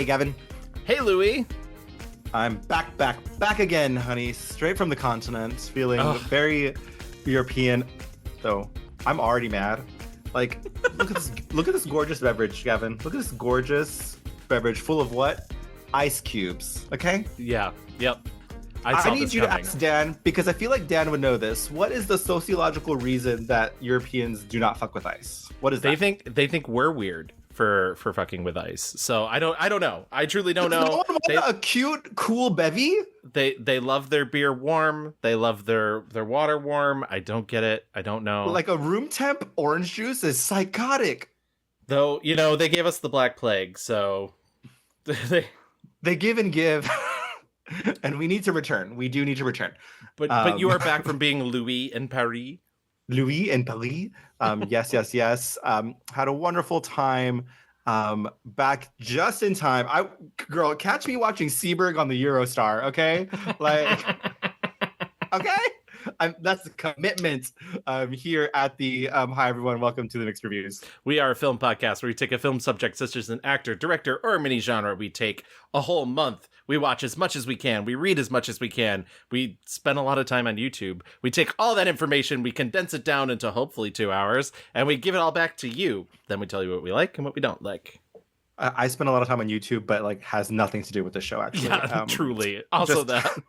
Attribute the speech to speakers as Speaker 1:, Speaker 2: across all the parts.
Speaker 1: Hey, Gavin.
Speaker 2: Hey, Louie.
Speaker 1: I'm back again, honey. Straight from the continent, feeling very European. Though I'm already mad. Like, look at this gorgeous beverage, Gavin. Look at this gorgeous beverage full of what? Ice cubes. Okay.
Speaker 2: Yeah. Yep.
Speaker 1: I need you to ask Dan, because I feel like Dan would know this. What is the sociological reason that Europeans do not fuck with ice? What is that?
Speaker 2: They think we're weird for fucking with ice. So I don't know. I truly don't know.
Speaker 1: No one want a cute, cool bevy?
Speaker 2: They love their beer warm. They love their water warm. I don't get it. I don't know.
Speaker 1: Like a room temp orange juice is psychotic.
Speaker 2: Though, they gave us the Black Plague, so
Speaker 1: they give and give. And we need to return. We do need to return.
Speaker 2: But you are back from being Louis in Paris.
Speaker 1: Louis in Paris. Yes. Had a wonderful time. Back just in time. Girl, catch me watching Seberg on the Eurostar, okay? Like, okay? That's the commitment here at the hi everyone, welcome to the Mixed Reviews.
Speaker 2: We are a film podcast where we take a film subject such as an actor, director, or mini genre. We take a whole month. We watch as much as we can. We read as much as we can. We spend a lot of time on YouTube. We take all that information, we condense it down into hopefully 2 hours, and we give it all back to you. Then we tell you what we like and what we don't like.
Speaker 1: I spend a lot of time on YouTube, but like has nothing to do with the show, actually.
Speaker 2: Yeah, truly. Also that.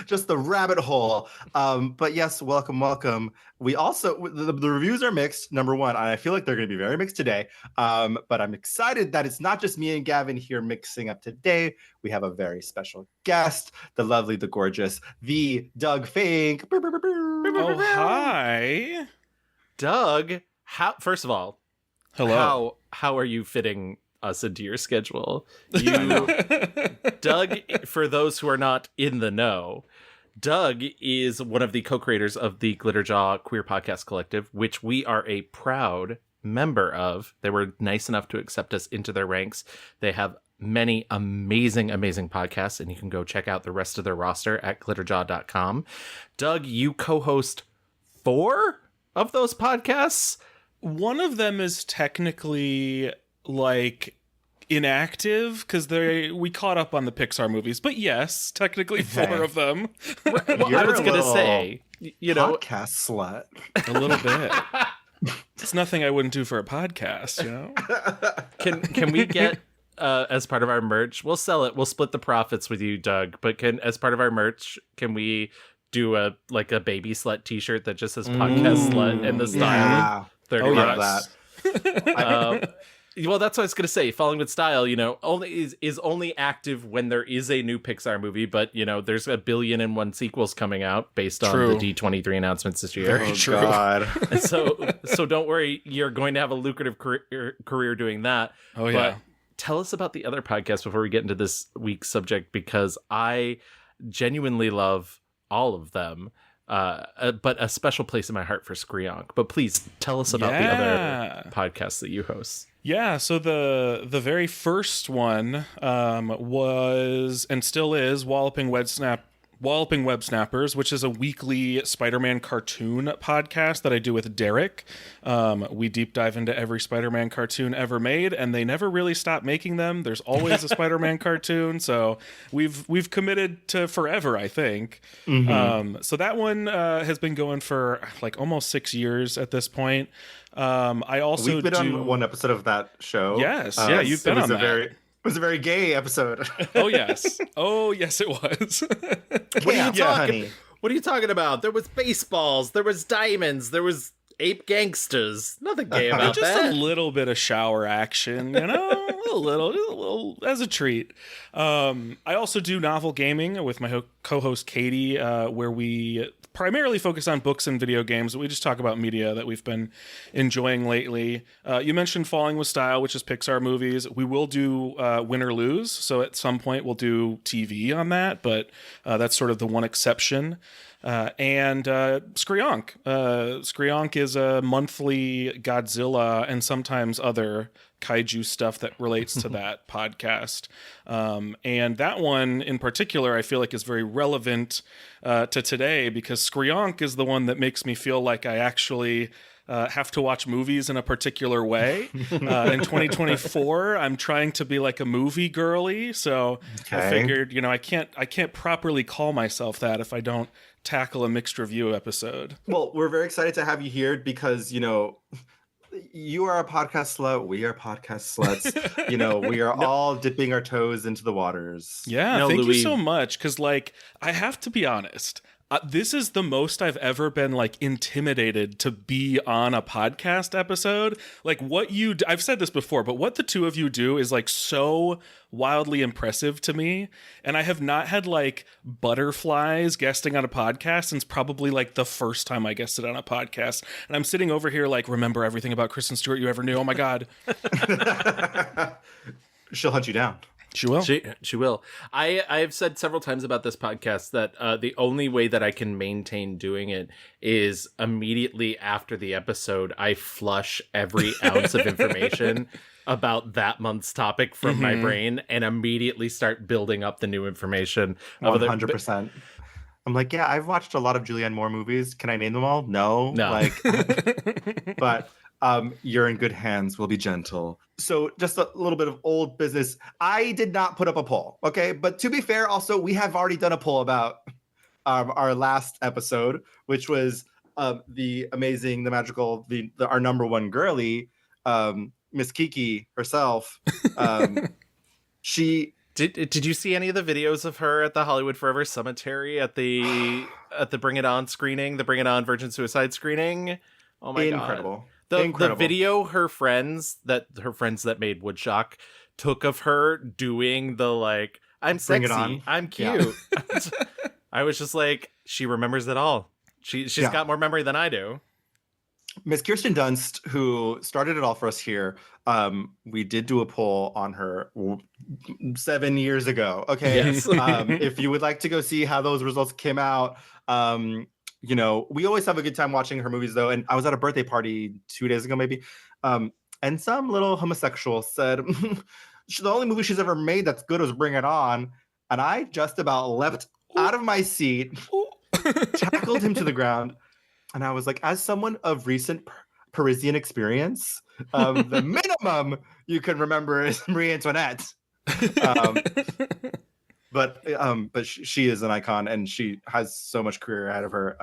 Speaker 1: Just the rabbit hole. But yes, welcome. We also, the reviews are mixed, number one. I feel like they're going to be very mixed today. But I'm excited that it's not just me and Gavin here mixing up today. We have a very special guest, the lovely, the gorgeous, the Doug Fink.
Speaker 3: Oh, hi.
Speaker 2: Doug, first of all,
Speaker 3: hello.
Speaker 2: How are you fitting us into your schedule? Doug, for those who are not in the know, Doug is one of the co-creators of the Glitterjaw Queer Podcast Collective, which we are a proud member of. They were nice enough to accept us into their ranks. They have many amazing podcasts, and you can go check out the rest of their roster at glitterjaw.com. Doug, you co-host 4 of those podcasts?
Speaker 3: One of them is technically like inactive because we caught up on the Pixar movies, but yes, technically 4 of them.
Speaker 2: Well, I was gonna say,
Speaker 1: podcast slut.
Speaker 3: A little bit. It's nothing I wouldn't do for a podcast,
Speaker 2: Can we get as part of our merch? We'll sell it. We'll split the profits with you, Doug. But as part of our merch, can we do a baby slut T-shirt that just says podcast slut in the style?
Speaker 1: Yeah.
Speaker 2: Oh,
Speaker 1: love
Speaker 2: that. Well, that's what I was going to say. Falling with Style, only is only active when there is a new Pixar movie, but, there's 1 billion and 1 sequels coming out based on the D23 announcements this year.
Speaker 3: Very true.
Speaker 1: God.
Speaker 2: So don't worry, you're going to have a lucrative career doing that.
Speaker 3: Oh, yeah.
Speaker 2: But tell us about the other podcast before we get into this week's subject, because I genuinely love all of them. But a special place in my heart for Skreeonk. But please tell us about the other podcasts that you host.
Speaker 3: Yeah, so the very first one was and still is Walloping Websnappers, which is a weekly Spider-Man cartoon podcast that I do with Derek. We deep dive into every Spider-Man cartoon ever made, and they never really stop making them. There's always a Spider-Man cartoon, so we've committed to forever, I think.
Speaker 1: Mm-hmm.
Speaker 3: So that one has been going for like almost 6 years at this point. I also
Speaker 1: we've been on one episode of that show.
Speaker 3: Yes, you've been on that.
Speaker 1: It was a very gay episode.
Speaker 3: Oh yes it was.
Speaker 2: What are you talking about? There was baseballs, there was diamonds, there was ape gangsters. Nothing gay about
Speaker 3: just
Speaker 2: that.
Speaker 3: A little bit of shower action, a little as a treat. I also do novel gaming with my co-host Katie, where we primarily focus on books and video games. We just talk about media that we've been enjoying lately. You mentioned Falling with Style, which is Pixar movies. We will do Win or Lose, so at some point we'll do TV on that, but that's sort of the one exception. And Skreeonk. Skreeonk is a monthly Godzilla and sometimes other kaiju stuff that relates to that podcast. And that one in particular, I feel like is very relevant to today, because Skreeonk is the one that makes me feel like I actually have to watch movies in a particular way. In 2024, I'm trying to be like a movie girly, so I figured, I can't properly call myself that if I don't tackle a mixed review episode.
Speaker 1: Well, we're very excited to have you here because, you are a podcast slut. We are podcast sluts. We are all dipping our toes into the waters.
Speaker 3: Yeah, thank you so much. Because, I have to be honest. This is the most I've ever been intimidated to be on a podcast episode. I've said this before, but what the two of you do is so wildly impressive to me. And I have not had butterflies guesting on a podcast since probably the first time I guested on a podcast. And I'm sitting over here remember everything about Kristen Stewart you ever knew. Oh my God.
Speaker 1: She'll hunt you down.
Speaker 3: She will.
Speaker 2: She will. I've said several times about this podcast that the only way that I can maintain doing it is immediately after the episode, I flush every ounce of information about that month's topic from my brain and immediately start building up the new information.
Speaker 1: 100%. I'm yeah, I've watched a lot of Julianne Moore movies. Can I name them all? No. But you're in good hands. We'll be gentle. So just a little bit of old business. I did not put up a poll, okay? But to be fair, also, we have already done a poll about our last episode, which was the amazing, the magical, our number one girly, Miss Kiki herself. She...
Speaker 2: Did you see any of the videos of her at the Hollywood Forever Cemetery at the Bring It On screening, the Bring It On Virgin Suicide screening? Oh my
Speaker 1: Incredible.
Speaker 2: God. The video her friends that made Woodshock took of her doing the I'm sexy, I'm cute. Yeah. I was just she remembers it all. She's got more memory than I do.
Speaker 1: Miss Kirsten Dunst, who started it all for us here, we did do a poll on her 7 years ago. Okay.
Speaker 2: Yes.
Speaker 1: If you would like to go see how those results came out, we always have a good time watching her movies, though. And I was at a birthday party 2 days ago, maybe. And some little homosexual said the only movie she's ever made that's good was Bring It On. And I just about leapt out of my seat, tackled him to the ground. And I was as someone of recent Parisian experience, the minimum you can remember is Marie Antoinette. But she is an icon, and she has so much career ahead of her.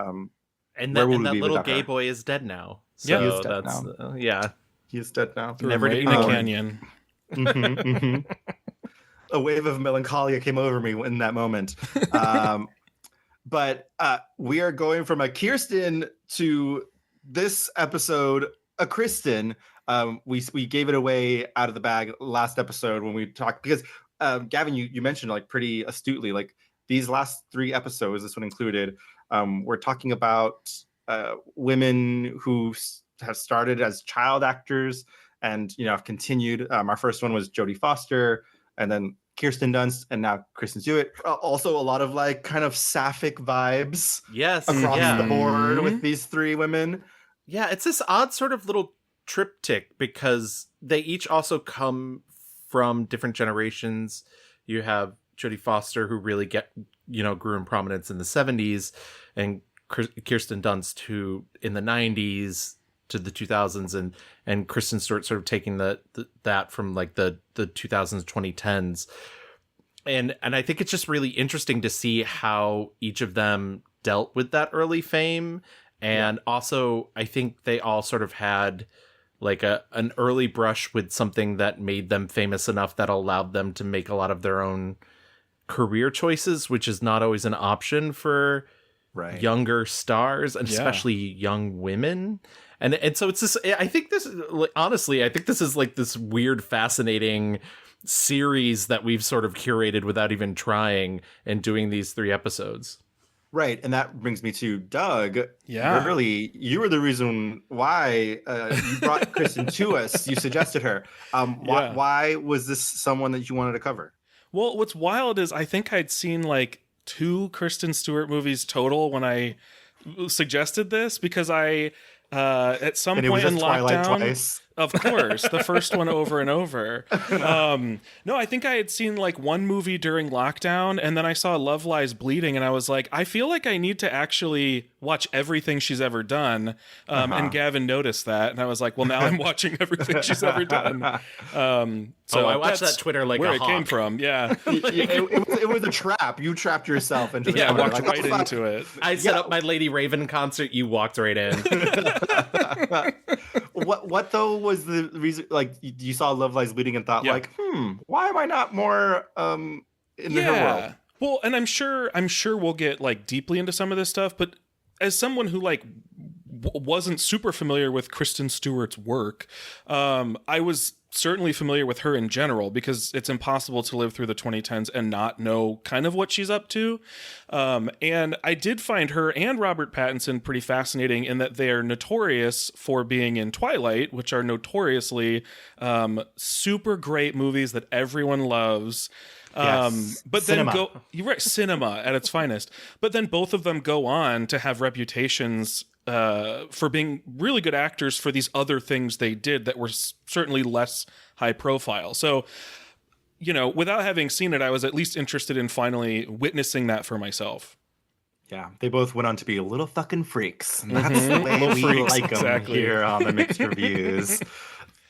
Speaker 2: And that little gay boy is dead now. So
Speaker 1: yeah, he is dead now.
Speaker 2: Yeah,
Speaker 1: he is dead now.
Speaker 3: Never in a canyon.
Speaker 1: A wave of melancholia came over me in that moment. But we are going from a Kirsten to this episode, a Kristen. We gave it away out of the bag last episode when we talked, because Gavin, you mentioned pretty astutely, these last 3 episodes, this one included, we're talking about women who have started as child actors and have continued. Our first one was Jodie Foster, and then Kirsten Dunst, and now Kristen Stewart. Also a lot of kind of sapphic vibes across the board with these 3 women.
Speaker 2: Yeah, it's this odd sort of little triptych because they each also come from different generations. You have Jodie Foster, who really grew in prominence in the 70s, and Kirsten Dunst, who in the 90s to the 2000s, and Kristen Stewart sort of taking that from the 2000s, 2010s. And I think it's just really interesting to see how each of them dealt with that early fame. And also, I think they all sort of had an early brush with something that made them famous enough that allowed them to make a lot of their own career choices, which is not always an option for younger stars, and especially young women. And so it's this, I think this is this weird, fascinating series that we've sort of curated without even trying, and doing these 3 episodes.
Speaker 1: Right. And that brings me to Doug.
Speaker 3: Yeah.
Speaker 1: Really, you were the reason why you brought Kristen to us. You suggested her. Why was this someone that you wanted to cover?
Speaker 3: Well, what's wild is I think I'd seen 2 Kristen Stewart movies total when I suggested this, because I at some point in
Speaker 1: Twilight
Speaker 3: lockdown,
Speaker 1: twice.
Speaker 3: Of course, the first one over and over. No, I think I had seen like one movie during lockdown, and then I saw Love Lies Bleeding, and I was like, I feel like I need to actually watch everything she's ever done. And Gavin noticed that, and I was like, well, now I'm watching everything she's ever done. So
Speaker 2: I watched that Twitter like
Speaker 3: where
Speaker 2: a
Speaker 3: it
Speaker 2: hawk.
Speaker 3: came from. Yeah,
Speaker 1: It was a trap. You trapped yourself into the
Speaker 3: yeah, I
Speaker 1: corner.
Speaker 3: walked right into it.
Speaker 2: I set up my Lady Raven concert. You walked right in.
Speaker 1: What though was the reason? Like you saw Love Lies Bleeding and thought like, why am I not more in her world?
Speaker 3: Well, and I'm sure we'll get like deeply into some of this stuff, but as someone who like wasn't super familiar with Kristen Stewart's work, I was certainly familiar with her in general, because it's impossible to live through the 2010s and not know kind of what she's up to. And I did find her and Robert Pattinson pretty fascinating in that they are notorious for being in Twilight, which are notoriously super great movies that everyone loves.
Speaker 1: Yes.
Speaker 3: But
Speaker 1: Cinema.
Speaker 3: then you're right, cinema at its finest. But then both of them go on to have reputations for being really good actors for these other things they did that were certainly less high profile. So, you know, without having seen it, I was at least interested in finally witnessing that for myself.
Speaker 1: Yeah, they both went on to be little fucking freaks. And that's the way we
Speaker 3: freaks,
Speaker 1: like them
Speaker 3: exactly.
Speaker 1: here on the Mixed Reviews.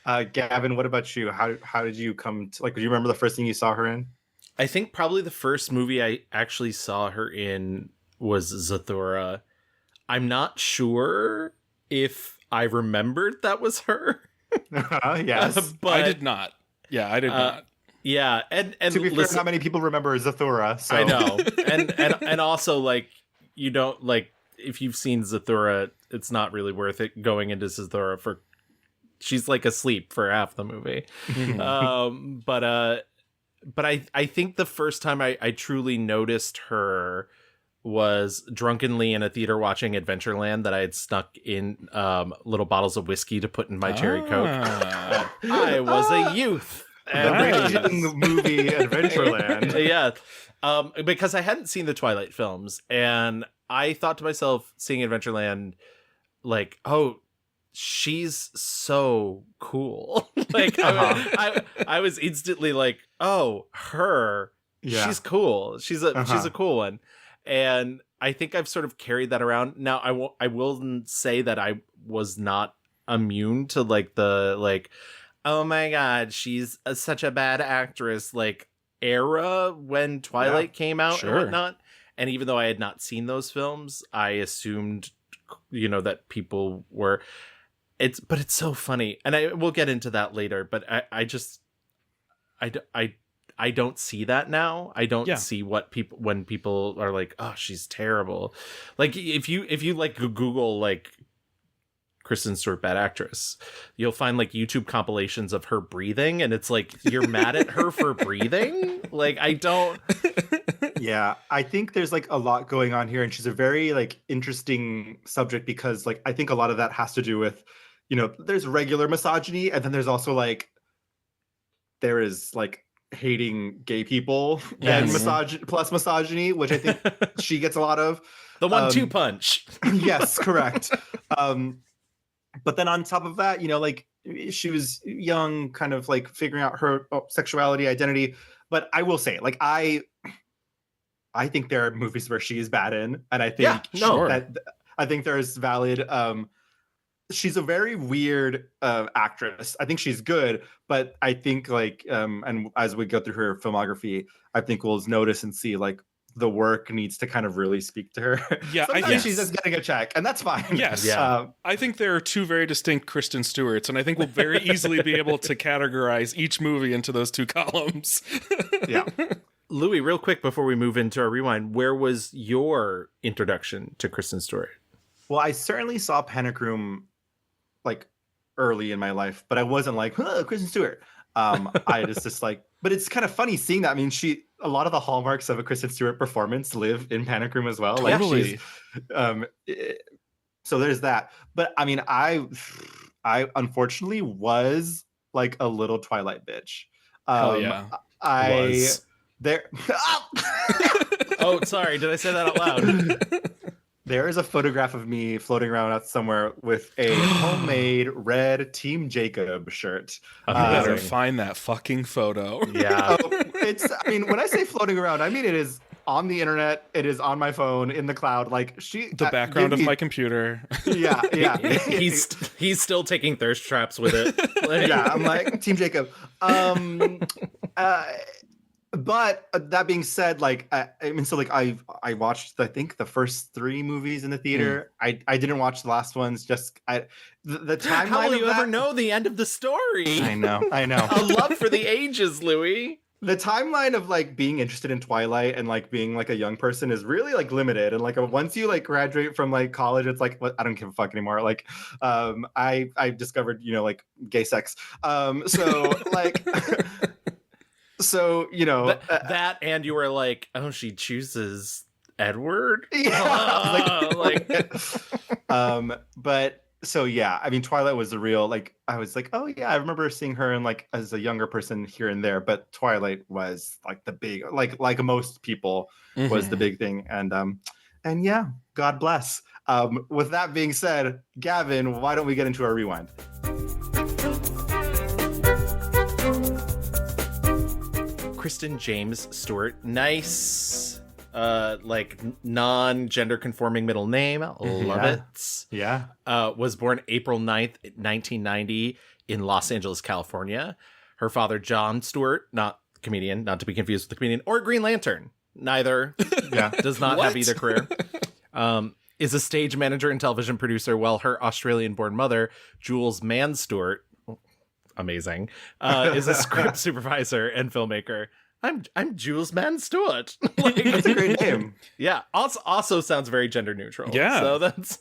Speaker 1: Gavin, what about you? How did you come to, like, do you remember the first thing you saw her in?
Speaker 2: I think probably the first movie I actually saw her in was Zathura. I'm not sure if I remembered that was her.
Speaker 1: Yes.
Speaker 2: But
Speaker 3: I did not. Yeah, I did not.
Speaker 2: Yeah, and
Speaker 1: to be
Speaker 2: listen,
Speaker 1: fair, not many people remember Zathura. So.
Speaker 2: I know, and also like you don't like if you've seen Zathura, it's not really worth it going into Zathura for. She's like asleep for half the movie, but I think the first time I truly noticed her was drunkenly in a theater watching Adventureland that I had snuck in little bottles of whiskey to put in my cherry Coke. I was a youth.
Speaker 1: The raging movie Adventureland.
Speaker 2: Yeah. Because I hadn't seen the Twilight films, and I thought to myself, seeing Adventureland, like, oh, she's so cool. Like, I was instantly like, oh, her, she's cool. She's a cool one. And I think I've sort of carried that around. Now, I will say that I was not immune to like the like, oh my God, she's such a bad actress, like era when Twilight came out and whatnot. And even though I had not seen those films, I assumed, you know, that people were. But it's so funny, and we'll get into that later. But I don't see that now. I don't see what people when people are like, oh, she's terrible. Like if you like Google like Kristen Stewart bad actress, you'll find like YouTube compilations of her breathing, and it's like you're mad at her for breathing. Like I don't.
Speaker 1: Yeah, I think there's like a lot going on here, and she's a very like interesting subject because like I think a lot of that has to do with, you know, there's regular misogyny, and then there's also like there is like hating gay people and misogyny, which I think she gets a lot of.
Speaker 2: The 1-2 punch.
Speaker 1: Yes, correct. But then on top of that, you know, like she was young, kind of like figuring out her sexuality, identity. But I will say, like, I think there are movies where she is bad in, and I think I think there's valid. She's a very weird actress. I think she's good, but I think like, and as we go through her filmography, I think we'll notice and see like the work needs to kind of really speak to her.
Speaker 3: Yeah,
Speaker 1: I think she's just getting a check, and that's fine.
Speaker 3: Yes, I think there are two very distinct Kristen Stewarts, and I think we'll very easily be able to categorize each movie into those two columns.
Speaker 1: Yeah.
Speaker 2: Louis, real quick before we move into our rewind, where was your introduction to Kristen Stewart?
Speaker 1: Well, I certainly saw Panic Room like early in my life, but I wasn't like, Kristen Stewart. I just like, but it's kind of funny seeing that. I mean, a lot of the hallmarks of a Kristen Stewart performance live in Panic Room as well.
Speaker 3: Totally.
Speaker 1: Like so there's that. But I mean, I unfortunately was like a little Twilight bitch.
Speaker 3: Hell yeah.
Speaker 1: There.
Speaker 2: Oh, sorry. Did I say that out loud?
Speaker 1: There is a photograph of me floating around out somewhere with a homemade red Team Jacob shirt.
Speaker 3: You better find that fucking photo.
Speaker 2: Yeah.
Speaker 1: I mean, when I say floating around, I mean it is on the internet. It is on my phone in the cloud. Like
Speaker 3: the background of my computer.
Speaker 1: Yeah.
Speaker 2: He's still taking thirst traps with it.
Speaker 1: Yeah, I'm like Team Jacob. But that being said, like I mean, so like I watched I think the first 3 movies in the theater. I didn't watch the last ones. Just the timeline.
Speaker 2: How will you ever know the end of the story?
Speaker 1: I know.
Speaker 2: A love for the ages, Louis.
Speaker 1: The timeline of like being interested in Twilight and like being like a young person is really like limited. And like once you like graduate from like college, it's like I don't give a fuck anymore. Like I discovered like gay sex. So like. So,
Speaker 2: that and you were like, oh, she chooses Edward.
Speaker 1: Yeah. But so, yeah, I mean, Twilight was the real, like, I was like, oh yeah, I remember seeing her and like as a younger person here and there, but Twilight was like the big, like most people was the big thing. And yeah, God bless. With that being said, Gavin, why don't we get into our rewind?
Speaker 2: Kristen James Stewart, nice, like non-gender conforming middle name. Love it.
Speaker 1: Yeah.
Speaker 2: Was born April 9th, 1990 in Los Angeles, California. Her father, John Stewart, not comedian, not to be confused with the comedian, or Green Lantern. Neither. Yeah. Does not have either career. Is a stage manager and television producer, while her Australian-born mother, Jules Mann Stewart, amazing, is a script supervisor and filmmaker. I'm Jules Mann Stewart.
Speaker 1: That's a great name.
Speaker 2: Yeah. Also sounds very gender neutral.
Speaker 3: Yeah.
Speaker 2: So that's.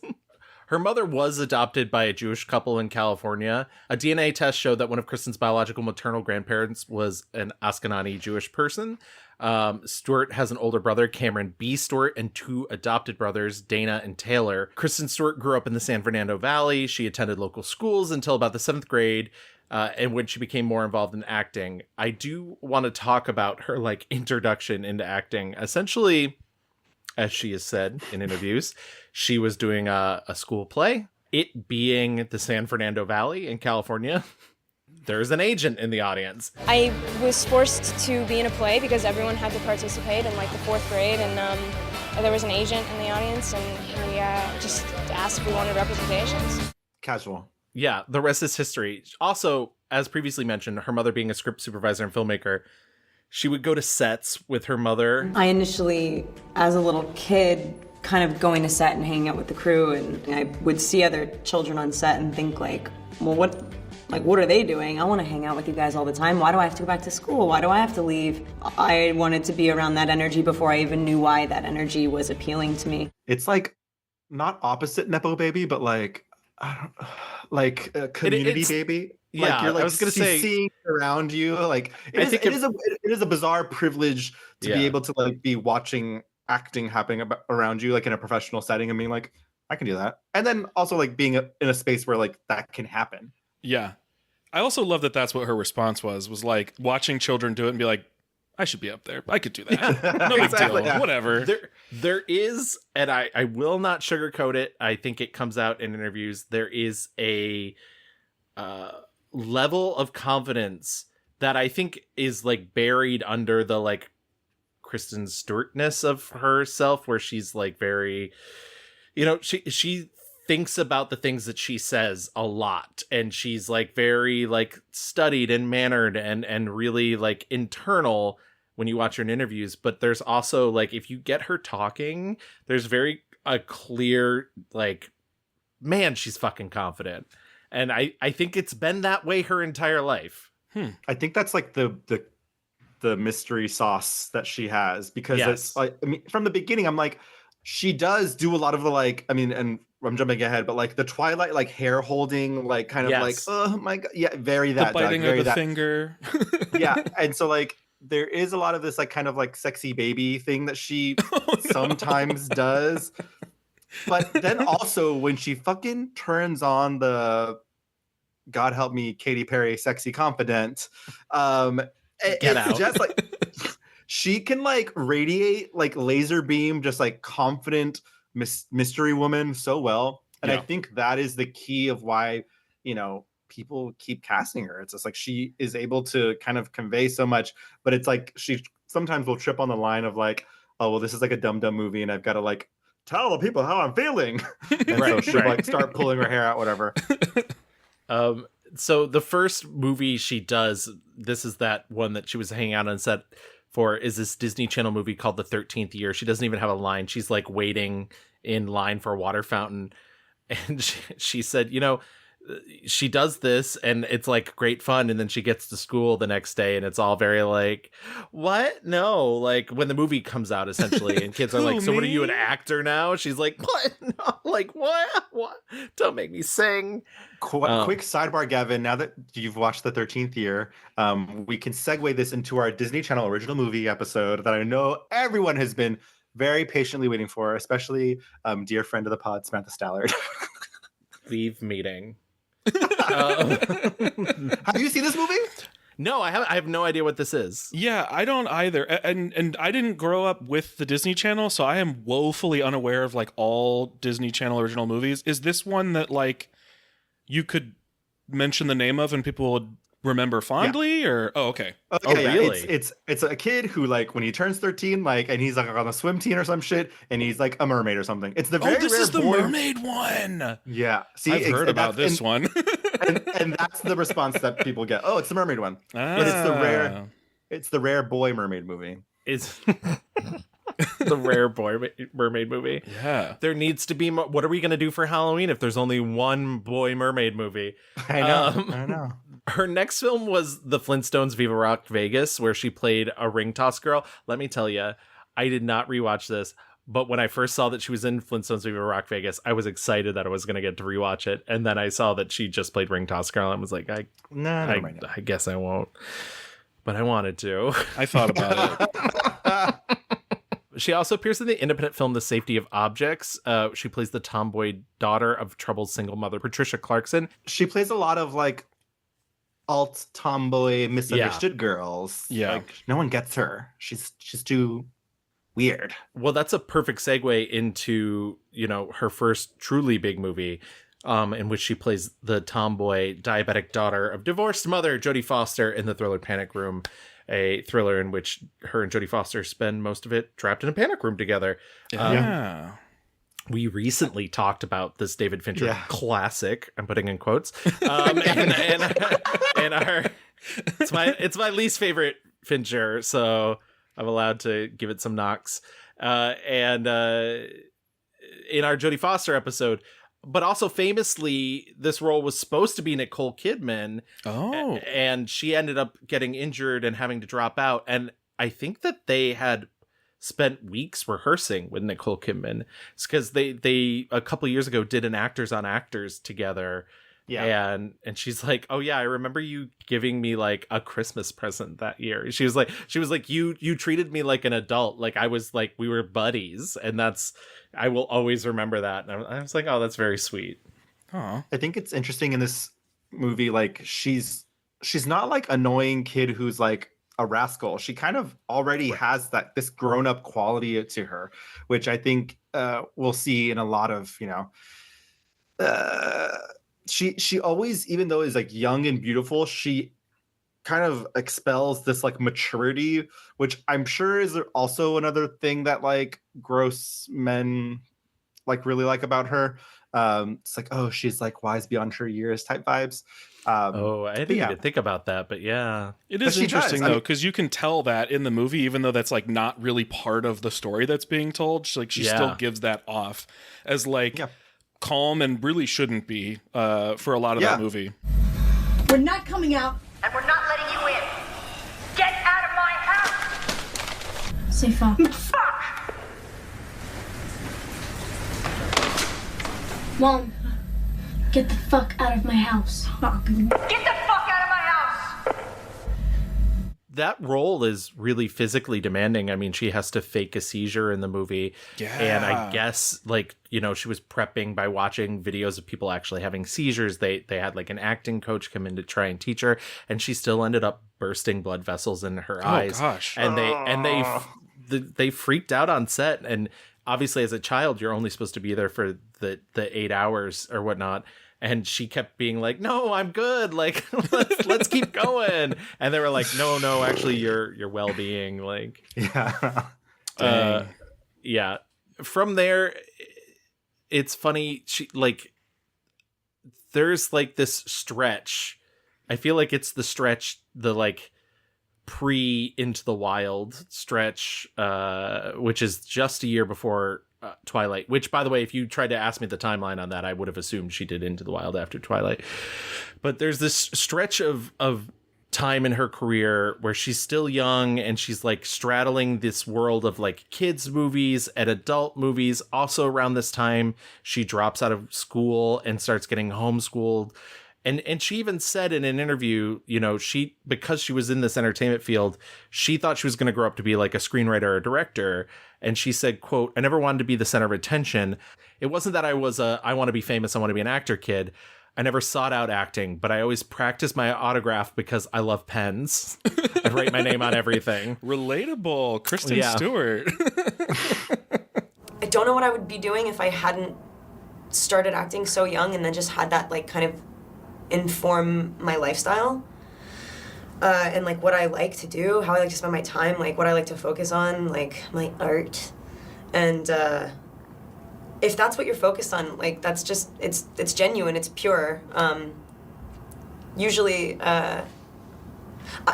Speaker 2: Her mother was adopted by a Jewish couple in California. A DNA test showed that one of Kristen's biological maternal grandparents was an Ashkenazi Jewish person. Stewart has an older brother, Cameron B. Stewart, and 2 adopted brothers, Dana and Taylor. Kristen Stewart grew up in the San Fernando Valley. She attended local schools until about the 7th grade. And when she became more involved in acting. I do want to talk about her like introduction into acting. Essentially, as she has said in interviews, she was doing a school play. It being the San Fernando Valley in California, there's an agent in the audience.
Speaker 4: I was forced to be in a play because everyone had to participate in like the 4th grade, and there was an agent in the audience, and he just asked if we wanted representations.
Speaker 1: Casual.
Speaker 2: Yeah, the rest is history. Also, as previously mentioned, her mother being a script supervisor and filmmaker, she would go to sets with her mother.
Speaker 5: I initially, as a little kid, kind of going to set and hanging out with the crew, and I would see other children on set and think like, well, what are they doing? I want to hang out with you guys all the time. Why do I have to go back to school? Why do I have to leave? I wanted to be around that energy before I even knew why that energy was appealing to me.
Speaker 1: It's like not opposite Nepo Baby, but like, I don't like a community baby.
Speaker 2: Yeah,
Speaker 1: like you're like
Speaker 2: I was gonna say
Speaker 1: seeing around you. Like it is a bizarre privilege to be able to like be watching acting happening around you, like in a professional setting, and being like, I can do that. And then also like being in a space where like that can happen.
Speaker 3: Yeah, I also love that that's what her response was like watching children do it and be like, I should be up there. I could do that. No big deal. Yeah. Whatever.
Speaker 2: There is, and I will not sugarcoat it. I think it comes out in interviews. There is a level of confidence that I think is like buried under the like Kristen Stewartness of herself, where she's like very, she thinks about the things that she says a lot, and she's like very like studied and mannered and really like internal when you watch her in interviews. But there's also like, if you get her talking, there's very a clear like, man, she's fucking confident. And I think it's been that way her entire life.
Speaker 1: I think that's like the mystery sauce that she has, because it's like, I mean, from the beginning, I'm like, she does do a lot of the like, I mean, and I'm jumping ahead, but like the Twilight, like hair holding, like kind of like, oh my God. Yeah. Very that.
Speaker 3: The biting
Speaker 1: Doug,
Speaker 3: of the finger.
Speaker 1: Yeah. And so like, there is a lot of this like kind of like sexy baby thing that she sometimes does. But then also when she fucking turns on the, God help me, Katy Perry, sexy confident, it's just like, she can like radiate like laser beam, just like confident mystery woman so well. And
Speaker 3: Yeah.
Speaker 1: I think that is the key of why, people keep casting her. It's just like she is able to kind of convey so much, but it's like she sometimes will trip on the line of like, oh, well, this is like a dumb movie and I've got to like tell the people how I'm feeling. And so she'll like start pulling her hair out, whatever.
Speaker 2: So the first movie she does, this is that one that she was hanging out on set for, is this Disney Channel movie called The 13th Year. She doesn't even have a line. She's like waiting in line for a water fountain. And she said, she does this and it's like great fun. And then she gets to school the next day and it's all very like, what? No, like when the movie comes out essentially and kids are like, so what are you, an actor now? She's like, what? No, like what? Don't make me sing.
Speaker 1: Quick sidebar, Gavin. Now that you've watched The 13th Year, we can segue this into our Disney Channel original movie episode that I know everyone has been very patiently waiting for, especially dear friend of the pod, Samantha Stallard.
Speaker 2: Leave meeting.
Speaker 1: Have you seen this movie?
Speaker 2: No, I have no idea what this is.
Speaker 3: Yeah, I don't either. And I didn't grow up with the Disney Channel, so I am woefully unaware of like all Disney Channel original movies. Is this one that like you could mention the name of and people would remember fondly? Or okay.
Speaker 1: Yeah,
Speaker 2: really?
Speaker 1: It's a kid who like when he turns 13, like, and he's like on a swim team or some shit, and he's like a mermaid or something. It's the very
Speaker 3: this
Speaker 1: rare
Speaker 3: is the
Speaker 1: boy...
Speaker 3: mermaid one.
Speaker 1: Yeah, see,
Speaker 3: I've heard about this one.
Speaker 1: and that's the response that people get. Oh, it's the mermaid one. But it's the rare boy mermaid movie.
Speaker 2: It's the rare boy mermaid movie.
Speaker 3: Yeah,
Speaker 2: there needs to be more. What are we gonna do for Halloween if there's only one boy mermaid movie?
Speaker 1: I know.
Speaker 2: Her next film was The Flintstones Viva Rock Vegas, where she played a ring toss girl. Let me tell you, I did not rewatch this, but when I first saw that she was in Flintstones Viva Rock Vegas, I was excited that I was going to get to rewatch it. And then I saw that she just played ring toss girl and was like, I guess I won't. But I wanted to.
Speaker 3: I thought about it.
Speaker 2: She also appears in the independent film The Safety of Objects. She plays the tomboy daughter of troubled single mother Patricia Clarkson.
Speaker 1: She plays a lot of like alt tomboy misunderstood girls.
Speaker 3: Yeah,
Speaker 1: like no one gets her. She's too weird.
Speaker 2: Well, that's a perfect segue into her first truly big movie, in which she plays the tomboy diabetic daughter of divorced mother Jodie Foster in the thriller Panic Room, a thriller in which her and Jodie Foster spend most of it trapped in a panic room together.
Speaker 3: Yeah.
Speaker 2: We recently talked about this David Fincher classic. I'm putting in quotes. And it's my least favorite Fincher, so I'm allowed to give it some knocks. And in our Jodie Foster episode, but also famously, this role was supposed to be Nicole Kidman.
Speaker 3: Oh,
Speaker 2: and she ended up getting injured and having to drop out. And I think that they had spent weeks rehearsing with Nicole Kidman. It's because they a couple of years ago did an Actors on Actors together. Yeah. And she's like, oh yeah, I remember you giving me like a Christmas present that year. She was like, you treated me like an adult. Like I was like, we were buddies. And I will always remember that. And I was like, oh, that's very sweet.
Speaker 3: Oh,
Speaker 1: I think it's interesting in this movie. Like she's not like annoying kid who's like a rascal. She kind of already has this grown up quality to her, which I think we'll see in a lot of, she always, even though is like young and beautiful, she kind of expels this like maturity, which I'm sure is also another thing that like gross men like really like about her. It's like, oh, she's like wise beyond her years type vibes.
Speaker 2: I didn't even think about that, but yeah.
Speaker 3: It is interesting though, because you can tell that in the movie, even though that's like not really part of the story that's being told. She still gives that off as like calm and really shouldn't be for a lot of that movie.
Speaker 6: We're not coming out.
Speaker 7: And we're not letting you in. Get out of my house!
Speaker 6: Say fuck.
Speaker 7: Fuck!
Speaker 6: Mom, get the fuck out of my house. Fuck.
Speaker 7: Get the fuck out of my house!
Speaker 2: That role is really physically demanding. I mean, she has to fake a seizure in the movie.
Speaker 3: Yeah.
Speaker 2: And I guess, like, she was prepping by watching videos of people actually having seizures. They had, like, an acting coach come in to try and teach her, and she still ended up bursting blood vessels in her eyes.
Speaker 3: Oh, gosh.
Speaker 2: And they freaked out on set. And obviously as a child, you're only supposed to be there for the 8 hours or whatnot. And she kept being like, no, I'm good. Like, let's keep going. And they were like, no, actually your well-being. Like, yeah. From there, it's funny. She like, there's like this stretch. I feel like it's the stretch, the like pre Into the Wild stretch, which is just a year before Twilight, which, by the way, if you tried to ask me the timeline on that, I would have assumed she did Into the Wild after Twilight. But there's this stretch of time in her career where she's still young and she's like straddling this world of like kids movies and adult movies. Also around this time, she drops out of school and starts getting homeschooled. And she even said in an interview, you know, because she was in this entertainment field, she thought she was going to grow up to be like a screenwriter or a director. And she said, quote, I never wanted to be the center of attention. It wasn't that I was I want to be famous, I want to be an actor kid. I never sought out acting, but I always practiced my autograph because I love pens. I'd write my name on everything.
Speaker 3: Relatable. Kristen Stewart.
Speaker 5: I don't know what I would be doing if I hadn't started acting so young and then just had that like kind of inform my lifestyle and like what I like to do, how I like to spend my time, like what I like to focus on, like my art. And if that's what you're focused on, like that's just it's genuine, it's pure. Usually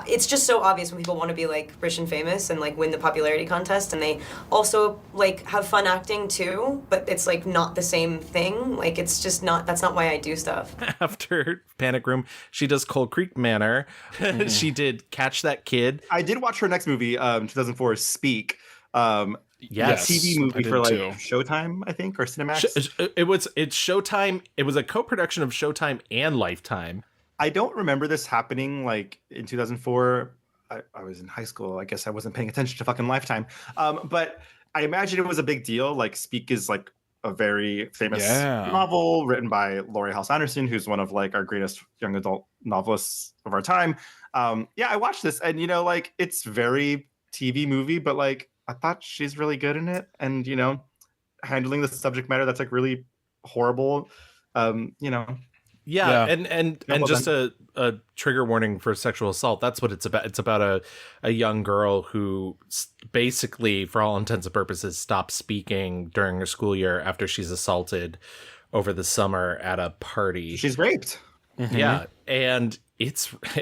Speaker 5: it's just so obvious when people want to be like rich and famous and like win the popularity contest, and they also like have fun acting too, but it's like not the same thing. Like it's just not, that's not why I do stuff.
Speaker 2: After Panic Room, she does Cold Creek Manor. She did Catch That Kid.
Speaker 1: I did watch her next movie, 2004, Speak.
Speaker 2: Yes,
Speaker 1: TV movie for like
Speaker 3: too.
Speaker 1: Showtime, I think, or Cinemax.
Speaker 2: It's Showtime. It was a co-production of Showtime and Lifetime.
Speaker 1: I don't remember this happening like in 2004. I was in high school. I guess I wasn't paying attention to fucking Lifetime. But I imagine it was a big deal. Like Speak is like a very famous novel written by Laurie Halse Anderson, who's one of like our greatest young adult novelists of our time. I watched this, and you know, like it's very TV movie, but like I thought she's really good in it, and you know, handling the subject matter that's like really horrible.
Speaker 2: Yeah, and just a trigger warning for sexual assault. That's what it's about. It's about a young girl who basically, for all intents and purposes, stops speaking during her school year after she's assaulted over the summer at a party.
Speaker 1: She's raped.
Speaker 2: Mm-hmm. Yeah, and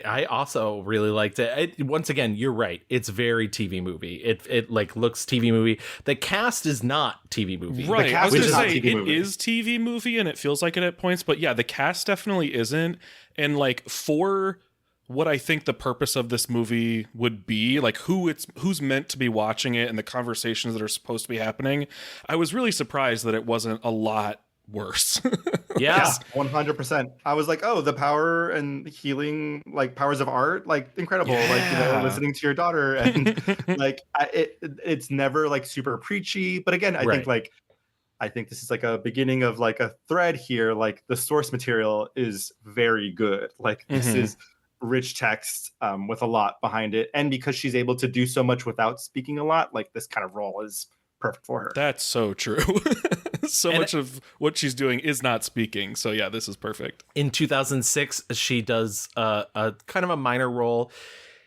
Speaker 2: I also really liked it. Once again, you're right. It's very TV movie. It like looks TV movie. The cast is not TV movie.
Speaker 3: Right.
Speaker 1: The
Speaker 3: I was
Speaker 1: cast
Speaker 3: going to
Speaker 1: is
Speaker 3: say,
Speaker 1: not TV movie.
Speaker 3: it is TV movie and it feels like it at points, but yeah, the cast definitely isn't. And like for what I think the purpose of this movie would be, like who's meant to be watching it and the conversations that are supposed to be happening, I was really surprised that it wasn't a lot worse.
Speaker 2: Yeah,
Speaker 1: 100%. I was like, oh, the power and healing, like powers of art, like incredible. Like, you know, listening to your daughter, and like it's never like super preachy. But again, I think this is like a beginning of like a thread here. Like the source material is very good. Like this is rich text with a lot behind it, and because she's able to do so much without speaking a lot, like this kind of role is perfect for her.
Speaker 3: That's so true. Much of what she's doing is not speaking. So yeah, this is perfect.
Speaker 2: In 2006, she does a kind of a minor role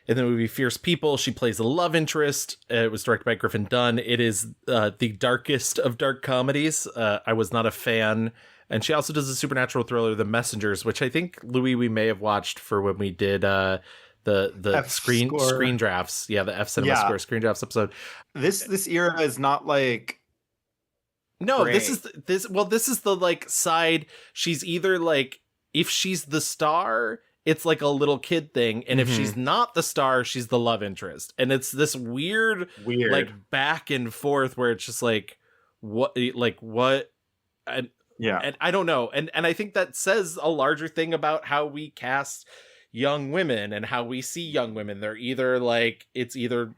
Speaker 2: in the movie Fierce People. She plays a love interest. It was directed by Griffin Dunn. It is the darkest of dark comedies. I was not a fan. And she also does a supernatural thriller, The Messengers, which I think, Louis, we may have watched for when we did the screen drafts. Yeah, the F Cinema Score screen drafts episode.
Speaker 1: This era is not like...
Speaker 2: No,
Speaker 1: great.
Speaker 2: this is the like side. She's either like, if she's the star, it's like a little kid thing, and if she's not the star, she's the love interest, and it's this weird like back and forth where it's just like what, and I don't know, and I think that says a larger thing about how we cast young women and how we see young women. They're either like, it's either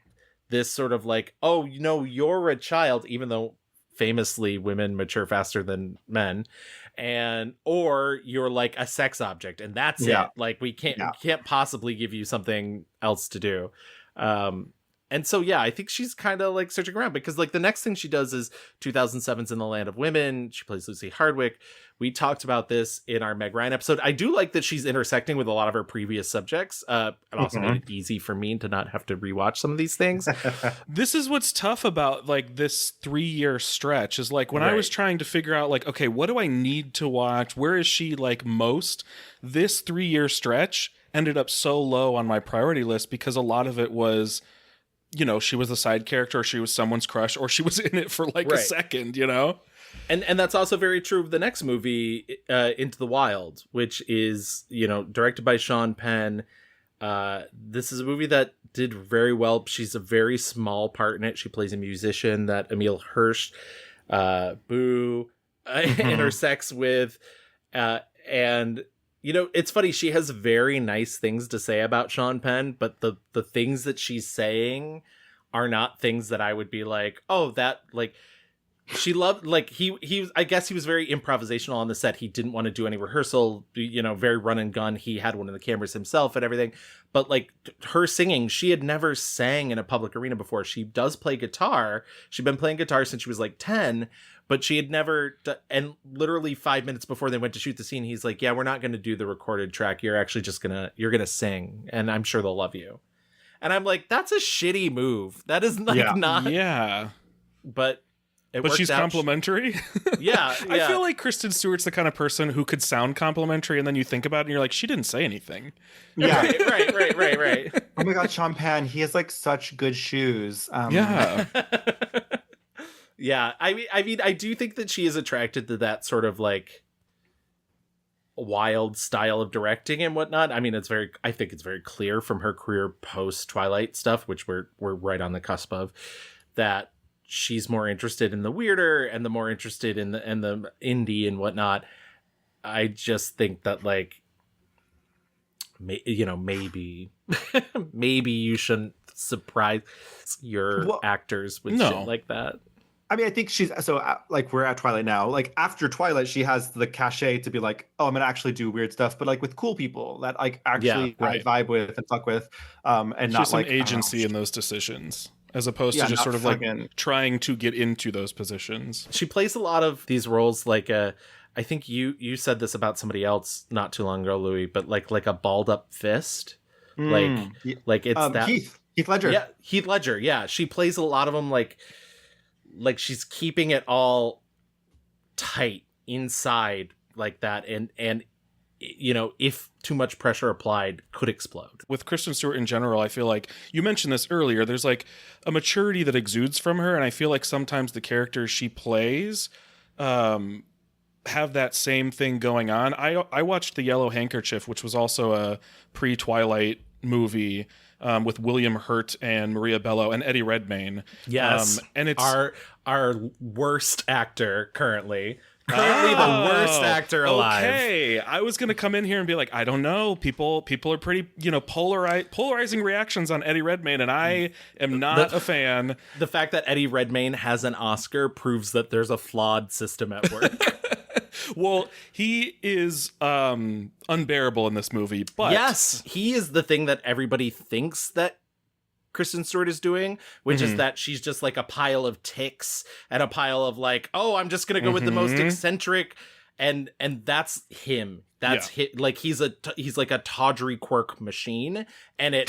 Speaker 2: this sort of like, oh, you know, you're a child, even though famously women mature faster than men, or you're like a sex object, and that's it. Like we can't possibly give you something else to do. And so, yeah, I think she's kind of like searching around because like the next thing she does is 2007's In the Land of Women. She plays Lucy Hardwick. We talked about this in our Meg Ryan episode. I do like that she's intersecting with a lot of her previous subjects. It also made it easy for me to not have to rewatch some of these things.
Speaker 3: This is what's tough about like this 3-year stretch is like when I was trying to figure out like, okay, what do I need to watch? Where is she like most? This 3-year stretch ended up so low on my priority list because a lot of it was, you know, she was the side character, or she was someone's crush, or she was in it for like a second, you know?
Speaker 2: And that's also very true of the next movie, Into the Wild, which is, you know, directed by Sean Penn. This is a movie that did very well. She's a very small part in it. She plays a musician that Emile Hirsch, intersects with. And, you know, it's funny. She has very nice things to say about Sean Penn, but the things that she's saying are not things that I would be like, oh, that, like... She loved, like, he I guess he was very improvisational on the set. He didn't want to do any rehearsal, you know, very run and gun. He had one of the cameras himself and everything. But like her singing, she had never sang in a public arena before. She does play guitar. She'd been playing guitar since she was like 10, but she had never, and literally 5 minutes before they went to shoot the scene, he's like, yeah, we're not going to do the recorded track. You're actually just you're going to sing, and I'm sure they'll love you. And I'm like, that's a shitty move. That is like not.
Speaker 3: Yeah.
Speaker 2: But
Speaker 3: she's complimentary.
Speaker 2: Yeah,
Speaker 3: I feel like Kristen Stewart's the kind of person who could sound complimentary, and then you think about it and you're like, she didn't say anything.
Speaker 1: Yeah.
Speaker 2: Right.
Speaker 1: Oh my God, Sean Penn, he has like such good shoes.
Speaker 3: Yeah.
Speaker 2: Yeah. I mean, I do think that she is attracted to that sort of like wild style of directing and whatnot. I mean, I think it's very clear from her career post Twilight stuff, which we're right on the cusp of, that she's more interested in the weirder and the more interested in the indie and whatnot. I just think that like, you know, maybe you shouldn't surprise your actors with shit like that.
Speaker 1: I mean, I think she's like, we're at Twilight now. Like after Twilight, she has the cachet to be like, oh, I'm gonna actually do weird stuff, but like with cool people that like actually I vibe with and fuck with, and
Speaker 3: she
Speaker 1: not
Speaker 3: some
Speaker 1: like
Speaker 3: agency in those decisions, as opposed to just sort of like trying to get into those positions.
Speaker 2: She plays a lot of these roles like I think you said this about somebody else not too long ago, Louis, but like a balled up fist, like it's that
Speaker 1: Heath Ledger.
Speaker 2: Yeah, Heath Ledger. Yeah, she plays a lot of them like she's keeping it all tight inside like that, and you know, if too much pressure applied, could explode.
Speaker 3: With Kristen Stewart in general, I feel like, you mentioned this earlier, there's like a maturity that exudes from her, and I feel like sometimes the characters she plays have that same thing going on. I watched The Yellow Handkerchief, which was also a pre-Twilight movie, with William Hurt and Maria Bello and Eddie Redmayne.
Speaker 2: Yes,
Speaker 3: and it's
Speaker 2: our worst actor currently the worst actor alive.
Speaker 3: Okay, I was gonna come in here and be like, I don't know, people are pretty, you know, polarizing reactions on Eddie Redmayne, and I am not a fan.
Speaker 2: The fact that Eddie Redmayne has an Oscar proves that there's a flawed system at work.
Speaker 3: Well, he is unbearable in this movie, but
Speaker 2: yes, he is the thing that everybody thinks that Kristen Stewart is doing, which is that she's just like a pile of ticks and a pile of like, oh, I'm just gonna go with the most eccentric, and that's him. That's like he's like a tawdry quirk machine, and it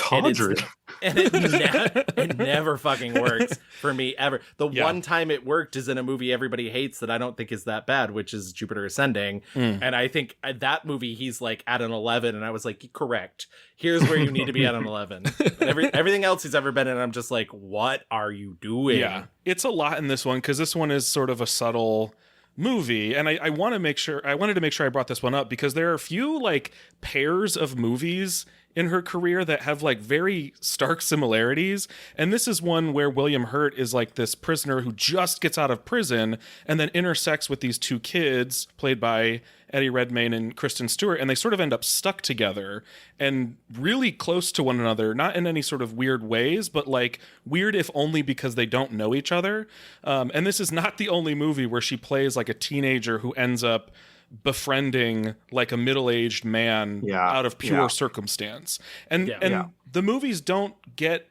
Speaker 2: never fucking works for me ever. The one time it worked is in a movie everybody hates that I don't think is that bad, which is Jupiter Ascending. And I think that movie he's like at an 11, and I was like, correct. Here's where you need to be at an 11. Everything else he's ever been in, I'm just like, what are you doing?
Speaker 3: Yeah, it's a lot in this one because this one is sort of a subtle movie, and I wanted to make sure I brought this one up because there are a few like pairs of movies in her career that have like very stark similarities, and this is one where William Hurt is like this prisoner who just gets out of prison and then intersects with these two kids played by Eddie Redmayne and Kristen Stewart, and they sort of end up stuck together and really close to one another, not in any sort of weird ways, but like weird if only because they don't know each other. And this is not the only movie where she plays like a teenager who ends up befriending like a middle-aged man out of pure circumstance. And the movies don't get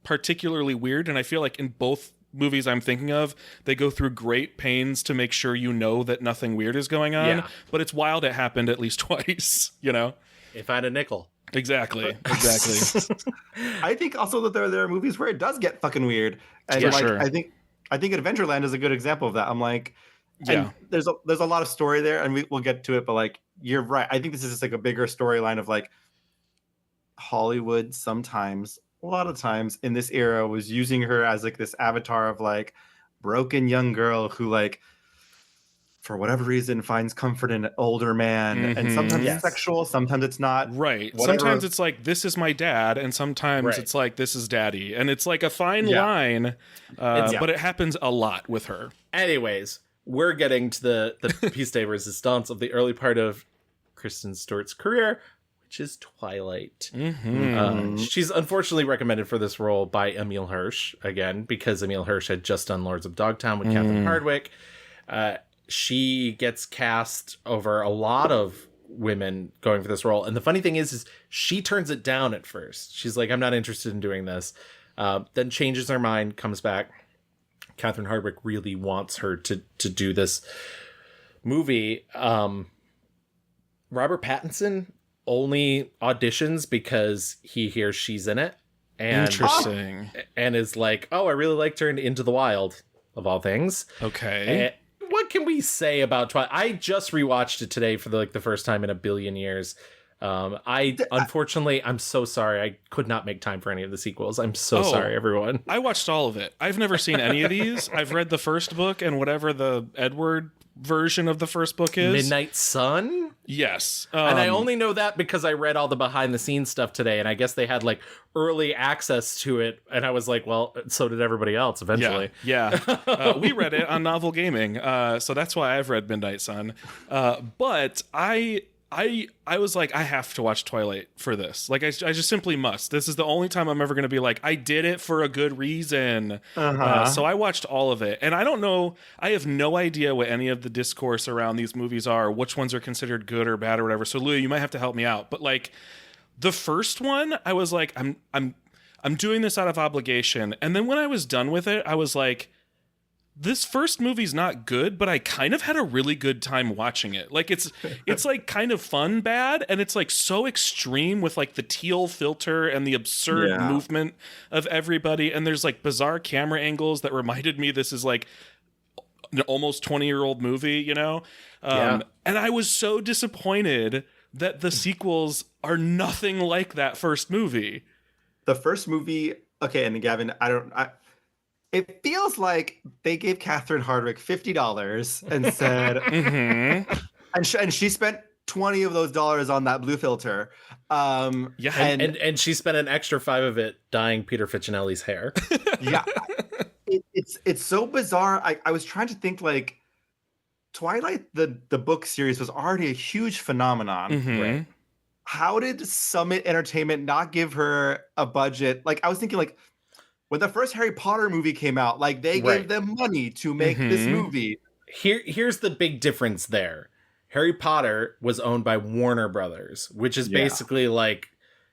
Speaker 3: particularly weird, and I feel like in both movies I'm thinking of, they go through great pains to make sure you know that nothing weird is going on.
Speaker 2: Yeah.
Speaker 3: But it's wild it happened at least twice, you know?
Speaker 2: If I had a nickel.
Speaker 3: Exactly.
Speaker 1: I think also that there are movies where it does get fucking weird. And
Speaker 3: For
Speaker 1: like
Speaker 3: sure.
Speaker 1: I think Adventureland is a good example of that. I'm like,
Speaker 3: Yeah.
Speaker 1: and there's a lot of story there, and we'll get to it, but like you're right. I think this is just like a bigger storyline of like Hollywood sometimes, a lot of times in this era, was using her as like this avatar of like broken young girl who like for whatever reason finds comfort in an older man, and sometimes
Speaker 2: Yes.
Speaker 1: it's sexual, sometimes it's not.
Speaker 3: Right.
Speaker 1: Whatever.
Speaker 3: Sometimes it's like, this is my dad, and sometimes
Speaker 2: Right.
Speaker 3: it's like, this is daddy. And it's like a fine
Speaker 1: Yeah.
Speaker 3: line, but it happens a lot with her.
Speaker 2: Anyways, we're getting to the piece de resistance of the early part of Kristen Stewart's career, which is Twilight. She's unfortunately recommended for this role by Emile Hirsch, again, because Emile Hirsch had just done Lords of Dogtown with Catherine Hardwicke. She gets cast over a lot of women going for this role. And the funny thing is she turns it down at first. She's like, I'm not interested in doing this. Then changes her mind, comes back. Catherine Hardwicke really wants her to do this movie. Robert Pattinson only auditions because he hears she's in it. And,
Speaker 3: Interesting.
Speaker 2: And is like, oh, I really liked her in Into the Wild, of all things.
Speaker 3: Okay.
Speaker 2: What can we say about Twilight? I just rewatched it today for the first time in a billion years. Unfortunately, I'm so sorry. I could not make time for any of the sequels. I'm so sorry, everyone.
Speaker 3: I watched all of it. I've never seen any of these. I've read the first book and whatever the Edward version of the first book is.
Speaker 2: Midnight Sun?
Speaker 3: Yes.
Speaker 2: And I only know that because I read all the behind the scenes stuff today, and I guess they had like early access to it, and I was like, well, so did everybody else eventually.
Speaker 3: Yeah. We read it on Novel Gaming, so that's why I've read Midnight Sun. But I was like, I have to watch Twilight for this. Like, I just simply must. This is the only time I'm ever going to be like, I did it for a good reason. So I watched all of it. And I don't know, I have no idea what any of the discourse around these movies are, which ones are considered good or bad or whatever. So Louis, you might have to help me out. But like, the first one, I was like, I'm doing this out of obligation. And then when I was done with it, I was like, this first movie's not good, but I kind of had a really good time watching it. Like it's like kind of fun bad, and it's like so extreme with like the teal filter and the absurd movement of everybody, and there's like bizarre camera angles that reminded me this is like an almost 20-year-old movie, you know? And I was so disappointed that the sequels are nothing like that first movie.
Speaker 1: The first movie, okay, and Gavin, it feels like they gave Catherine Hardwicke $50 and said, and she spent 20 of those dollars on that blue filter.
Speaker 2: And she spent an extra 5 of it dyeing Peter Ficcinelli's hair.
Speaker 1: Yeah, it's so bizarre. I was trying to think like Twilight, the book series was already a huge phenomenon. Right? How did Summit Entertainment not give her a budget? Like I was thinking like, when the first Harry Potter movie came out, like they gave them money to make this movie. Here's
Speaker 2: the big difference there. Harry Potter was owned by Warner Brothers, which is basically like,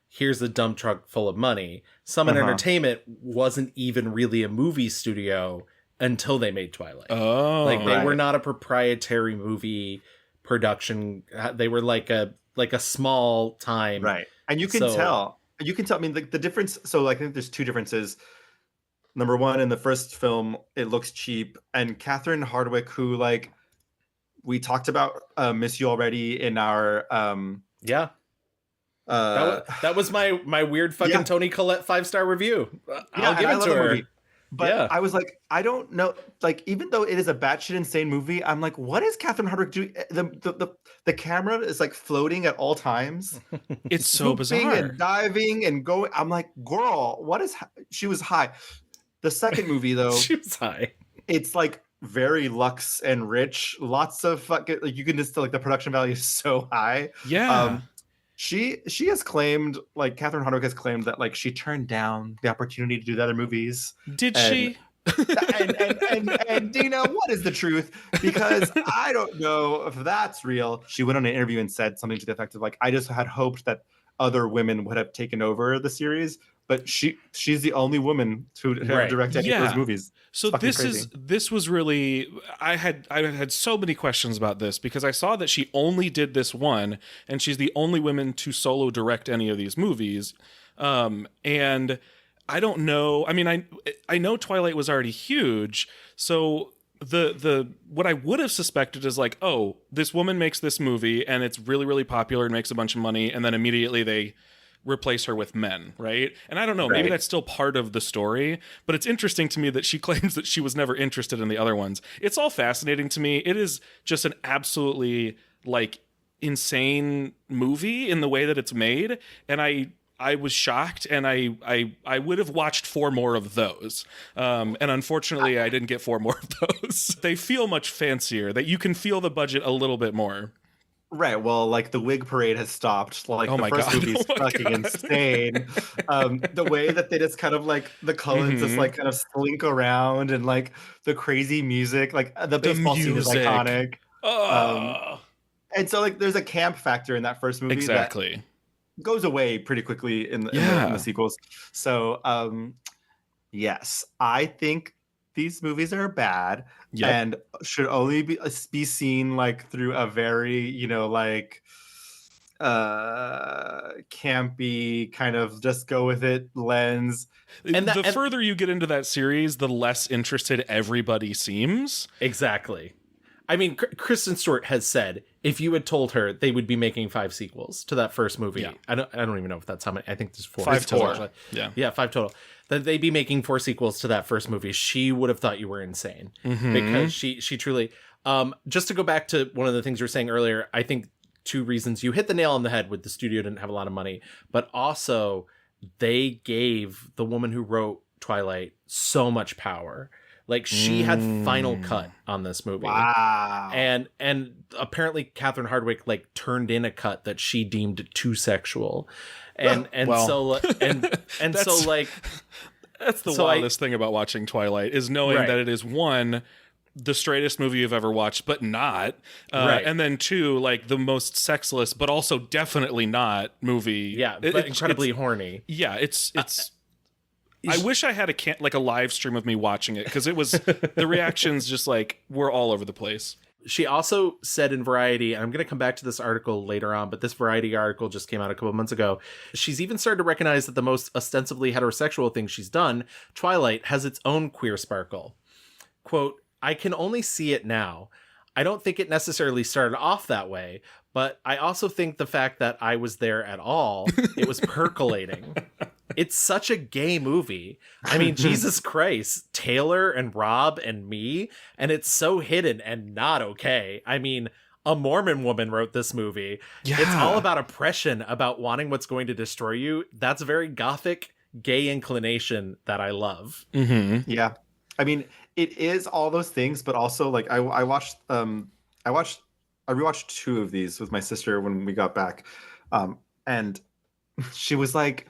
Speaker 2: here's a dump truck full of money. Summit Entertainment wasn't even really a movie studio until they made Twilight. They were not a proprietary movie production. They were like a small time.
Speaker 1: Right. And you can tell. I mean, the difference. So I think there's two differences. Number one, in the first film, it looks cheap. And Catherine Hardwicke, who like we talked about Miss You already in our
Speaker 2: that was my weird fucking Toni Collette 5-star review. I'll give it to her. Movie. But I was like, I don't know. Like, even though it is a batshit insane movie, I'm like, what is Catherine Hardwicke doing? The camera is like floating at all times.
Speaker 3: It's so bizarre.
Speaker 1: And diving and going. I'm like, girl, what is? She was high. The second movie, though,
Speaker 2: she was high.
Speaker 1: It's like very luxe and rich. Lots of fucking, like you can just like the production value is so high.
Speaker 3: Yeah.
Speaker 1: She has claimed, like Catherine Hardwicke has claimed that like she turned down the opportunity to do the other movies.
Speaker 3: Did she?
Speaker 1: And Dina, what is the truth? Because I don't know if that's real. She went on an interview and said something to the effect of like, I just had hoped that other women would have taken over the series. but she's the only woman to direct any of those movies.
Speaker 3: So this was really, I had so many questions about this because I saw that she only did this one, and she's the only woman to solo direct any of these movies. And I don't know. I mean, I know Twilight was already huge, so the what I would have suspected is like, oh, this woman makes this movie and it's really, really popular and makes a bunch of money, and then immediately they replace her with men, right? And I don't know, maybe that's still part of the story, but it's interesting to me that she claims that she was never interested in the other ones. It's all fascinating to me. It is just an absolutely like insane movie in the way that it's made, and I was shocked, and I would have watched 4 more of those. And unfortunately, I didn't get 4 more of those. They feel much fancier, that you can feel the budget a little bit more.
Speaker 1: Right. Well, like the wig parade has stopped. Like the first movie's fucking insane. The way that they just kind of like the Cullens just like kind of slink around, and like the crazy music, like the baseball scene is iconic. And so like there's a camp factor in that first movie.
Speaker 3: Exactly.
Speaker 1: That goes away pretty quickly in the sequels. So yes, I think these movies are bad and should only be seen like through a very, like campy kind of just go with it lens.
Speaker 3: And the further you get into that series, the less interested everybody seems.
Speaker 2: Exactly. I mean, Kristen Stewart has said if you had told her they would be making 5 sequels to that first movie, I don't even know if that's how many. I think there's 4.
Speaker 3: 5 total.
Speaker 2: Actually. Yeah, 5 total. That they'd be making 4 sequels to that first movie. She would have thought you were insane because she truly. Just to go back to one of the things you were saying earlier, I think 2 reasons. You hit the nail on the head with the studio didn't have a lot of money, but also they gave the woman who wrote Twilight so much power. Like she had final cut on this movie.
Speaker 1: Wow.
Speaker 2: And apparently Catherine Hardwicke like turned in a cut that she deemed too sexual. And so
Speaker 3: that's the wildest thing about watching Twilight is knowing that it is 1, the straightest movie you've ever watched, but not. And then 2, like the most sexless, but also definitely not movie.
Speaker 2: Yeah, but incredibly horny.
Speaker 3: Yeah, it's I wish I had a live stream of me watching it, because it was the reactions just like were all over the place.
Speaker 2: She also said in Variety, and I'm going to come back to this article later on, but this Variety article just came out a couple months ago. She's even started to recognize that the most ostensibly heterosexual thing she's done, Twilight, has its own queer sparkle. Quote, I can only see it now. I don't think it necessarily started off that way, but I also think the fact that I was there at all, it was percolating. It's such a gay movie. I mean, Jesus Christ, Taylor and Rob and me, and it's so hidden and not okay. I mean, a Mormon woman wrote this movie. Yeah. It's all about oppression, about wanting what's going to destroy you. That's a very gothic, gay inclination that I love.
Speaker 3: Mm-hmm.
Speaker 1: Yeah. I mean, it is all those things, but also like I rewatched 2 of these with my sister when we got back. And she was like,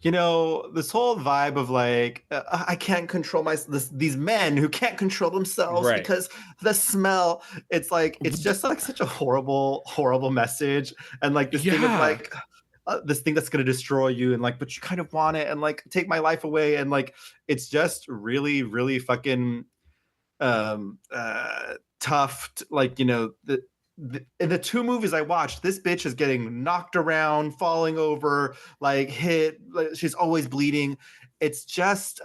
Speaker 1: this whole vibe of like, I can't control these men who can't control themselves because the smell. It's like, it's just like such a horrible, horrible message. And like this thing of like, this thing that's going to destroy you, and like, but you kind of want it, and like take my life away. And like, it's just really, really fucking tough. Like, in the 2 movies I watched, this bitch is getting knocked around, falling over, like hit. Like, she's always bleeding. It's just,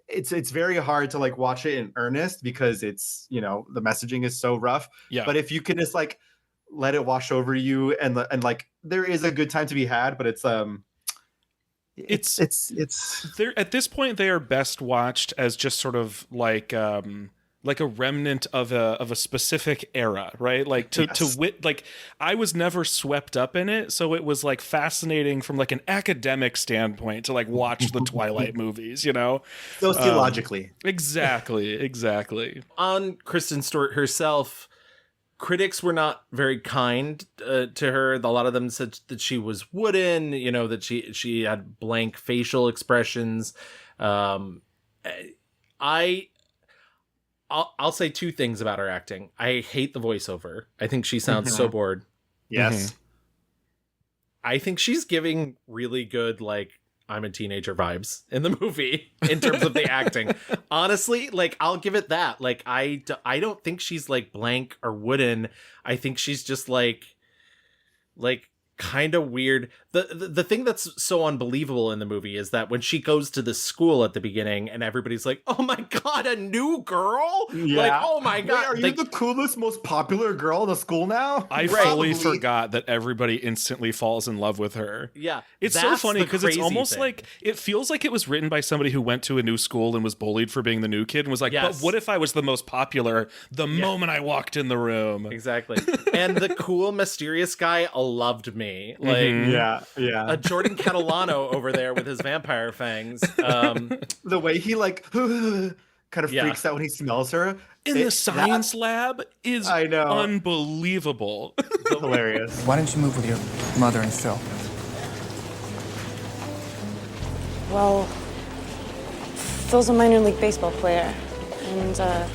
Speaker 1: it's very hard to like watch it in earnest because it's, the messaging is so rough.
Speaker 3: Yeah.
Speaker 1: But if you can just like let it wash over you, and like there is a good time to be had, but it's
Speaker 3: they're at this point they are best watched as just sort of like a remnant of a specific era, right? Like like I was never swept up in it, so it was like fascinating from like an academic standpoint to like watch the Twilight movies,
Speaker 1: sociologically.
Speaker 3: Exactly.
Speaker 2: On Kristen Stewart herself, critics were not very kind to her. A lot of them said that she was wooden, that she had blank facial expressions. I'll say 2 things about her acting. I hate the voiceover. I think she sounds so bored.
Speaker 1: Yes.
Speaker 2: I think she's giving really good, like, I'm a teenager vibes in the movie in terms of the acting. Honestly, like, I'll give it that. Like, I don't think she's like blank or wooden. I think she's just like kind of weird. The thing that's so unbelievable in the movie is that when she goes to the school at the beginning and everybody's like, oh my God, a new girl?
Speaker 1: Yeah.
Speaker 2: Like, oh my God.
Speaker 1: Wait, are you the coolest, most popular girl in the school now?
Speaker 3: I fully forgot that everybody instantly falls in love with her.
Speaker 2: Yeah.
Speaker 3: It's so funny because it's almost like, it feels like it was written by somebody who went to a new school and was bullied for being the new kid and was like, but what if I was the most popular the moment I walked in the room?
Speaker 2: Exactly. And the cool, mysterious guy loved me. Like,
Speaker 1: yeah.
Speaker 2: a Jordan Catalano over there with his vampire fangs.
Speaker 1: The way he like kind of freaks out when he smells her
Speaker 3: in the science lab is unbelievable.
Speaker 1: Hilarious.
Speaker 8: Why didn't you move with your mother and Phil?
Speaker 4: Well, Phil's a minor league baseball player, and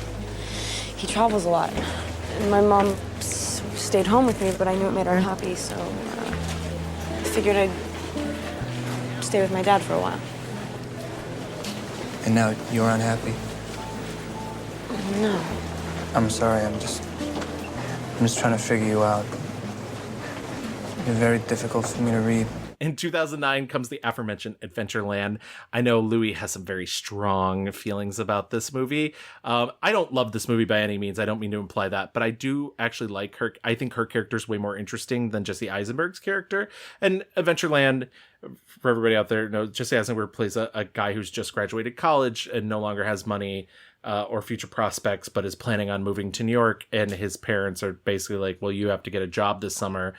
Speaker 4: he travels a lot. And my mom stayed home with me, but I knew it made her happy, so I figured I'd stay with my dad for a while.
Speaker 8: And now you're unhappy?
Speaker 4: No.
Speaker 8: I'm sorry, I'm just trying to figure you out. You're very difficult for me to read.
Speaker 2: In 2009 comes the aforementioned Adventureland. I know Louis has some very strong feelings about this movie. I don't love this movie by any means. I don't mean to imply that, but I do actually like her. I think her character is way more interesting than Jesse Eisenberg's character. And Adventureland, for everybody out there, knows Jesse Eisenberg plays a guy who's just graduated college and no longer has money or future prospects, but is planning on moving to New York. And his parents are basically like, well, you have to get a job this summer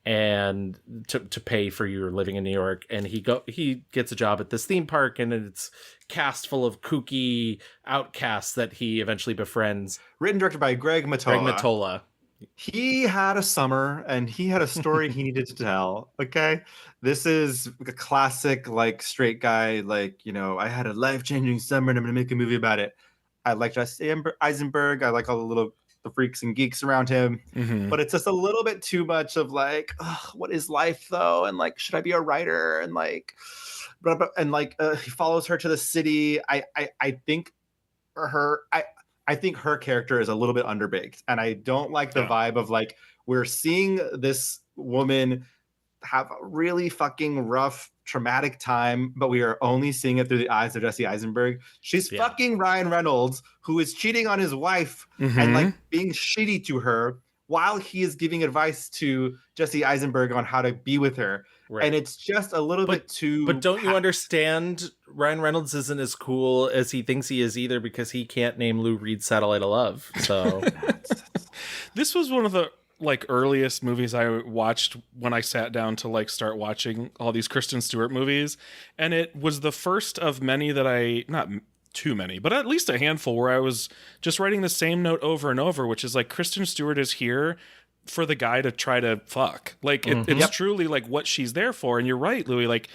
Speaker 2: and to pay for your living in New York. And he gets a job at this theme park, and it's cast full of kooky outcasts that he eventually befriends.
Speaker 1: Written and directed by Greg Mottola. He had a summer and he had a story he needed to tell. Okay. This is a classic, like, straight guy, like, you know, I had a life-changing summer and I'm gonna make a movie about it. I like Jesse Eisenberg. I like all the freaks and geeks around him, but it's just a little bit too much of like, what is life though? And like, should I be a writer? And like, he follows her to the city. I think her character is a little bit underbaked, and I don't like the vibe of like, we're seeing this woman have a really fucking rough, traumatic time, but we are only seeing it through the eyes of Jesse Eisenberg. She's fucking Ryan Reynolds, who is cheating on his wife and like being shitty to her while he is giving advice to Jesse Eisenberg on how to be with her. Right. And it's just a little bit too...
Speaker 2: But don't you understand Ryan Reynolds isn't as cool as he thinks he is either, because he can't name Lou Reed's Satellite of Love. So
Speaker 3: this was one of the like earliest movies I watched when I sat down to like start watching all these Kristen Stewart movies. And it was the first of many that not too many, but at least a handful where I was just writing the same note over and over, which is like, Kristen Stewart is here for the guy to try to fuck. Like it's truly like what she's there for. And you're right, Louis, like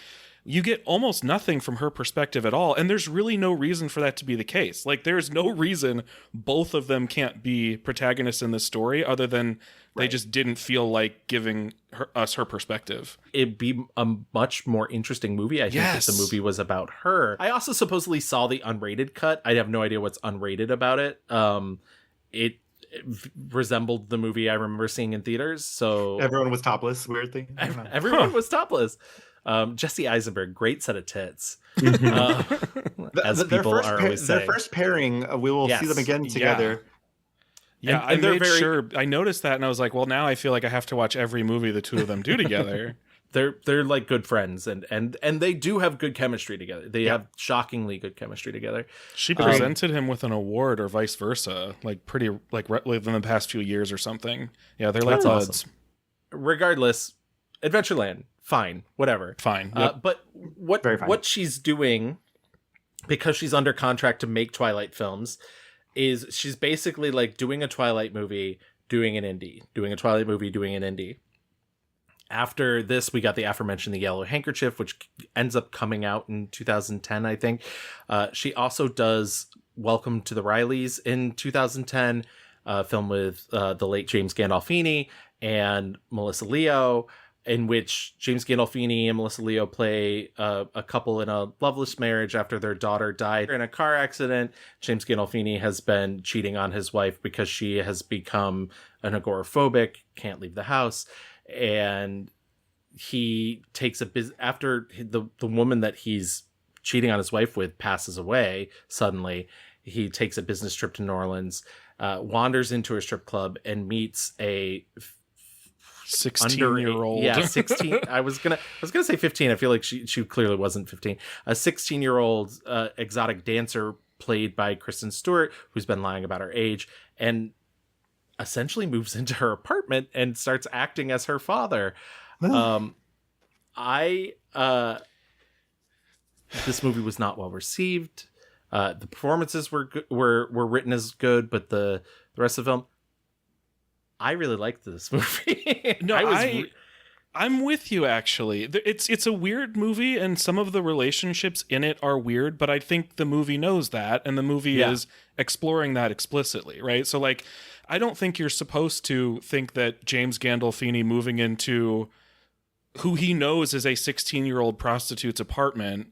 Speaker 3: you get almost nothing from her perspective at all. And there's really no reason for that to be the case. Like there's no reason both of them can't be protagonists in this story other than they just didn't feel like giving us her perspective.
Speaker 2: It'd be a much more interesting movie, I think, if the movie was about her. I also supposedly saw the unrated cut. I have no idea what's unrated about it. It resembled the movie I remember seeing in theaters. So
Speaker 1: everyone was topless. Weird thing.
Speaker 2: Everyone was topless. Jesse Eisenberg, great set of tits. As people are always saying.
Speaker 1: Their first pairing, we will see them again together.
Speaker 3: Yeah, I made sure. I noticed that, and I was like, well, now I feel like I have to watch every movie the two of them do together.
Speaker 2: They're like good friends, and they do have good chemistry together. They have shockingly good chemistry together.
Speaker 3: She presented him with an award, or vice versa, like pretty like within the past few years or something. Yeah, they're like buds.
Speaker 2: Awesome. Regardless, Adventureland, fine, whatever,
Speaker 3: fine. Yep.
Speaker 2: But what she's doing, because she's under contract to make Twilight films, is she's basically like doing a Twilight movie, doing an indie, doing a Twilight movie, doing an indie. After this, we got the aforementioned The Yellow Handkerchief, which ends up coming out in 2010, I think. She also does Welcome to the Rileys in 2010, film with the late James Gandolfini and Melissa Leo. in which James Gandolfini and Melissa Leo play a couple in a loveless marriage after their daughter died in a car accident. James Gandolfini has been cheating on his wife because she has become an agoraphobic, can't leave the house. And he takes after the woman that he's cheating on his wife with passes away suddenly, he takes a business trip to New Orleans, wanders into a strip club and meets a
Speaker 3: 16-year-old.
Speaker 2: Yeah, 16. I was gonna say 15. I feel like she clearly wasn't 15. A 16-year-old exotic dancer played by Kristen Stewart, who's been lying about her age, and essentially moves into her apartment and starts acting as her father. This movie was not well received. The performances were written as good, but the rest of the film, I really liked this movie.
Speaker 3: No, I'm with you, actually. It's a weird movie, and some of the relationships in it are weird, but I think the movie knows that, and the movie is exploring that explicitly, right? So, like, I don't think you're supposed to think that James Gandolfini moving into who he knows is a 16-year-old prostitute's apartment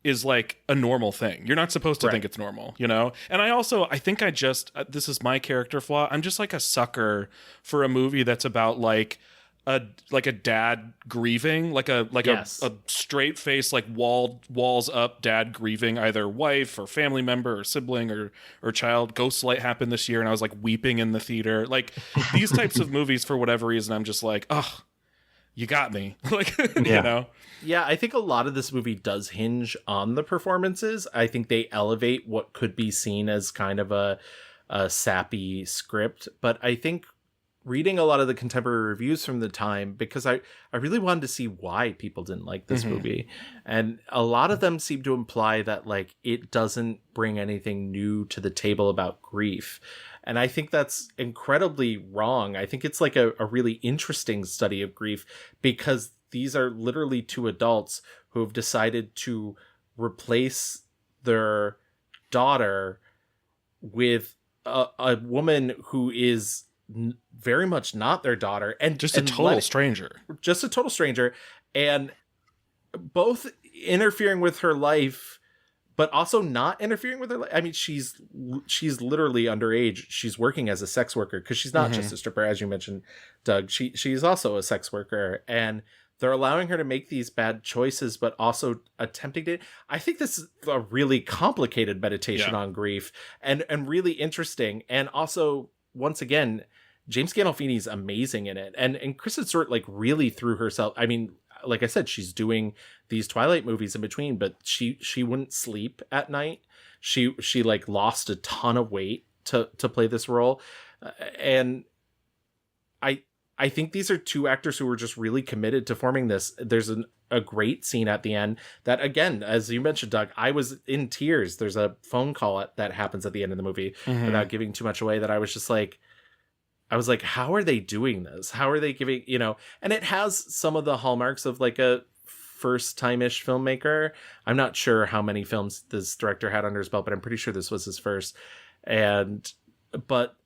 Speaker 3: is like a normal thing. You're not supposed to think it's normal, you know? And I think this is my character flaw. I'm just like a sucker for a movie that's about like a dad grieving, like a straight face, like walls up dad grieving either wife or family member or sibling or child. Ghostlight happened this year and I was like weeping in the theater. Like these types of movies, for whatever reason, I'm just like, oh, you got me. Like, you know?
Speaker 2: Yeah, I think a lot of this movie does hinge on the performances. I think they elevate what could be seen as kind of a sappy script. But I think reading a lot of the contemporary reviews from the time, because I really wanted to see why people didn't like this movie. And a lot of them seem to imply that like it doesn't bring anything new to the table about grief. And I think that's incredibly wrong. I think it's like a really interesting study of grief, because these are literally two adults who have decided to replace their daughter with a woman who is very much not their daughter, and
Speaker 3: just a total stranger.
Speaker 2: And both interfering with her life, but also not interfering with her life. I mean, she's literally underage. She's working as a sex worker, because she's not just a stripper, as you mentioned, Doug. She's also a sex worker, and they're allowing her to make these bad choices, but also attempting to. I think this is a really complicated meditation on grief, and really interesting. And also, once again, James Gandolfini's amazing in it, and Kristen Stewart like really threw herself. I mean, like I said, she's doing these Twilight movies in between, but she wouldn't sleep at night. She like lost a ton of weight to play this role, and I think these are two actors who were just really committed to forming this. There's a great scene at the end that, again, as you mentioned, Doug, I was in tears. There's a phone call that happens at the end of the movie, without giving too much away, that I was just like, how are they doing this? How are they giving, you know, and it has some of the hallmarks of like a first time-ish filmmaker. I'm not sure how many films this director had under his belt, but I'm pretty sure this was his first. But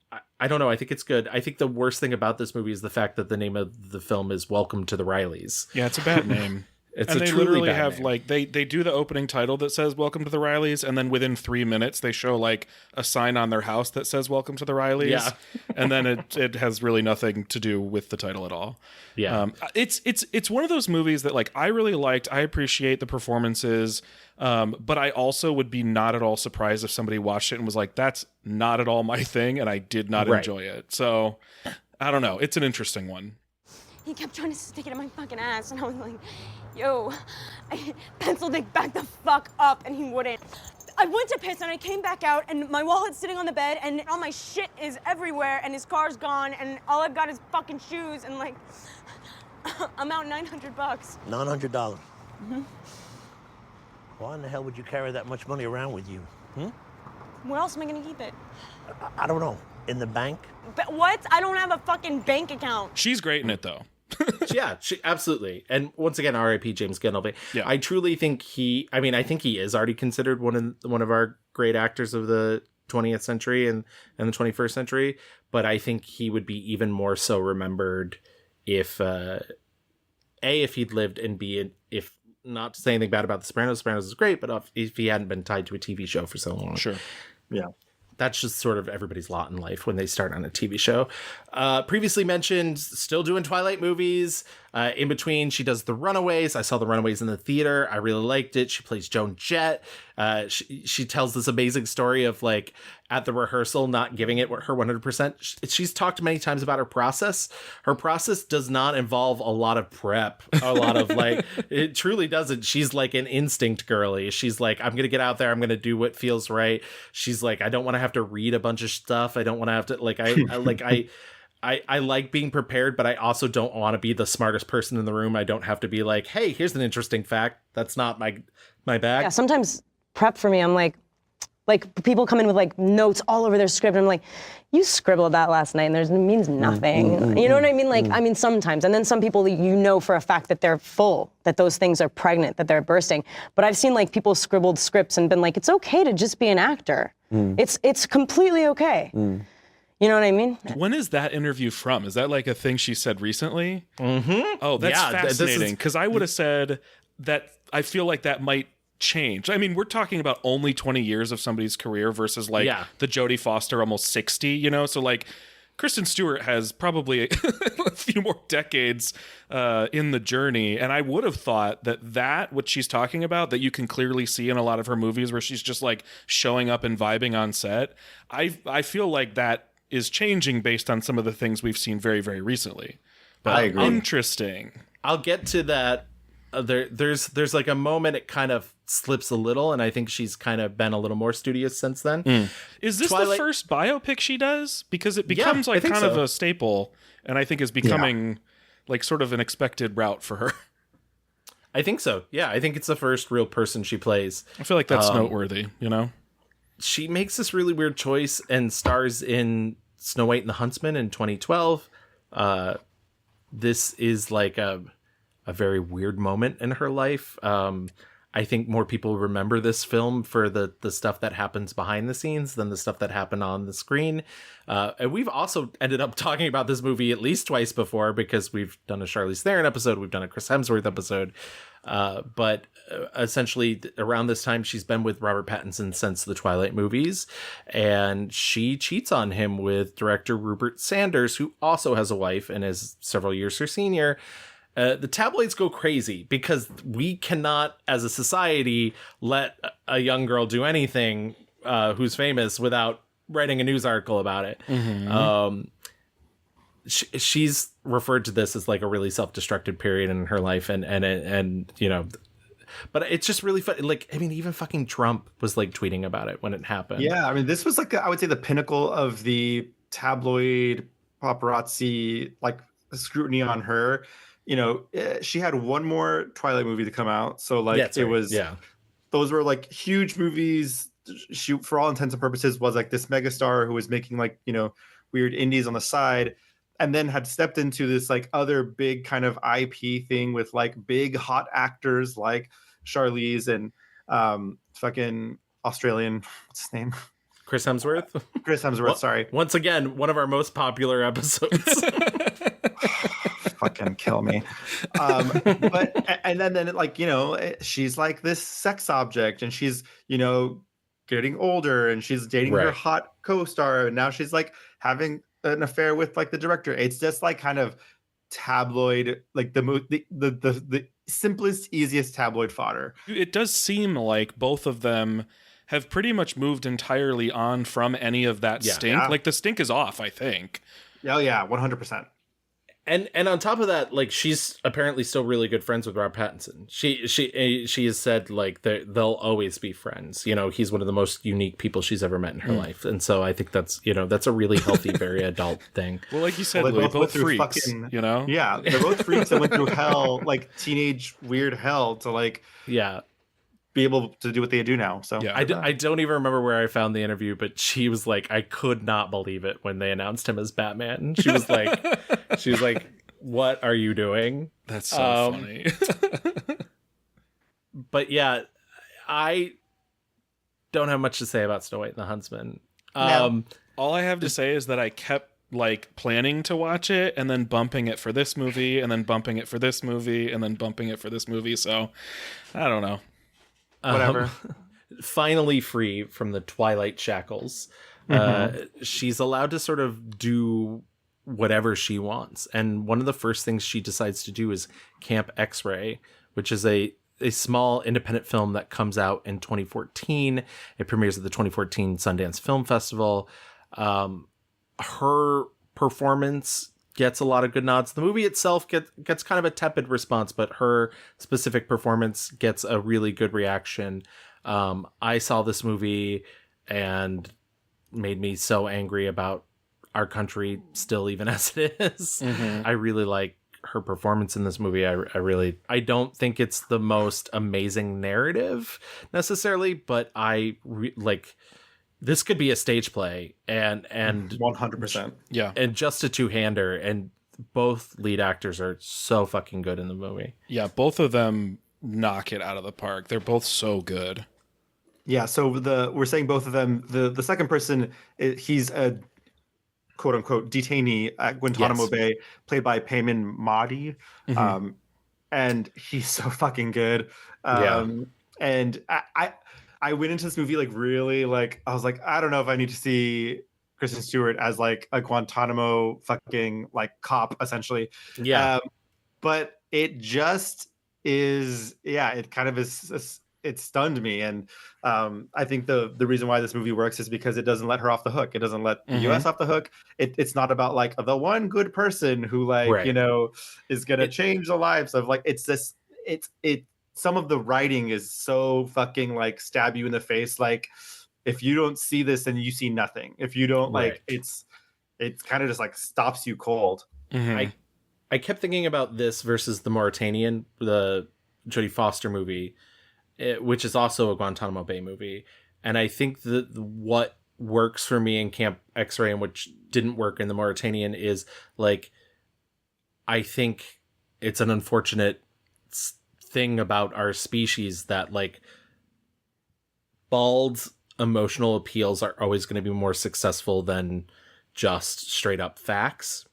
Speaker 2: I don't know. I think it's good. I think the worst thing about this movie is the fact that the name of the film is Welcome to the Rileys.
Speaker 3: Yeah, it's a bad name.
Speaker 2: They
Speaker 3: literally have name. Like they do the opening title that says Welcome to the Rileys, and then within 3 minutes they show like a sign on their house that says Welcome to the Rileys. Yeah. And then it has really nothing to do with the title at all.
Speaker 2: Yeah.
Speaker 3: It's one of those movies that like I really liked. I appreciate the performances. But I also would be not at all surprised if somebody watched it and was like, that's not at all my thing, and I did not enjoy it. So I don't know. It's an interesting one.
Speaker 4: He kept trying to stick it in my fucking ass, and I was like, yo, pencil dick, back the fuck up, and he wouldn't. I went to piss, and I came back out, and my wallet's sitting on the bed, and all my shit is everywhere, and his car's gone, and all I've got is fucking shoes, and like, I'm out $900.
Speaker 9: $900? Mm-hmm. Why in the hell would you carry that much money around with you?
Speaker 4: Where else am I gonna keep it?
Speaker 9: I don't know. In the bank?
Speaker 4: But what? I don't have a fucking bank account.
Speaker 3: She's great in it, though.
Speaker 2: Yeah, absolutely. And once again, R.I.P. James Gandolfini. Yeah. I truly think I think he is already considered one of our great actors of the 20th century and the 21st century. But I think he would be even more so remembered if if he'd lived, and B, if not to say anything bad about The Sopranos. Sopranos is great, but if he hadn't been tied to a TV show for so long.
Speaker 3: Sure.
Speaker 1: Yeah.
Speaker 2: That's just sort of everybody's lot in life when they start on a TV show. Previously mentioned, still doing Twilight movies. In between, she does The Runaways. I saw The Runaways in the theater. I really liked it. She plays Joan Jett. She tells this amazing story of like at the rehearsal not giving it her 100%. She's talked many times about her process. Her process does not involve a lot of prep, a lot of like, it truly doesn't. She's like an instinct girly. She's like, I'm going to get out there. I'm going to do what feels right. She's like, I don't want to have to read a bunch of stuff. I don't want to have to like, I like being prepared, but I also don't want to be the smartest person in the room. I don't have to be like, hey, here's an interesting fact. That's not my bag.
Speaker 4: Yeah, sometimes prep for me, I'm like people come in with like notes all over their script. And I'm like, you scribbled that last night and it means nothing. You know what I mean? Like, I mean, sometimes. And then some people, you know for a fact that they're full, that those things are pregnant, that they're bursting. But I've seen like people scribbled scripts and been like, it's okay to just be an actor. It's completely okay. You know what I mean?
Speaker 3: When is that interview from? Is that like a thing she said recently? Oh, that's fascinating. Because I would have said that I feel like that might change. I mean, we're talking about only 20 years of somebody's career versus like the Jodie Foster almost 60, you know? So like Kristen Stewart has probably a few more decades in the journey. And I would have thought that what she's talking about, that you can clearly see in a lot of her movies where she's just like showing up and vibing on set. I feel like that is changing based on some of the things we've seen very, very recently. But
Speaker 1: I agree.
Speaker 3: Interesting.
Speaker 2: I'll get to that. There's like a moment it kind of slips a little, and I think she's kind of been a little more studious since then.
Speaker 3: Is this the first biopic she does? Because it becomes like kind of a staple, and I think is becoming like sort of an expected route for her.
Speaker 2: I think so. Yeah, I think it's the first real person she plays.
Speaker 3: I feel like that's noteworthy, you know?
Speaker 2: She makes this really weird choice and stars in Snow White and the Huntsman in 2012. This is like a very weird moment in her life. I think more people remember this film for the stuff that happens behind the scenes than the stuff that happened on the screen. And we've also ended up talking about this movie at least twice before, because we've done a Charlize Theron episode, we've done a Chris Hemsworth episode. But essentially around this time, she's been with Robert Pattinson since the Twilight movies, and she cheats on him with director Rupert Sanders, who also has a wife and is several years her senior. The tabloids go crazy because we cannot, as a society, let a young girl do anything who's famous without writing a news article about it. She's referred to this as like a really self-destructive period in her life, and you know, but it's just really fun. Like, I mean, even fucking Trump was like tweeting about it when it happened.
Speaker 1: Yeah, I mean, this was like I would say the pinnacle of the tabloid paparazzi like scrutiny on her. You know, she had one more Twilight movie to come out, so like those were like huge movies. She, for all intents and purposes, was like this megastar who was making like, you know, weird indies on the side, and then had stepped into this like other big kind of IP thing with like big hot actors like Charlize and fucking Australian, what's his name?
Speaker 2: Chris Hemsworth.
Speaker 1: Chris Hemsworth. Sorry.
Speaker 2: Once again, one of our most popular episodes.
Speaker 1: Fucking kill me. But and then like, you know, she's like this sex object, and she's, you know, getting older, and she's dating her hot co-star, and now she's like having an affair with like the director. It's just like kind of tabloid, like the simplest, easiest tabloid fodder. It
Speaker 3: does seem like both of them have pretty much moved entirely on from any of that stink. Yeah. Like the stink is off, I think.
Speaker 1: Oh yeah, 100%.
Speaker 2: And on top of that, like, she's apparently still really good friends with Rob Pattinson. She has said like they'll always be friends. You know, he's one of the most unique people she's ever met in her life, and so I think that's, you know, that's a really healthy, very adult thing.
Speaker 3: Well, like you said, they're both freaks. You know,
Speaker 1: yeah, they're both freaks that went through hell, like teenage weird hell, to like be able to do what they do now. So
Speaker 2: I don't even remember where I found the interview, but she was like, I could not believe it when they announced him as Batman. She was like, what are you doing?
Speaker 3: That's so funny.
Speaker 2: But yeah, I don't have much to say about Snow White and the Huntsman.
Speaker 3: All I have to say is that I kept like planning to watch it and then bumping it for this movie and then bumping it for this movie and then bumping it for this movie. So I don't know.
Speaker 1: Whatever.
Speaker 2: Finally free from the Twilight shackles. She's allowed to sort of do whatever she wants. And one of the first things she decides to do is Camp X-Ray, which is a small independent film that comes out in 2014. It premieres at the 2014 Sundance Film Festival. Her performance gets a lot of good nods. The movie itself gets kind of a tepid response, but her specific performance gets a really good reaction. I saw this movie and made me so angry about our country still, even as it is. I really like her performance in this movie. I don't think it's the most amazing narrative necessarily, but this could be a stage play and
Speaker 1: 100%.
Speaker 3: Yeah.
Speaker 2: And just a two-hander, and both lead actors are so fucking good in the movie.
Speaker 3: Yeah, both of them knock it out of the park. They're both so good.
Speaker 1: Yeah, so we're saying both of them. The second person, he's a quote unquote detainee at Guantanamo Bay, played by Payman Mahdi. And he's so fucking good. And I went into this movie like really like, I was like, I don't know if I need to see Kristen Stewart as like a Guantanamo fucking like cop essentially. But it just is, it kind of is, it stunned me. And I think the reason why this movie works is because it doesn't let her off the hook. It doesn't let the US off the hook. It's not about like the one good person who like, you know, is going to change the lives of like, it's this, some of the writing is so fucking like stab you in the face. Like if you don't see this, then you see nothing. If you don't like, it's kind of just like stops you cold.
Speaker 2: I kept thinking about this versus The Mauritanian, the Jodie Foster movie, which is also a Guantanamo Bay movie. And I think that what works for me in Camp X-Ray and which didn't work in The Mauritanian is like, I think it's an unfortunate thing about our species that like bald emotional appeals are always going to be more successful than just straight up facts.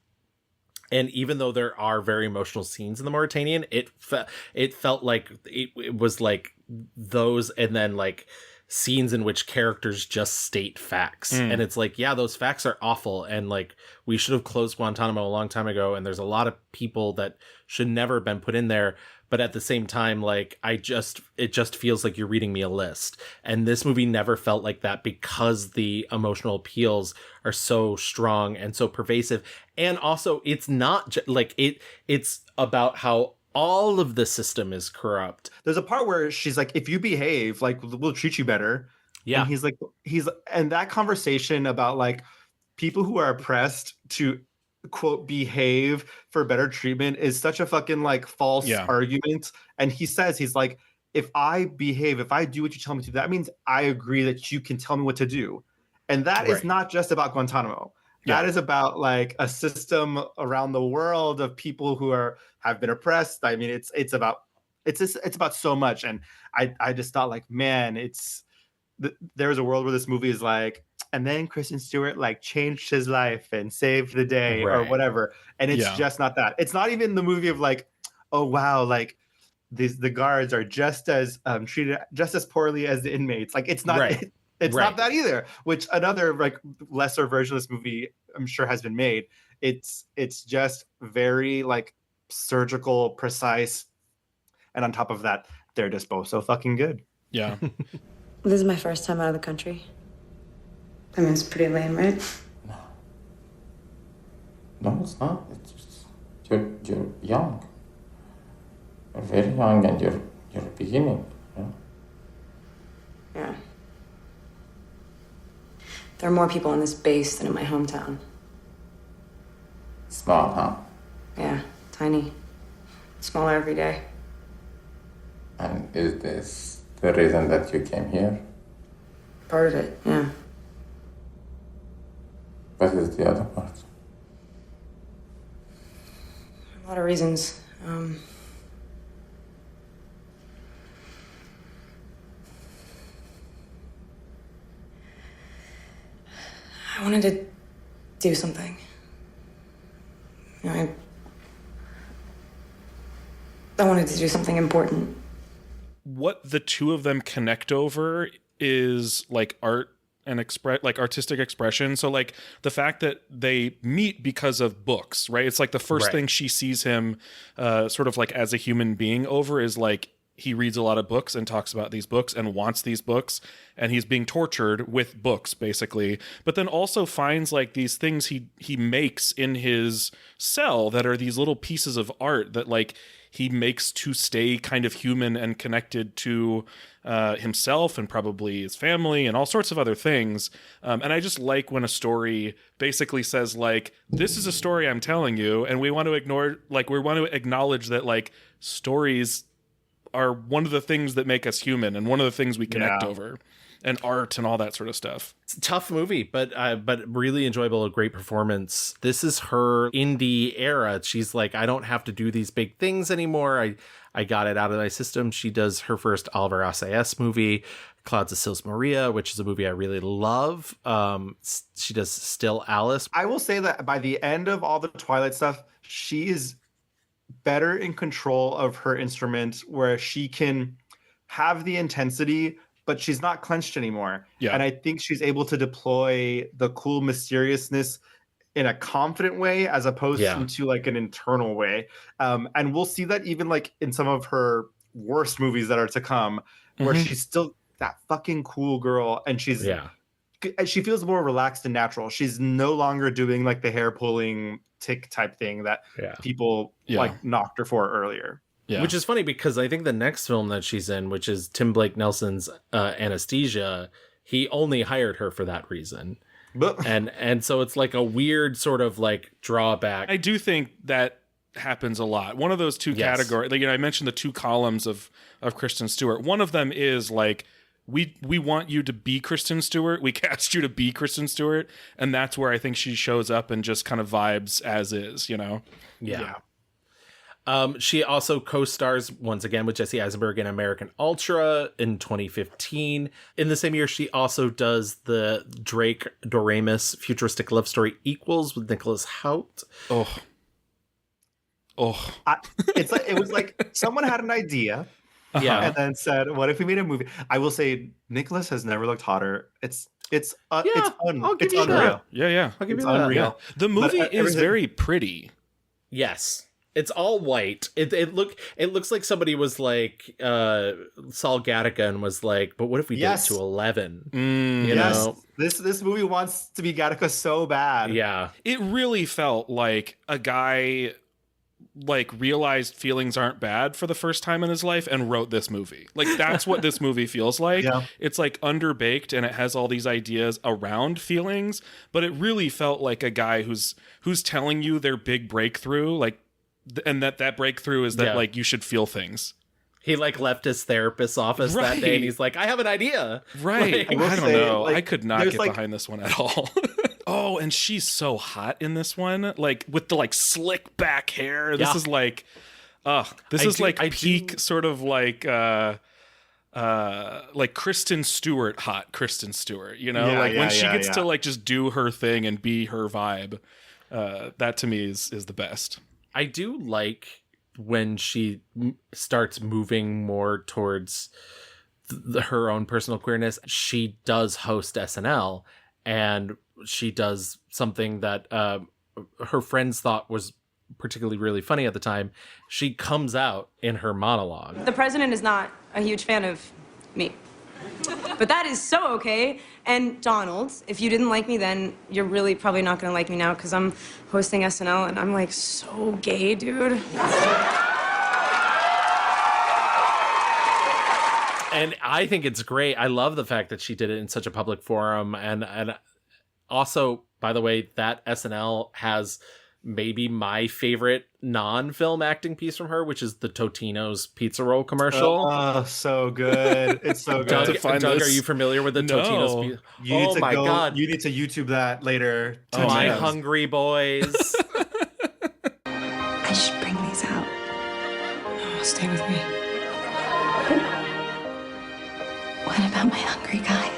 Speaker 2: And even though there are very emotional scenes in The Mauritanian, it felt like it was like those, and then like scenes in which characters just state facts. And it's like, yeah, those facts are awful. And like, we should have closed Guantanamo a long time ago. And there's a lot of people that should never have been put in there. But at the same time, like, it just feels like you're reading me a list. And this movie never felt like that because the emotional appeals are so strong and so pervasive. And also it's not like it's about how all of the system is corrupt.
Speaker 1: There's a part where she's like, if you behave, like we'll treat you better.
Speaker 2: Yeah.
Speaker 1: And and that conversation about like people who are oppressed to quote behave for better treatment is such a fucking like false argument. And he says, he's like, if I behave, if I do what you tell me to, that means I agree that you can tell me what to do. And that is not just about Guantanamo. That is about like a system around the world of people who have been oppressed. I mean, it's about so much. And I just thought like, man, there's a world where this movie is like, and then Kristen Stewart like changed his life and saved the day or whatever. And it's just not that. It's not even the movie of like, oh wow, like the guards are just as treated just as poorly as the inmates. Like it's not it's not that either, which another like lesser version of this movie I'm sure has been made. It's just very like surgical, precise, and on top of that, they're just both so fucking good.
Speaker 3: Yeah.
Speaker 4: This is my first time out of the country. I mean, it's pretty lame, right?
Speaker 10: No, it's not. It's just, you're young. You're very young, and you're beginning.
Speaker 4: Yeah. There are more people on this base than in my hometown.
Speaker 10: Small, huh?
Speaker 4: Yeah, tiny. Smaller every day.
Speaker 10: And is this the reason that you came here?
Speaker 4: Part of it, yeah.
Speaker 10: What is the other part?
Speaker 4: A lot of reasons. I wanted to do something. You know, I wanted to do something important.
Speaker 3: What the two of them connect over is like art and artistic expression. So like the fact that they meet because of books, right? It's like the first thing she sees him sort of like as a human being over is like he reads a lot of books and talks about these books and wants these books, and he's being tortured with books basically, but then also finds like these things he makes in his cell that are these little pieces of art that like he makes to stay kind of human and connected to himself and probably his family and all sorts of other things. And I just like when a story basically says like, this is a story I'm telling you, and we want to acknowledge that like stories are one of the things that make us human and one of the things we connect over, and art and all that sort of stuff.
Speaker 2: It's a tough movie, but really enjoyable, a great performance. This is her indie era. She's like, I don't have to do these big things anymore. I got it out of my system. She does her first Oliver Assayas movie, Clouds of Sils Maria, which is a movie I really love. She does Still Alice.
Speaker 1: I will say that by the end of all the Twilight stuff, she is better in control of her instrument, where she can have the intensity, but she's not clenched anymore. Yeah. And I think she's able to deploy the cool mysteriousness in a confident way as opposed to like an internal way. And we'll see that even like in some of her worst movies that are to come, where she's still that fucking cool girl, and she feels more relaxed and natural. She's no longer doing like the hair pulling tick type thing that people like knocked her for earlier.
Speaker 2: Yeah. Which is funny because I think the next film that she's in, which is Tim Blake Nelson's Anesthesia, he only hired her for that reason. and so it's like a weird sort of like drawback.
Speaker 3: I do think that happens a lot. One of those two categories, like, you know, I mentioned the two columns of Kristen Stewart. One of them is like, we want you to be Kristen Stewart. We cast you to be Kristen Stewart. And that's where I think she shows up and just kind of vibes as is, you know?
Speaker 2: Yeah. She also co-stars once again with Jesse Eisenberg in American Ultra in 2015. In the same year, she also does the Drake Doremus futuristic love story Equals with Nicholas Hoult.
Speaker 1: It's like, it was like someone had an idea. And then said, what if we made a movie? I will say Nicholas has never looked hotter. It's unreal.
Speaker 3: Yeah.
Speaker 1: I'll give you that. Unreal.
Speaker 3: The movie is very pretty.
Speaker 2: Yes. It's all white. It looks like somebody was like Saul Gattaca and was like, but what if we did it to 11? You know?
Speaker 1: This movie wants to be Gattaca so bad.
Speaker 2: Yeah.
Speaker 3: It really felt like a guy like realized feelings aren't bad for the first time in his life and wrote this movie. Like that's what this movie feels like. It's like underbaked and it has all these ideas around feelings, but it really felt like a guy who's telling you their big breakthrough, like, and that breakthrough is that like you should feel things.
Speaker 2: He like left his therapist's office that day and he's like, I have an idea.
Speaker 3: Right.
Speaker 2: Like,
Speaker 3: I don't know. Like, I could not get behind this one at all. Oh, and she's so hot in this one, like with the like slick back hair. This is like, peak sort of like Kristen Stewart, hot Kristen Stewart. You know, when she gets to like just do her thing and be her vibe. That to me is the best.
Speaker 2: I do like when she starts moving more towards her own personal queerness. She does host SNL, and she does something that her friends thought was particularly really funny at the time. She comes out in her monologue.
Speaker 4: The president is not a huge fan of me. But that is so okay. And Donald, if you didn't like me then, you're really probably not going to like me now because I'm hosting SNL and I'm like so gay, dude.
Speaker 2: And I think it's great. I love the fact that she did it in such a public forum. And also, by the way, that SNL has maybe my favorite non-film acting piece from her, which is the Totino's pizza roll commercial.
Speaker 1: Oh, so good. It's so good.
Speaker 2: Doug, are you familiar with the Totino's pizza?
Speaker 1: God. You need to YouTube that later.
Speaker 2: My hungry boys.
Speaker 4: I should bring these out. Oh, stay with me. What about my hungry guys?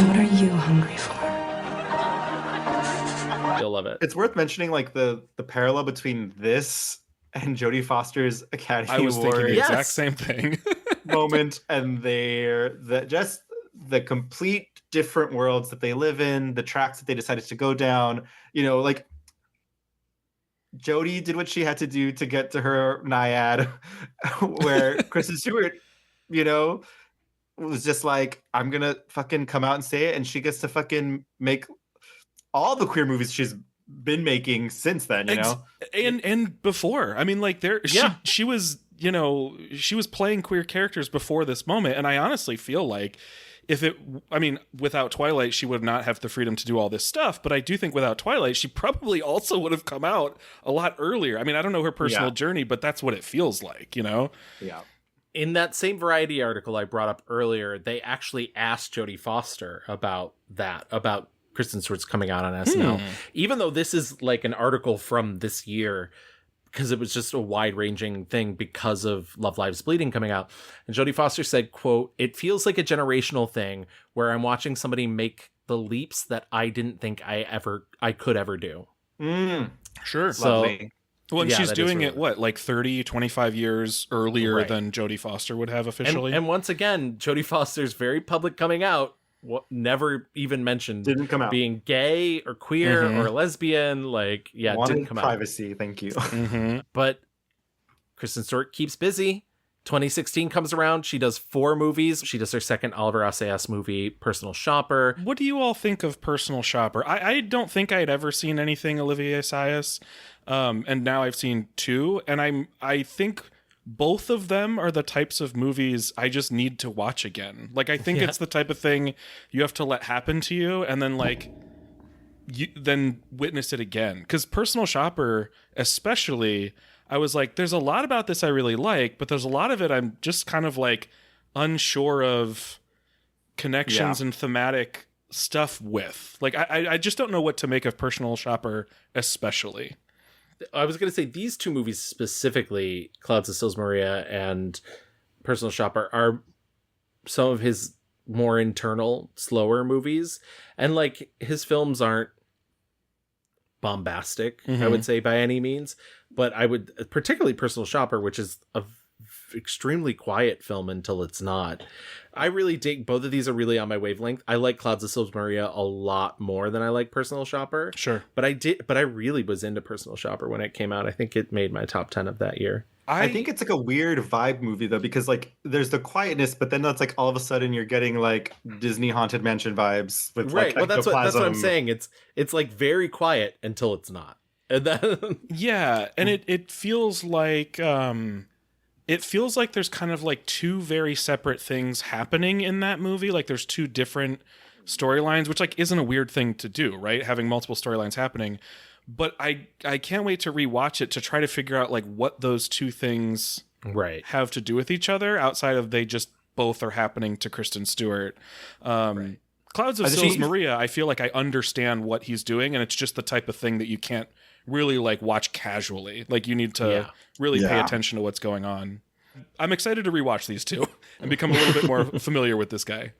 Speaker 4: What are you hungry for?
Speaker 2: You'll love it.
Speaker 1: It's worth mentioning like the parallel between this and Jodie Foster's Academy
Speaker 3: I was thinking
Speaker 1: Award
Speaker 3: the exact same thing.
Speaker 1: moment, and just the complete different worlds that they live in, the tracks that they decided to go down. You know, like Jodie did what she had to do to get to her naiad, where Kristen Stewart, you know, was just like, I'm gonna fucking come out and say it, and she gets to fucking make all the queer movies she's been making since then, you know,
Speaker 3: and before. I mean, like she was, you know, she was playing queer characters before this moment, and I honestly feel like without Twilight, she would not have the freedom to do all this stuff. But I do think without Twilight, she probably also would have come out a lot earlier. I mean, I don't know her personal journey, but that's what it feels like, you know?
Speaker 1: Yeah.
Speaker 2: In that same Variety article I brought up earlier, they actually asked Jodie Foster about Kristen Stewart's coming out on SNL. Even though this is like an article from this year, because it was just a wide-ranging thing because of Love Lives Bleeding coming out. And Jodie Foster said, quote, "It feels like a generational thing where I'm watching somebody make the leaps that I didn't think I could ever do."
Speaker 3: Sure.
Speaker 2: So,
Speaker 1: lovely.
Speaker 3: Well, and she's doing
Speaker 2: really
Speaker 3: it, what, like 30, 25 years earlier than Jodie Foster would have officially?
Speaker 2: And once again, Jodie Foster's very public coming out, never even mentioned
Speaker 1: Didn't come out
Speaker 2: being gay or queer or lesbian. Like, didn't come
Speaker 1: privacy. Thank you.
Speaker 2: But Kristen Stewart keeps busy. 2016 comes around. She does 4 movies. She does her second Oliver Assayas movie, Personal Shopper.
Speaker 3: What do you all think of Personal Shopper? I don't think I'd ever seen anything Olivier Assayas, and now I've seen 2, and I think both of them are the types of movies I just need to watch again. Like, I think it's the type of thing you have to let happen to you, and then like then witness it again. Because Personal Shopper, especially, I was like, there's a lot about this I really like, but there's a lot of it I'm just kind of like unsure of connections and thematic stuff with. Like, I just don't know what to make of Personal Shopper, especially.
Speaker 2: I was going to say these 2 movies specifically, Clouds of Sils Maria and Personal Shopper, are some of his more internal, slower movies. And like, his films aren't bombastic, I would say, by any means. But I would, particularly Personal Shopper, which is a extremely quiet film until it's not. I really dig, both of these are really on my wavelength. I like Clouds of Sils Maria a lot more than I like Personal Shopper.
Speaker 3: Sure.
Speaker 2: But I really was into Personal Shopper when it came out. I think it made my top 10 of that year.
Speaker 1: I think it's like a weird vibe movie though, because like there's the quietness, but then that's like all of a sudden you're getting like Disney Haunted Mansion vibes with
Speaker 2: right.
Speaker 1: Like,
Speaker 2: well, that's what I'm saying. It's like very quiet until it's not. And then
Speaker 3: and it feels like there's kind of like 2 very separate things happening in that movie. Like, there's 2 different storylines, which like isn't a weird thing to do, right? Having multiple storylines happening. But I can't wait to rewatch it to try to figure out like what those 2 things have to do with each other, outside of they just both are happening to Kristen Stewart. Clouds of Sils Maria, I feel like I understand what he's doing, and it's just the type of thing that you can't really like watch casually. Like, you need to really pay attention to what's going on. I'm excited to rewatch these 2 and become a little bit more familiar with this guy.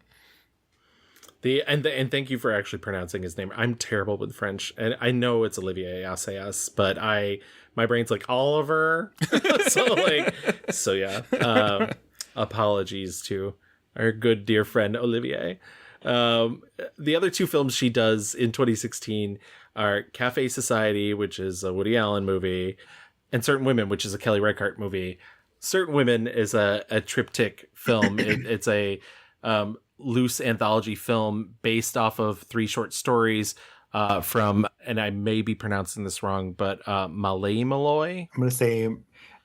Speaker 2: And thank you for actually pronouncing his name. I'm terrible with French, and I know it's Olivier Assayas, but my brain's like Oliver. Apologies to our good dear friend Olivier. The other 2 films she does in 2016 are Cafe Society, which is a Woody Allen movie, and Certain Women, which is a Kelly Reichardt movie. Certain Women is a triptych film. It's a loose anthology film based off of 3 short stories from, and I may be pronouncing this wrong, but Malay Malloy.
Speaker 1: I'm going to say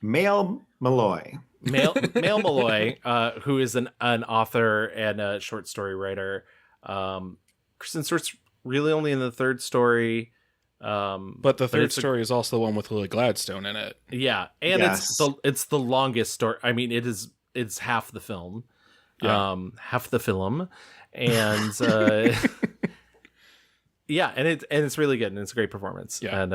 Speaker 1: Male Malloy.
Speaker 2: Male Malloy, who is an author and a short story writer. Kristen Stewart's really only in the 3rd story.
Speaker 3: But the 3rd story is also the one with Lily Gladstone in it.
Speaker 2: Yeah, and it's the longest story. I mean, it's half the film. Half the film, and and it's really good, and it's a great performance. And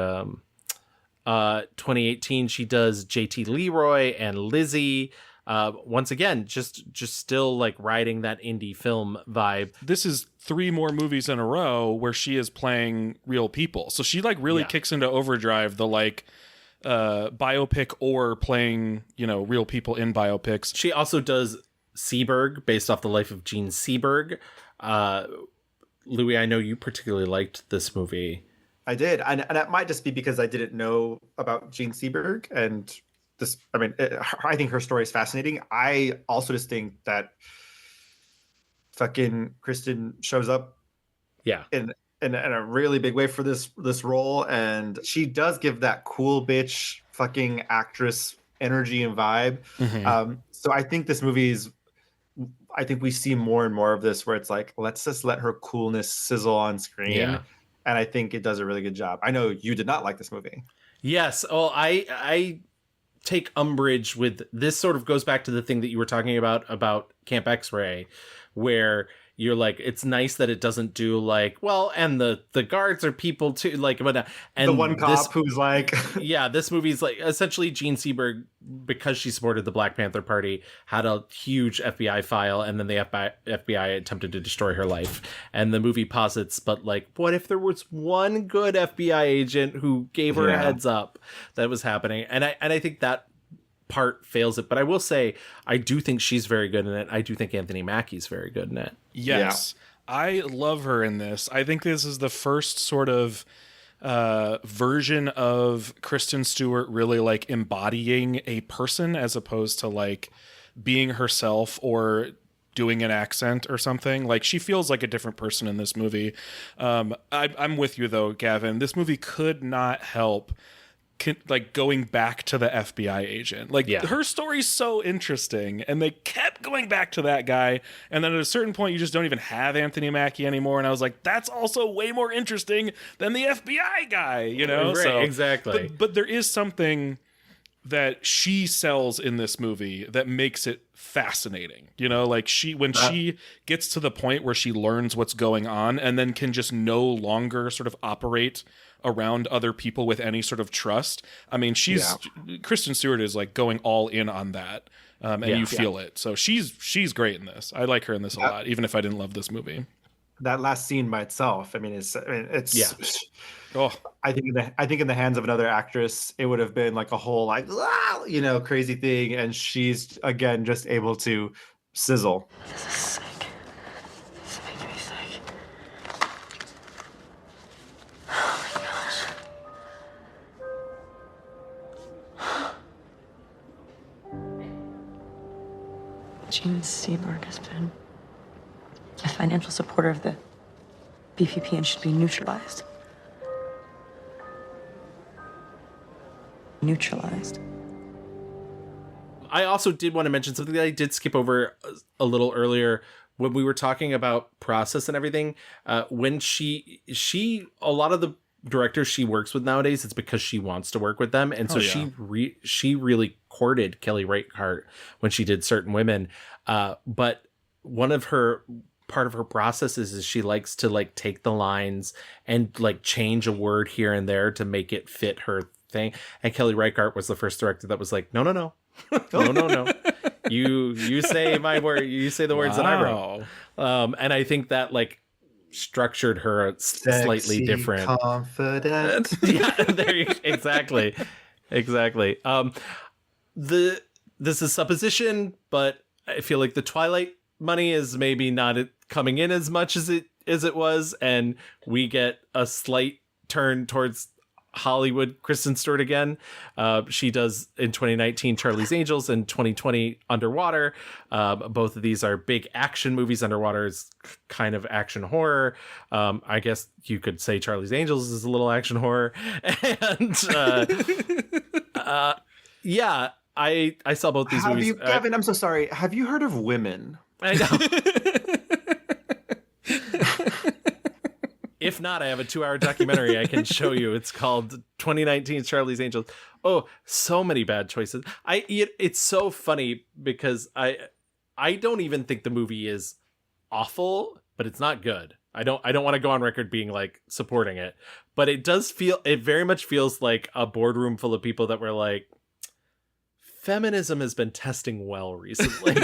Speaker 2: 2018 she does JT Leroy and Lizzie, Once again, just still like riding that indie film vibe.
Speaker 3: This is 3 more movies in a row where she is playing real people. So she like really kicks into overdrive the like biopic or playing, you know, real people in biopics.
Speaker 2: She also does Seberg based off the life of Gene Seberg. Louis, I know you particularly liked this movie.
Speaker 1: I did, and that might just be because I didn't know about Gene Seberg, and this. I mean, I think her story is fascinating. I also just think that fucking Kristen shows up, in a really big way for this role, and she does give that cool bitch fucking actress energy and vibe. So I think this movie is. I think we see more and more of this where it's like, let's just let her coolness sizzle on screen.
Speaker 2: Yeah.
Speaker 1: And I think it does a really good job. I know you did not like this movie.
Speaker 2: Yes. Oh, I take umbrage with this. Sort of goes back to the thing that you were talking about Camp X-Ray, where you're like, it's nice that it doesn't do like, well, and the guards are people too, like, but and
Speaker 1: the one cop who's like,
Speaker 2: yeah, this movie's like essentially Gene Seberg, because she supported the Black Panther Party, had a huge FBI file, and then the FBI attempted to destroy her life. And the movie posits, but like, what if there was one good FBI agent who gave her a heads up that was happening? And I think that part fails it, but I will say I do think she's very good in it. I do think Anthony Mackie's very good in it.
Speaker 3: Yes. Yeah. I love her in this. I think this is the first sort of version of Kristen Stewart really like embodying a person as opposed to like being herself or doing an accent or something. Like, she feels like a different person in this movie. I'm with you though, Gavin. This movie could not help like going back to the FBI agent. Like, her story's so interesting, and they kept going back to that guy, and then at a certain point you just don't even have Anthony Mackie anymore, and I was like, that's also way more interesting than the FBI guy, you know?
Speaker 2: Right,
Speaker 3: so
Speaker 2: exactly.
Speaker 3: But there is something that she sells in this movie that makes it fascinating, you know, like she gets to the point where she learns what's going on and then can just no longer sort of operate around other people with any sort of trust. I mean, Kristen Stewart is like going all in on that, and you feel it. So she's great in this. I like her in this a lot, even if I didn't love this movie.
Speaker 1: That last scene by itself, it's
Speaker 3: Oh,
Speaker 1: I think in the hands of another actress, it would have been like a whole like, you know, crazy thing, and she's again just able to sizzle.
Speaker 4: This is sick. This is making me sick. Oh my gosh. Gene Seberg has been a financial supporter of the BPP and should be neutralized. Neutralized.
Speaker 2: I also did want to mention something that I did skip over a little earlier when we were talking about process and everything. When she a lot of the directors she works with nowadays, it's because she wants to work with them, and so she really courted Kelly Reichardt when she did Certain Women. But part of her process is she likes to like take the lines and like change a word here and there to make it fit her thing. And Kelly Reichardt was the first director that was like, no. no. You say my word. You say the words that I wrote. And I think that like structured her slightly different.
Speaker 1: Confident.
Speaker 2: Exactly. This is supposition, but I feel like the Twilight money is maybe not coming in as much as it was, and we get a slight turn towards Hollywood Kristen Stewart again. She does in 2019 Charlie's Angels and 2020 Underwater. Both of these are big action movies. Underwater is kind of action horror. I guess you could say Charlie's Angels is a little action horror. And I saw both these movies.
Speaker 1: Gavin, I'm so sorry. Have you heard of Women?
Speaker 2: I know. If not, I have a 2-hour documentary I can show you. It's called 2019 Charlie's Angels. Oh, so many bad choices. It's so funny because I don't even think the movie is awful, but it's not good. I don't want to go on record being like supporting it, but it very much feels like a boardroom full of people that were like, Feminism has been testing well recently.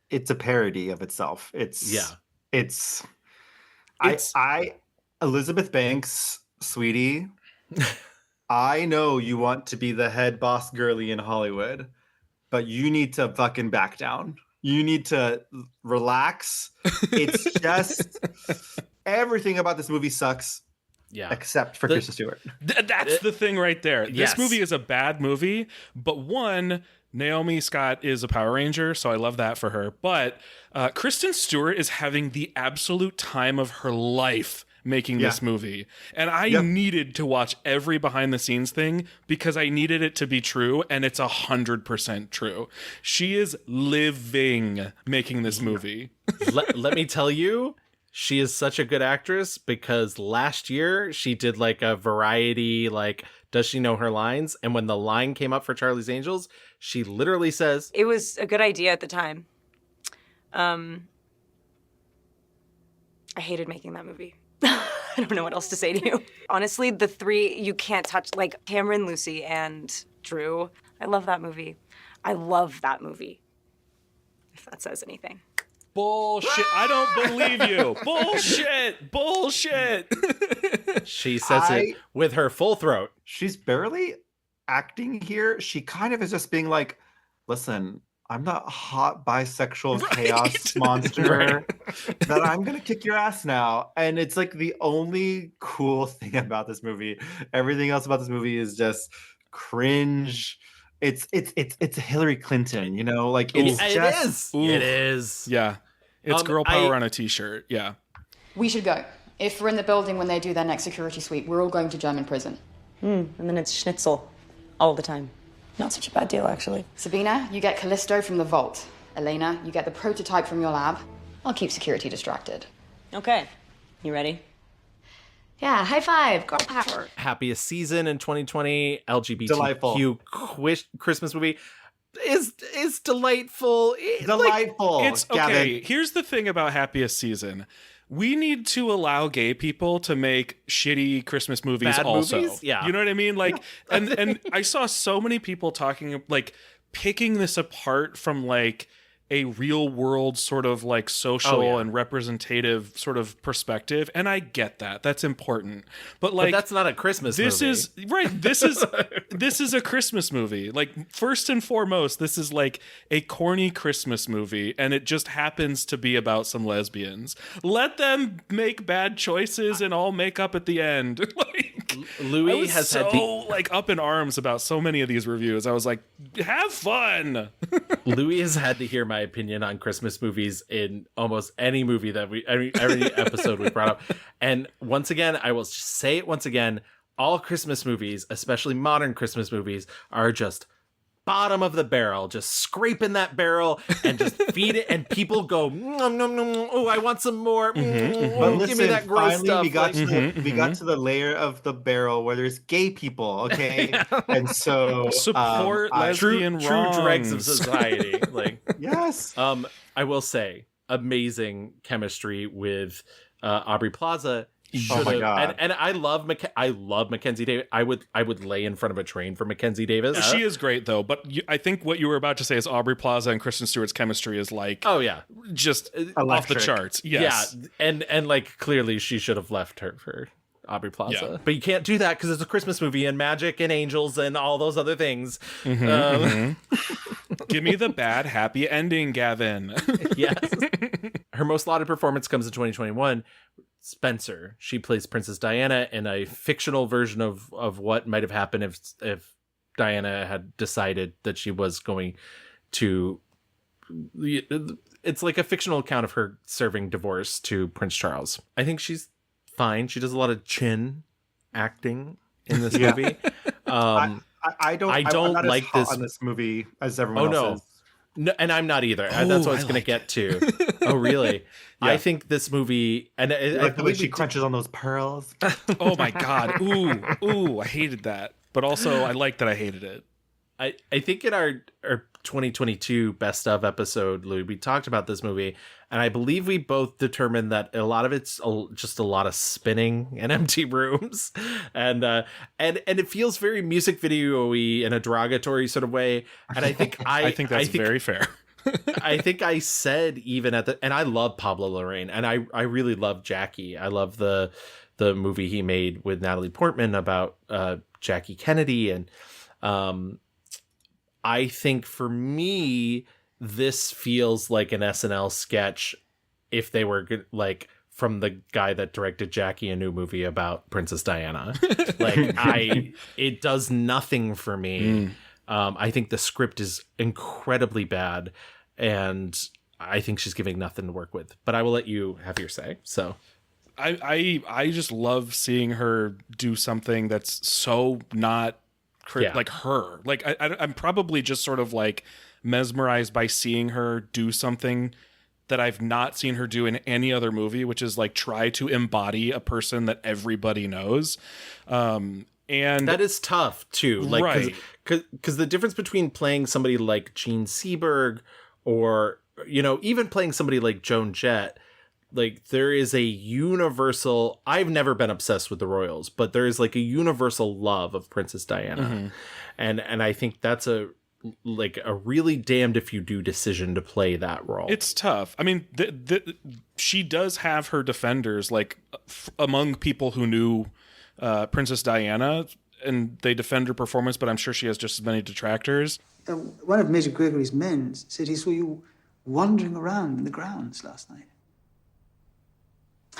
Speaker 1: It's a parody of itself. It's Elizabeth Banks, sweetie, I know you want to be the head boss girly in Hollywood, but you need to fucking back down. You need to relax. It's just everything about this movie sucks.
Speaker 2: Yeah.
Speaker 1: Except for Kristen Stewart.
Speaker 3: That's the thing right there.
Speaker 2: Yes.
Speaker 3: This movie is a bad movie, but one, Naomi Scott is a Power Ranger, so I love that for her. But Kristen Stewart is having the absolute time of her life making this movie. And I needed to watch every behind the scenes thing because I needed it to be true, and it's 100% true. She is living making this movie.
Speaker 2: Let me tell you, she is such a good actress because last year she did like a variety, like, does she know her lines? And when the line came up for Charlie's Angels, she literally says,
Speaker 4: it was a good idea at the time. I hated making that movie. I don't know what else to say to you. Honestly, the three you can't touch, like Cameron, Lucy, and Drew. I love that movie. I love that movie. If that says anything.
Speaker 3: Bullshit. I don't believe you. Bullshit.
Speaker 2: She says it with her full throat.
Speaker 1: She's barely acting here. She kind of is just being like, listen, I'm not hot bisexual chaos monster that I'm going to kick your ass now. And it's like the only cool thing about this movie. Everything else about this movie is just cringe. It's Hillary Clinton, you know, like
Speaker 2: It is.
Speaker 3: Yeah. It's girl power on a t-shirt. Yeah.
Speaker 11: We should go. If we're in the building when they do their next security sweep, we're all going to German prison.
Speaker 5: And then it's schnitzel all the time. Not such a bad deal, actually.
Speaker 11: Sabina, you get Callisto from the vault. Elena, you get the prototype from your lab. I'll keep security distracted.
Speaker 5: Okay. You ready?
Speaker 11: Yeah, high five, girl power.
Speaker 2: Happiest season in 2020, LGBTQ
Speaker 1: Delightful.
Speaker 2: Christmas movie is delightful.
Speaker 1: Delightful.
Speaker 3: It's okay.
Speaker 1: Gavin.
Speaker 3: Here's the thing about happiest season. We need to allow gay people to make shitty Christmas movies
Speaker 2: Bad
Speaker 3: also.
Speaker 2: movies? Yeah.
Speaker 3: You know what I mean? Like, and I saw so many people talking, like, picking this apart from, like, a real world sort of like social and representative sort of perspective. And I get that. That's important. But like,
Speaker 2: but that's not a Christmas movie.
Speaker 3: This is a Christmas movie. Like, first and foremost, this is like a corny Christmas movie, and it just happens to be about some lesbians. Let them make bad choices and all make up at the end. Like,
Speaker 2: Louis has had
Speaker 3: like up in arms about so many of these reviews. I was like, have fun.
Speaker 2: Louis has had to hear my opinion on Christmas movies in almost any movie that every episode we brought up. And once again, I will just say it once again, all Christmas movies, especially modern Christmas movies, are just bottom of the barrel, just scraping that barrel and just feed it, and people go, nom, nom, nom, oh, I want some more.
Speaker 1: But listen,
Speaker 2: give me that gross
Speaker 1: finally
Speaker 2: stuff.
Speaker 1: we got to the layer of the barrel where there's gay people, okay? And so
Speaker 3: support lesbian
Speaker 2: true dregs of society. Like,
Speaker 1: yes.
Speaker 2: I will say, amazing chemistry with Aubrey Plaza.
Speaker 1: Oh my God.
Speaker 2: And I love Mackenzie Davis. I would lay in front of a train for Mackenzie Davis.
Speaker 3: She is great though, but I think what you were about to say is Aubrey Plaza and Kristen Stewart's chemistry is like,
Speaker 2: oh yeah,
Speaker 3: just
Speaker 1: electric.
Speaker 3: Off the charts. Yes.
Speaker 2: Yeah, and like clearly she should have left her for Aubrey Plaza, but you can't do that because it's a Christmas movie and magic and angels and all those other things.
Speaker 3: Give me the bad happy ending, Gavin.
Speaker 2: Yes. Her most lauded performance comes in 2021. Spencer. She plays Princess Diana in a fictional version of what might have happened if Diana had decided that she was going to. It's like a fictional account of her serving divorce to Prince Charles. I think she's fine. She does a lot of chin acting in this movie.
Speaker 1: I don't
Speaker 2: I'm not
Speaker 1: like
Speaker 2: this
Speaker 1: on this movie as everyone else is.
Speaker 2: No, and I'm not either. That's what I was going to get to. Oh, really? Yeah. I think this movie, and
Speaker 1: like the way she crunches on those pearls.
Speaker 3: Oh my God! Ooh! I hated that, but also I like that I hated it.
Speaker 2: I think in our 2022 best of episode, Louis, we talked about this movie, and I believe we both determined that a lot of it's just a lot of spinning in empty rooms, and it feels very music video-y in a derogatory sort of way. And I think
Speaker 3: I think that's very fair.
Speaker 2: I think I said even and I love Pablo Larraín, and I really love Jackie. I love the movie he made with Natalie Portman about Jackie Kennedy, and I think for me, this feels like an SNL sketch if they were like from the guy that directed Jackie, a new movie about Princess Diana. It does nothing for me. I think the script is incredibly bad, and I think she's giving nothing to work with. But I will let you have your say. So
Speaker 3: I just love seeing her do something that's so not like her. Like I'm probably just sort of like mesmerized by seeing her do something that I've not seen her do in any other movie, which is like try to embody a person that everybody knows. And
Speaker 2: that is tough too. Like,
Speaker 3: right.
Speaker 2: Because the difference between playing somebody like Gene Seberg or, you know, even playing somebody like Joan Jett, like there is a universal, I've never been obsessed with the royals, but there is like a universal love of Princess Diana.
Speaker 3: Mm-hmm.
Speaker 2: And I think that's a really damned if you do decision to play that role.
Speaker 3: It's tough. I mean, she does have her defenders, like among people who knew Princess Diana, and they defend her performance, but I'm sure she has just as many detractors.
Speaker 12: One of Major Gregory's men said he saw you wandering around in the grounds last night.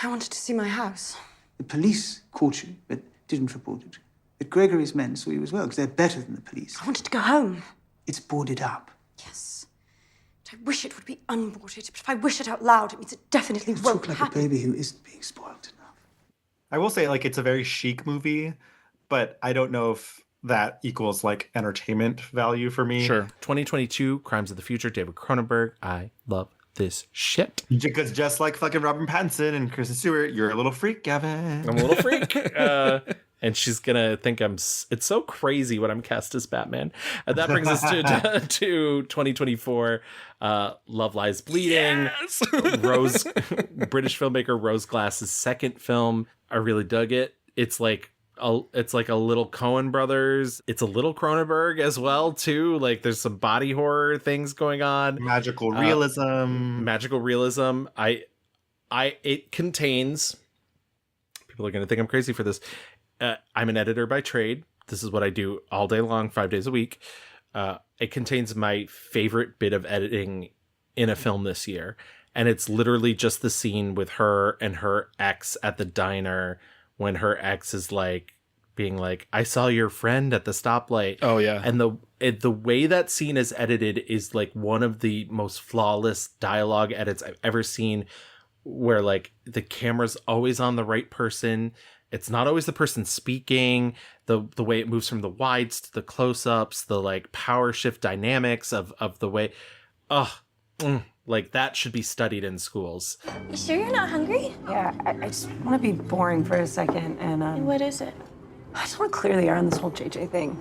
Speaker 4: I wanted to see my house.
Speaker 12: The police caught you, but didn't report it. But Gregory's men saw you as well, because they're better than the police.
Speaker 4: I wanted to go home.
Speaker 12: It's boarded up.
Speaker 4: Yes. But I wish it would be unboarded. But if I wish it out loud, it means it definitely
Speaker 12: You
Speaker 4: won't
Speaker 12: talk like
Speaker 4: happen.
Speaker 12: a baby who isn't being spoiled enough.
Speaker 1: I will say, like, it's a very chic movie, but I don't know if that equals like entertainment value for me.
Speaker 3: Sure.
Speaker 2: 2022, Crimes of the Future, David Cronenberg. I love this shit.
Speaker 1: Because just like fucking Robin Pattinson and Kristen Stewart, you're a little freak, Gavin.
Speaker 2: I'm a little freak. And she's gonna think it's so crazy when I'm cast as Batman. And that brings us to 2024. Love Lies Bleeding.
Speaker 3: Yes!
Speaker 2: British filmmaker Rose Glass's second film. I really dug it. It's like a little Coen Brothers. It's a little Cronenberg as well too. Like there's some body horror things going on.
Speaker 1: Magical realism.
Speaker 2: It contains. People are gonna think I'm crazy for this. I'm an editor by trade. This is what I do all day long, 5 days a week. It contains my favorite bit of editing in a film this year. And it's literally just the scene with her and her ex at the diner when her ex is like being like, I saw your friend at the stoplight.
Speaker 3: Oh, yeah.
Speaker 2: And the way that scene is edited is like one of the most flawless dialogue edits I've ever seen, where like the camera's always on the right person. It's not always the person speaking, the way it moves from the wides to the close-ups, the like power shift dynamics of the way, like that should be studied in schools.
Speaker 6: You sure you're not hungry?
Speaker 5: Yeah, I just want to be boring for a second and
Speaker 6: What is it?
Speaker 5: I just want to clear the air on this whole JJ thing.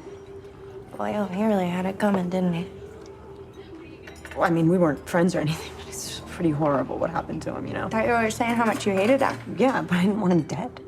Speaker 6: Boy, he really had it coming, didn't he?
Speaker 5: Well, I mean, we weren't friends or anything, but it's just pretty horrible what happened to him, you know?
Speaker 6: I thought you were saying how much you hated him.
Speaker 5: Yeah, but I didn't want him dead.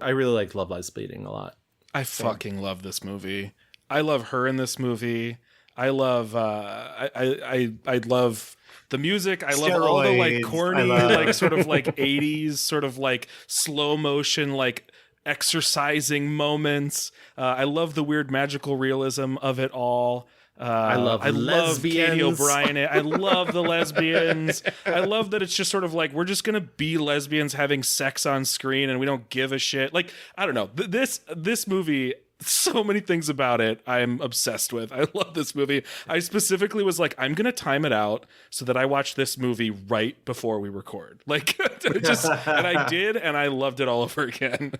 Speaker 2: I really liked Love Lies Bleeding a lot.
Speaker 3: I fucking love this movie. I love her in this movie. I love I love the music. I love all the like corny, like sort of like 80s, sort of like slow motion, like exercising moments. I love the weird magical realism of it all.
Speaker 2: I love
Speaker 3: Katie O'Brien. I love the lesbians. I love that it's just sort of like we're just gonna be lesbians having sex on screen and we don't give a shit. Like I don't know, this movie, so many things about it I'm obsessed with. I love this movie. I specifically was like, I'm gonna time it out so that I watch this movie right before we record. Like and I did, and I loved it all over again.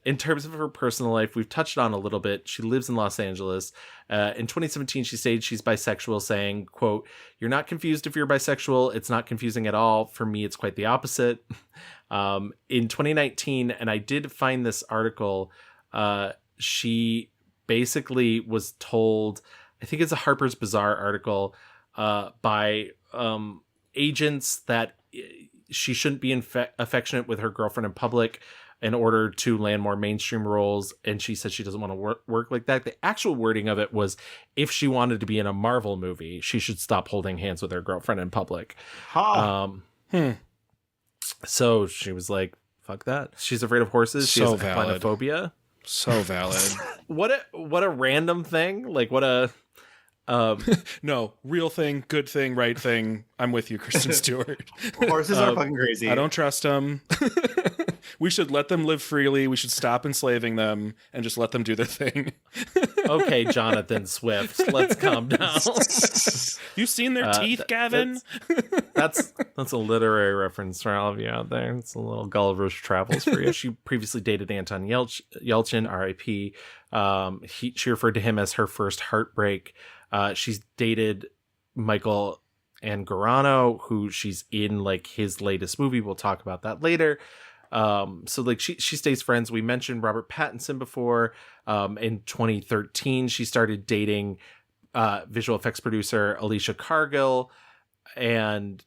Speaker 2: In terms of her personal life, we've touched on a little bit. She lives in Los Angeles. In 2017, she said she's bisexual, saying, quote, "You're not confused if you're bisexual. It's not confusing at all. For me, it's quite the opposite." In 2019, and I did find this article, she basically was told, I think it's a Harper's Bazaar article by agents that she shouldn't be affectionate with her girlfriend in public in order to land more mainstream roles. And she said she doesn't want to work like that. The actual wording of it was, if she wanted to be in a Marvel movie, she should stop holding hands with her girlfriend in public. So she was like, fuck that. She's afraid of horses. She has phobia.
Speaker 3: So valid.
Speaker 2: What a random thing. Like, what a...
Speaker 3: no, real thing, good thing, right thing. I'm with you, Kristen Stewart.
Speaker 1: Horses are fucking crazy.
Speaker 3: I don't trust them. We should let them live freely. We should stop enslaving them and just let them do their thing.
Speaker 2: Okay, Jonathan Swift, let's calm down.
Speaker 3: You seen their teeth, Gavin?
Speaker 2: That's a literary reference for all of you out there. It's a little Gulliver's Travels for you. She previously dated Anton Yelchin, R.I.P. She referred to him as her first heartbreak. She's dated Michael Angarano, who she's in like his latest movie. We'll talk about that later. So like she stays friends. We mentioned Robert Pattinson before. In 2013, she started dating visual effects producer Alicia Cargill, and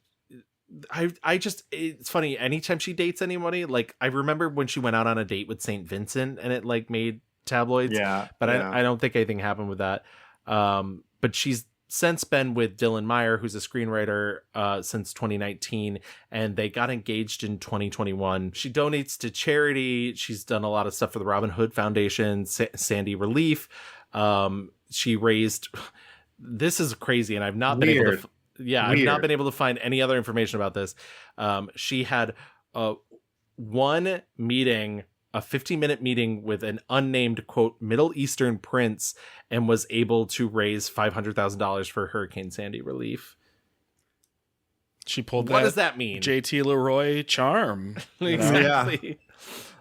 Speaker 2: I just, it's funny, anytime she dates anybody, like I remember when she went out on a date with St. Vincent and it like made tabloids. But I don't think anything happened with that. But she's since been with Dylan Meyer, who's a screenwriter since 2019, and they got engaged in 2021. She donates to charity. She's done a lot of stuff for the Robin Hood Foundation, Sandy Relief. She raised, this is crazy, and I've not been able to, I've not been able to find any other information about this. She had one meeting, a 15-minute meeting with an unnamed, quote, Middle Eastern prince, and was able to raise $500,000 for Hurricane Sandy relief.
Speaker 3: She pulled
Speaker 2: What does that mean?
Speaker 3: JT Leroy charm.
Speaker 2: Exactly.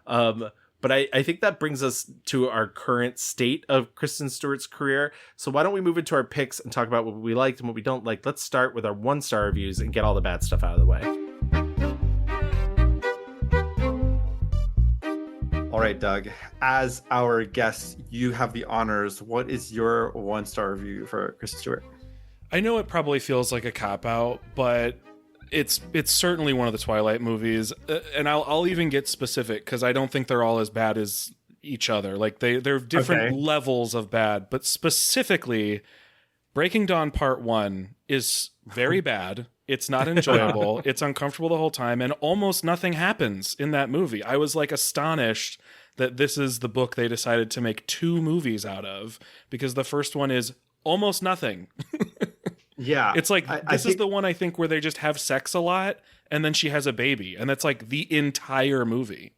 Speaker 2: But I think that brings us to our current state of Kristen Stewart's career. So why don't we move into our picks and talk about what we liked and what we don't like. Let's start with our 1-star reviews and get all the bad stuff out of the way.
Speaker 1: All right, Doug, as our guest, you have the honors. What is your 1-star review for Kristen Stewart?
Speaker 3: I know it probably feels like a cop-out, but it's certainly one of the Twilight movies. And I'll even get specific, because I don't think they're all as bad as each other. Like, they're different levels of bad. But specifically, Breaking Dawn Part 1 is very bad. It's not enjoyable. It's uncomfortable the whole time, and almost nothing happens in that movie. I was like astonished that this is the book they decided to make 2 movies out of, because the first one is almost nothing.
Speaker 1: Yeah.
Speaker 3: It's like, this is the one I think where they just have sex a lot, and then she has a baby, and that's like the entire movie.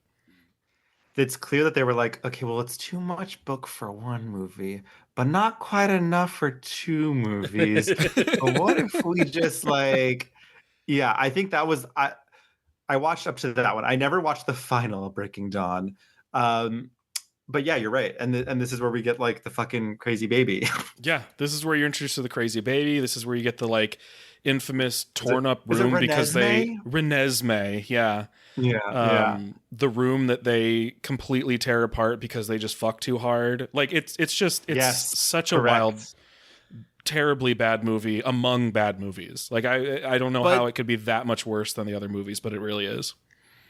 Speaker 1: It's clear that they were like, okay, well, it's too much book for 1 movie, but not quite enough for 2 movies. But what if we just like, I think that was, I watched up to that one. I never watched the final Breaking Dawn. But yeah, you're right. And this is where we get like the fucking crazy baby.
Speaker 3: Yeah, this is where you're introduced to the crazy baby. This is where you get the like infamous torn up room because they Renesmee, the room that they completely tear apart because they just fuck too hard. Like it's such a wild, terribly bad movie among bad movies. Like I don't know how it could be that much worse than the other movies, but it really is.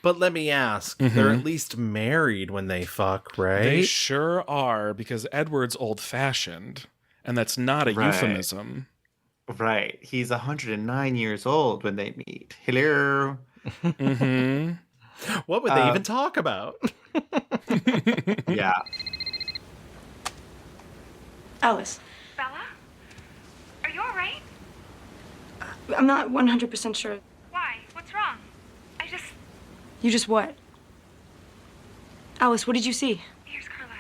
Speaker 2: But let me ask, they're at least married when they fuck, right?
Speaker 3: They sure are, because Edward's old-fashioned, and that's not a euphemism.
Speaker 1: Right. He's 109 years old when they meet. Hello.
Speaker 2: What would they even talk about?
Speaker 1: Yeah.
Speaker 4: Alice.
Speaker 7: Bella? Are you all right?
Speaker 4: I'm not 100% sure.
Speaker 7: Why? What's wrong?
Speaker 4: You just what? Alice, what did you see?
Speaker 7: Here's Carlisle.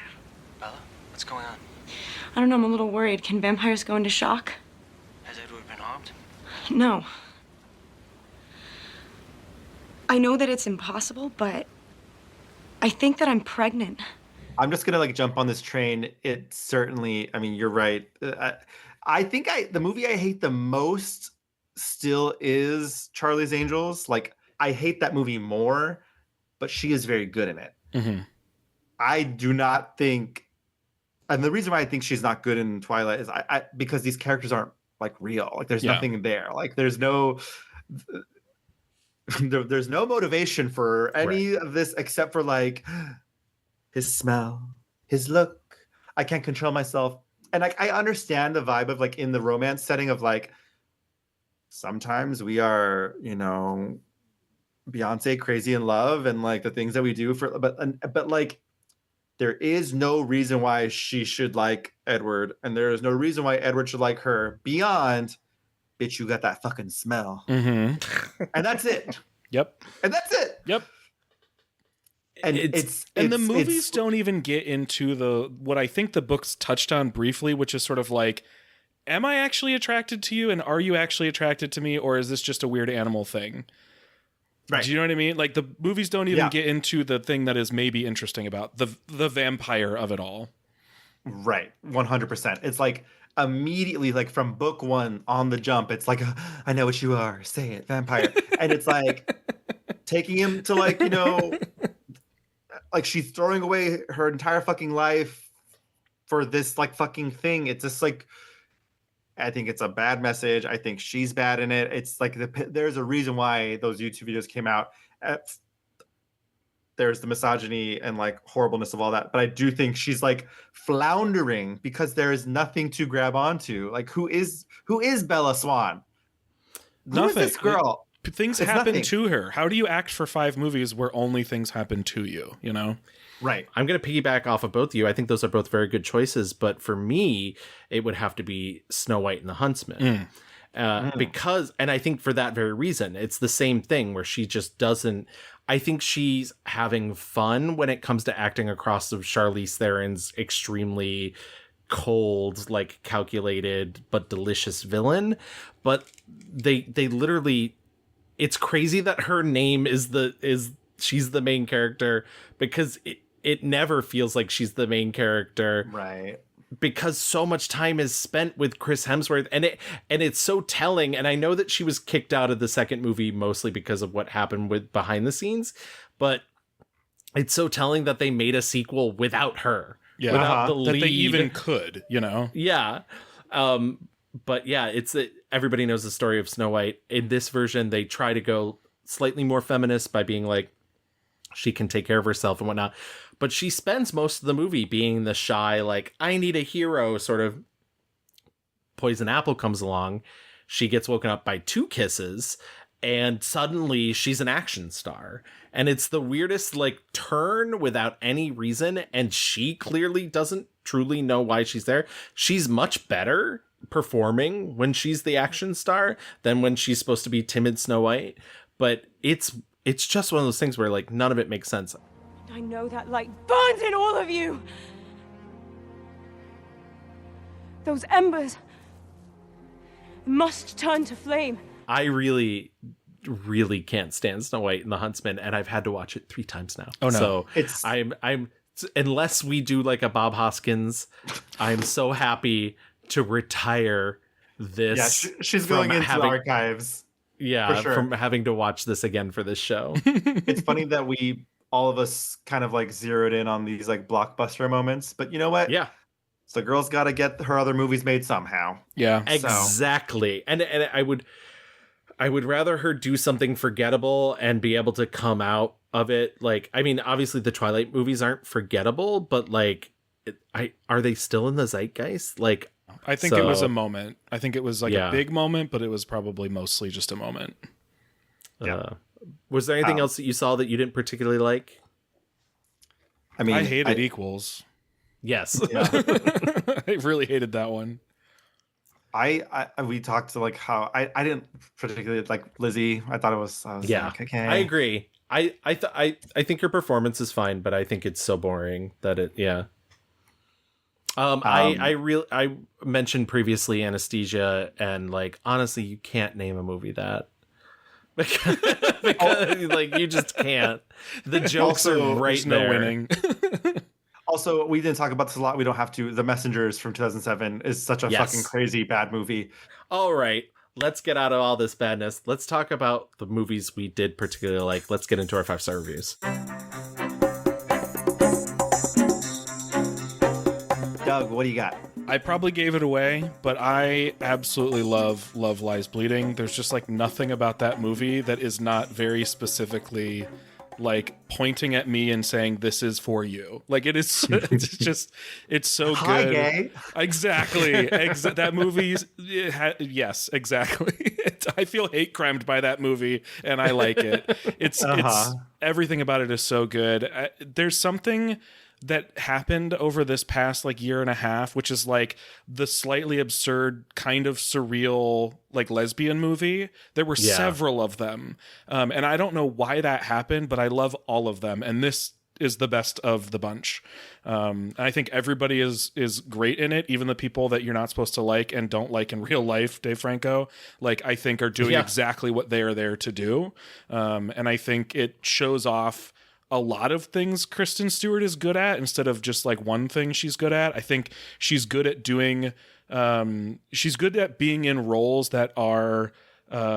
Speaker 8: Bella, what's going on?
Speaker 4: I don't know, I'm a little worried. Can vampires go into shock?
Speaker 8: Has Edward been harmed?
Speaker 4: No. I know that it's impossible, but I think that I'm pregnant.
Speaker 1: I'm just gonna like jump on this train. It certainly, I mean, you're right. I think the movie I hate the most still is Charlie's Angels. Like, I hate that movie more, but she is very good in it. I do not think and the reason why I think she's not good in Twilight is because these characters aren't like real. Like there's nothing there. Like there's no there's no motivation for any of this except for like his smell, his look. I can't control myself. And like I understand the vibe of like in the romance setting of like sometimes we are, you know, Beyonce crazy in love and like the things that we do for but like there is no reason why she should like Edward, and there is no reason why Edward should like her beyond, bitch, you got that fucking smell.
Speaker 3: Mm-hmm.
Speaker 1: And that's it.
Speaker 3: Yep.
Speaker 1: And that's it.
Speaker 3: Yep.
Speaker 1: And
Speaker 3: the movies don't even get into what I think the books touched on briefly, which is sort of like, am I actually attracted to you, and are you actually attracted to me, or is this just a weird animal thing? Right. Do you know what I mean? Like the movies don't even get into the thing that is maybe interesting about the vampire of it all.
Speaker 1: Right. 100%. It's like immediately, like from book one on the jump, it's like, I know what you are. Say it, vampire. And it's like taking him to like, you know, like she's throwing away her entire fucking life for this like fucking thing. It's just like, I think it's a bad message. I think she's bad in it. It's like there's a reason why those YouTube videos came out. There's the misogyny and like horribleness of all that. But I do think she's like floundering because there is nothing to grab onto. Like who is Bella Swan?
Speaker 3: Nothing.
Speaker 1: Who is this girl?
Speaker 3: Things happen to her. How do you act for 5 movies where only things happen to you, you know?
Speaker 1: Right.
Speaker 2: I'm going to piggyback off of both of you. I think those are both very good choices. But for me, it would have to be Snow White and the Huntsman. Because, and I think for that very reason, it's the same thing where she just doesn't, I think she's having fun when it comes to acting across of Charlize Theron's extremely cold, like calculated, but delicious villain. But they literally, it's crazy that her name she's the main character because it never feels like she's the main character.
Speaker 1: Right.
Speaker 2: Because so much time is spent with Chris Hemsworth and it's so telling. And I know that she was kicked out of the second movie mostly because of what happened with behind the scenes, but it's so telling that they made a sequel without her.
Speaker 3: Yeah.
Speaker 2: Without the lead.
Speaker 3: That they even could, you know?
Speaker 2: Yeah. But yeah, everybody knows the story of Snow White. In this version, they try to go slightly more feminist by being like, she can take care of herself and whatnot. But she spends most of the movie being the shy, like, I need a hero sort of. Poison Apple comes along. She gets woken up by 2 kisses. And suddenly she's an action star. And it's the weirdest, like, turn without any reason. And she clearly doesn't truly know why she's there. She's much better performing when she's the action star than when she's supposed to be timid Snow White. But it's just one of those things where, like, none of it makes sense.
Speaker 4: I know that light burns in all of you. Those embers must turn to flame.
Speaker 2: I really, really can't stand Snow White and the Huntsman, and I've had to watch it 3 times now.
Speaker 3: Oh no!
Speaker 2: So I'm unless we do like a Bob Hoskins, I'm so happy to retire this.
Speaker 1: Yeah, she's going into the archives.
Speaker 2: Yeah,
Speaker 1: sure.
Speaker 2: From having to watch this again for this show.
Speaker 1: It's funny that all of us kind of like zeroed in on these like blockbuster moments, but you know what?
Speaker 2: Yeah.
Speaker 1: So girl's got to get her other movies made somehow.
Speaker 3: Yeah,
Speaker 2: exactly. And I would rather her do something forgettable and be able to come out of it. Like, I mean, obviously the Twilight movies aren't forgettable, but like, are they still in the zeitgeist? Like,
Speaker 3: I think it was a moment. I think it was like a big moment, but it was probably mostly just a moment.
Speaker 2: Yeah. Was there anything else that you saw that you didn't particularly like?
Speaker 3: I mean, I hated Equals.
Speaker 2: Yes.
Speaker 3: Yeah. I really hated that one.
Speaker 1: We talked to like how I didn't particularly like Lizzie. I thought it was like, okay.
Speaker 2: I agree. I think her performance is fine, but I think it's so boring that I mentioned previously Anesthesia, and like honestly, you can't name a movie that because like you just can't. The jokes are right there.
Speaker 3: No winning.
Speaker 1: Also, we didn't talk about this a lot. We don't have to. The Messengers from 2007 is such a fucking crazy bad movie.
Speaker 2: All right, let's get out of all this badness. Let's talk about the movies we did particularly like. Let's get into our 5-star reviews.
Speaker 1: Doug, what do you got?
Speaker 3: I probably gave it away, but I absolutely love Love Lies Bleeding. There's just like nothing about that movie that is not very specifically like pointing at me and saying this is for you. Like it is it's so
Speaker 1: Hi,
Speaker 3: good.
Speaker 1: gay.
Speaker 3: Exactly. That movie's yes, exactly. I feel hate crimed by that movie and I like it. It's everything about it is so good. There's something that happened over this past like year and a half, which is like the slightly absurd kind of surreal like lesbian movie. There were several of them. And I don't know why that happened, but I love all of them. And this is the best of the bunch. I think everybody is great in it. Even the people that you're not supposed to like and don't like in real life, Dave Franco, like I think are doing exactly what they are there to do. And I think it shows off a lot of things Kristen Stewart is good at instead of just like one thing she's good at. I think she's good at doing, she's good at being in roles that are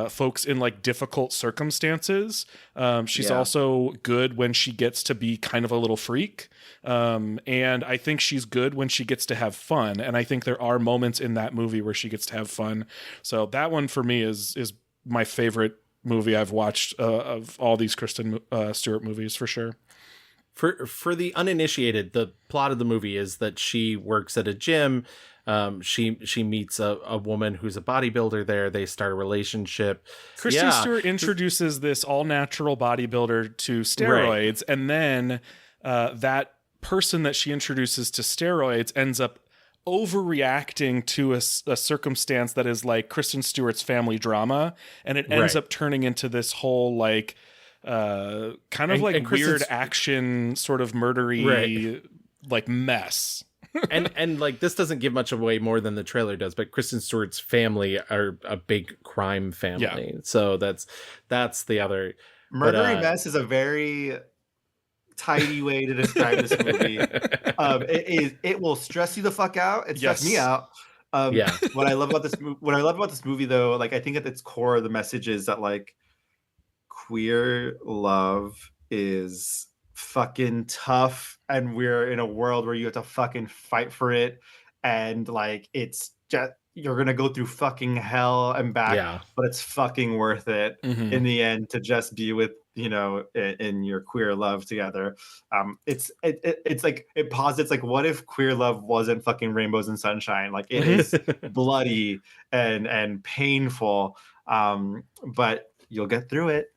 Speaker 3: folks in like difficult circumstances. She's also good when she gets to be kind of a little freak. And I think she's good when she gets to have fun. And I think there are moments in that movie where she gets to have fun. So that one for me is my favorite movie I've watched of all these Kristen Stewart movies for sure.
Speaker 2: For the uninitiated, the plot of the movie is that she works at a gym. She meets a woman who's a bodybuilder there. They start a relationship.
Speaker 3: Kristen Stewart introduces this all-natural bodybuilder to steroids, and then that person that she introduces to steroids ends up overreacting to a circumstance that is like Kristen Stewart's family drama, and it ends up turning into this whole like kind of like weird action sort of murdery like mess.
Speaker 2: and like this doesn't give much away more than the trailer does, but Kristen Stewart's family are a big crime family. So that's the other
Speaker 1: murdery mess is a very tidy way to describe this movie. It will stress you the fuck out. It stressed me out. What I love about this movie though, like I think at its core the message is that like queer love is fucking tough, and we're in a world where you have to fucking fight for it, and like it's just you're gonna go through fucking hell and back, but it's fucking worth it in the end to just be with in your queer love together. It's like it posits like, what if queer love wasn't fucking rainbows and sunshine? Like it is bloody and painful, but you'll get through it.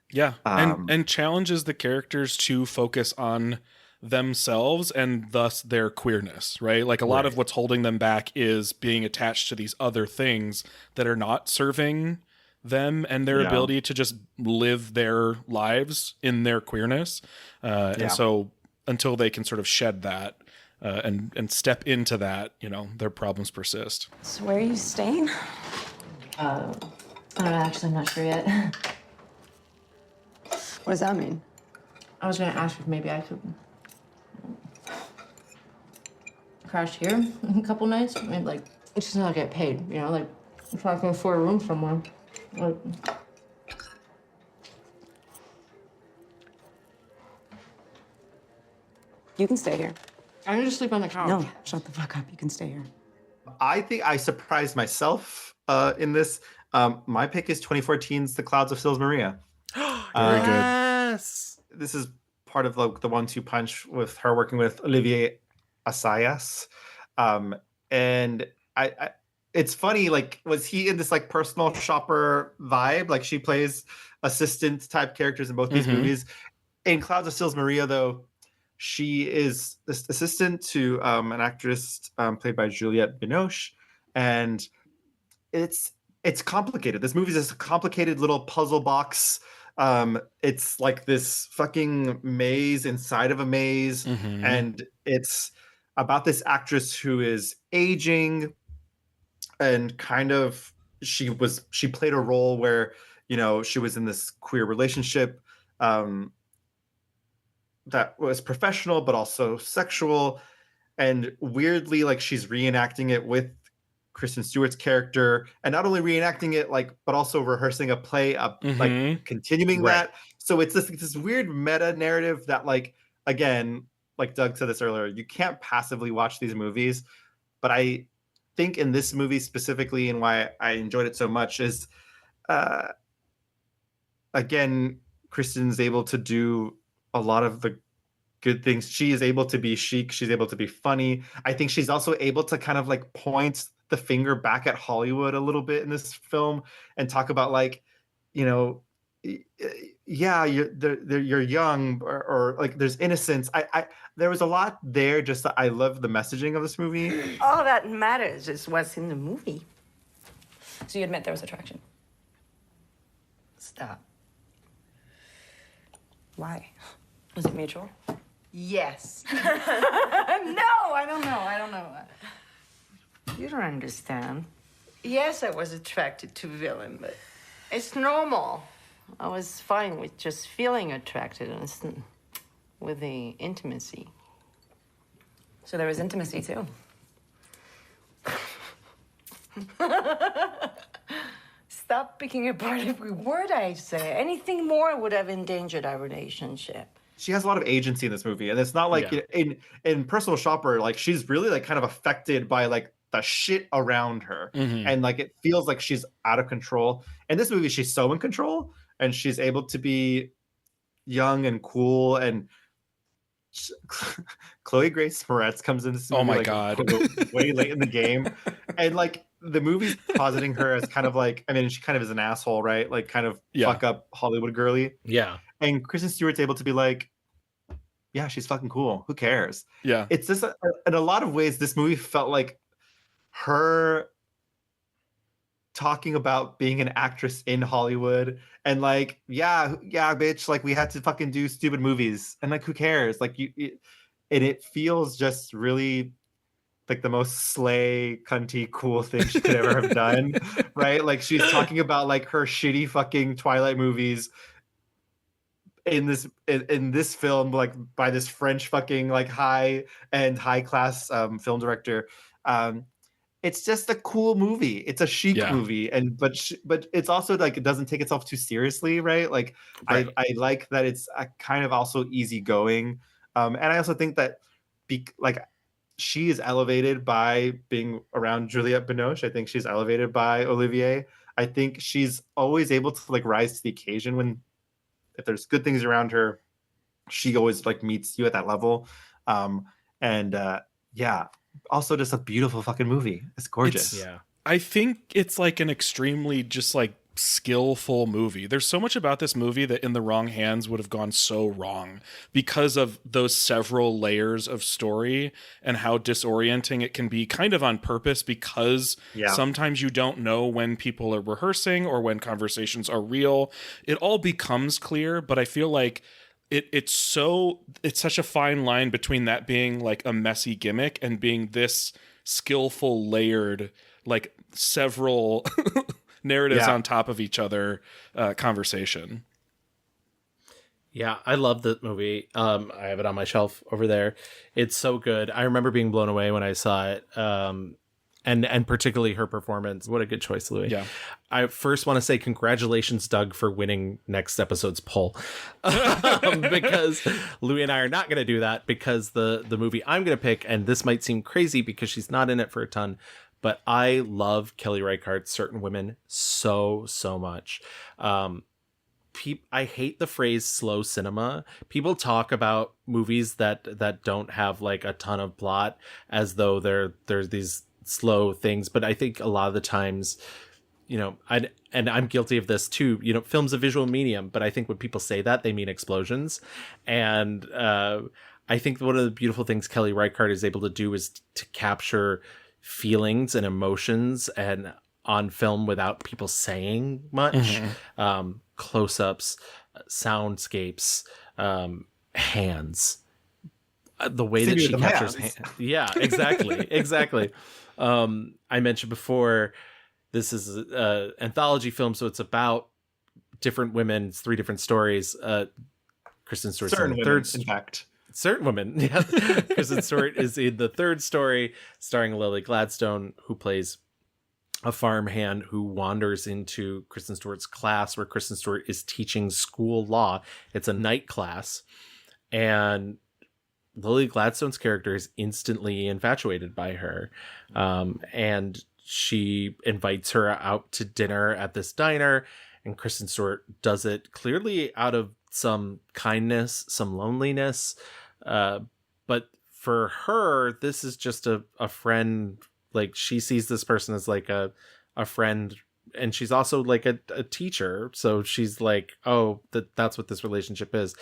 Speaker 3: And challenges the characters to focus on themselves and thus their queerness, right? Like a lot of what's holding them back is being attached to these other things that are not serving them and their ability to just live their lives in their queerness. And so until they can sort of shed that and step into that, their problems persist.
Speaker 4: So where are you staying?
Speaker 13: I'm actually not sure yet.
Speaker 4: What does that mean?
Speaker 13: I was going to ask if maybe I could crash here a couple nights. I mean, like, it's just not get paid, like, if I can afford a room somewhere. Like,
Speaker 4: you can stay here.
Speaker 13: I need to sleep on the couch.
Speaker 4: No, shut the fuck up. You can stay here.
Speaker 1: I think I surprised myself in this. My pick is 2014's The Clouds of Sils Maria.
Speaker 3: Very good.
Speaker 2: Yes.
Speaker 1: This is part of like the 1-2 punch with her working with Olivier Assayas. And I it's funny, like, was he in this like personal shopper vibe? Like she plays assistant type characters in both these movies. In Clouds of Sils Maria, though, she is this assistant to an actress played by Juliette Binoche, and it's complicated. This movie is a complicated little puzzle box. It's like this fucking maze inside of a maze, and it's about this actress who is aging, and kind of she played a role where she was in this queer relationship that was professional but also sexual, and weirdly like she's reenacting it with Kristen Stewart's character, and not only reenacting it but also rehearsing a play like continuing that. So it's this weird meta narrative that like, again, like Doug said this earlier, you can't passively watch these movies. But I think in this movie specifically, and why I enjoyed it so much is, again, Kristen's able to do a lot of the good things. She is able to be chic. She's able to be funny. I think she's also able to kind of like point the finger back at Hollywood a little bit in this film and talk about like, you know, yeah, you're young, or like there's innocence. There was a lot there. Just that I love the messaging of this movie.
Speaker 14: All that matters is what's in the movie.
Speaker 4: So you admit there was attraction?
Speaker 14: Stop.
Speaker 4: Why? Was it mutual?
Speaker 14: Yes. No, I don't know. You don't understand. Yes, I was attracted to villain, but it's normal. I was fine with just feeling attracted and with the intimacy.
Speaker 4: So there was intimacy too.
Speaker 14: Stop picking apart every word I say. Anything more would have endangered our relationship.
Speaker 1: She has a lot of agency in this movie, and it's not like in Personal Shopper, like she's really like kind of affected by like the shit around her, and like it feels like she's out of control. In this movie, she's so in control, and she's able to be young and cool. And Chloe Grace Moretz comes in this movie,
Speaker 3: oh my god,
Speaker 1: way late in the game, and like the movie's positing her as kind of like, I mean, she kind of is an asshole, right? Like kind of fuck up Hollywood girly.
Speaker 2: Yeah.
Speaker 1: And Kristen Stewart's able to be like, yeah, she's fucking cool. Who cares?
Speaker 3: Yeah.
Speaker 1: It's just, in a lot of ways, this movie felt like her talking about being an actress in Hollywood and like, yeah, bitch, like we had to fucking do stupid movies. And like, who cares? Like and it feels just really like the most slay, cunty, cool thing she could ever have done, right? Like she's talking about like her shitty fucking Twilight movies in this film, like by this French fucking like high class film director. It's just a cool movie. It's a chic movie, and but it's also like it doesn't take itself too seriously, right? Like right. I like that it's a kind of also easygoing, and I also think that like she is elevated by being around Juliette Binoche. I think she's elevated by Olivier. I think she's always able to like rise to the occasion when, if there's good things around her, she always like meets you at that level. Yeah, also just a beautiful fucking movie. It's gorgeous.
Speaker 3: I think it's like an extremely just like skillful movie. There's so much about this movie that in the wrong hands would have gone so wrong because of those several layers of story and how disorienting it can be, kind of on purpose, because sometimes you don't know when people are rehearsing or when conversations are real. It all becomes clear, but I feel like it's such a fine line between that being like a messy gimmick and being this skillful, layered, like several narratives on top of each other conversation.
Speaker 2: Yeah, I love the movie. I have it on my shelf over there. It's so good. I remember being blown away when I saw it. And particularly her performance. What a good choice, Louis.
Speaker 3: Yeah.
Speaker 2: I first want to say congratulations, Doug, for winning next episode's poll. Because Louis and I are not going to do that, because the movie I'm going to pick, and this might seem crazy because she's not in it for a ton, but I love Kelly Reichardt's Certain Women so much. I hate the phrase slow cinema. People talk about movies that don't have like a ton of plot as though there's these slow things, but I think a lot of the times, you know, and I'm guilty of this too, you know, film's a visual medium, but I think when people say that, they mean explosions. And I think one of the beautiful things Kelly Reichardt is able to do is to capture feelings and emotions and on film without people saying much. Close-ups, soundscapes, hands, the way that she captures hands. Yeah, exactly. I mentioned before, this is an anthology film, so it's about different women. It's 3 different stories. Kristen Stewart in the third. In fact, Certain Women. Yeah, Kristen Stewart is in the third story, starring Lily Gladstone, who plays a farmhand who wanders into Kristen Stewart's class, where Kristen Stewart is teaching school law. It's a night class, and Lily Gladstone's character is instantly infatuated by her. And she invites her out to dinner at this diner, and Kristen Stewart does it clearly out of some kindness, some loneliness. But for her, this is just a friend. Like, she sees this person as like a friend, and she's also like a teacher. So she's like, oh, that's what this relationship is.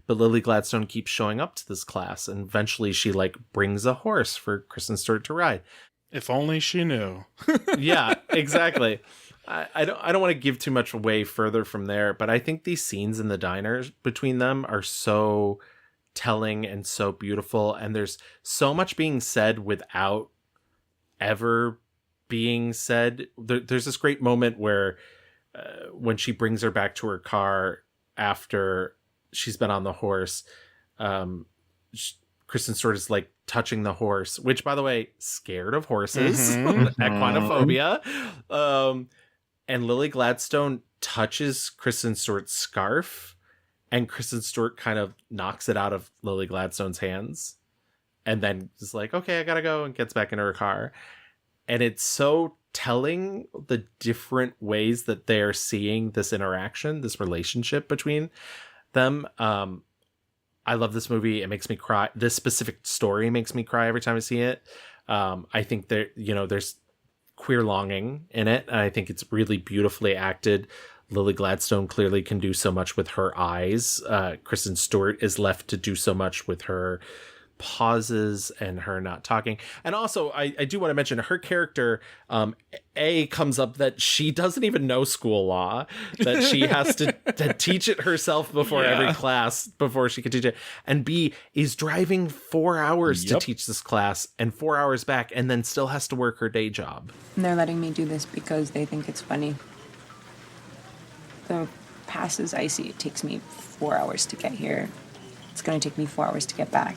Speaker 2: But Lily Gladstone keeps showing up to this class, and eventually she like brings a horse for Kristen Stewart to ride.
Speaker 3: If only she knew.
Speaker 2: Yeah, exactly. I don't want to give too much away further from there, but I think these scenes in the diners between them are so telling and so beautiful, and there's so much being said without ever being said. There's this great moment where when she brings her back to her car after she's been on the horse, Kristen Stewart is like touching the horse, which, by the way, scared of horses, equinophobia. And Lily Gladstone touches Kristen Stewart's scarf, and Kristen Stewart kind of knocks it out of Lily Gladstone's hands, and then is like, okay, I gotta go, and gets back into her car. And it's so telling the different ways that they're seeing this interaction, this relationship between them. I love this movie. It makes me cry. This specific story makes me cry every time I see it. I think there's queer longing in it, and I think it's really beautifully acted. Lily Gladstone clearly can do so much with her eyes. Kristen Stewart is left to do so much with her pauses and her not talking. And also, I do want to mention her character, comes up that she doesn't even know school law, that she has to teach it herself before every class before she can teach it. And B, is driving 4 hours to teach this class and 4 hours back, and then still has to work her day job.
Speaker 5: And they're letting me do this because they think it's funny. The pass is icy. It takes me 4 hours to get here. It's going to take me 4 hours to get back.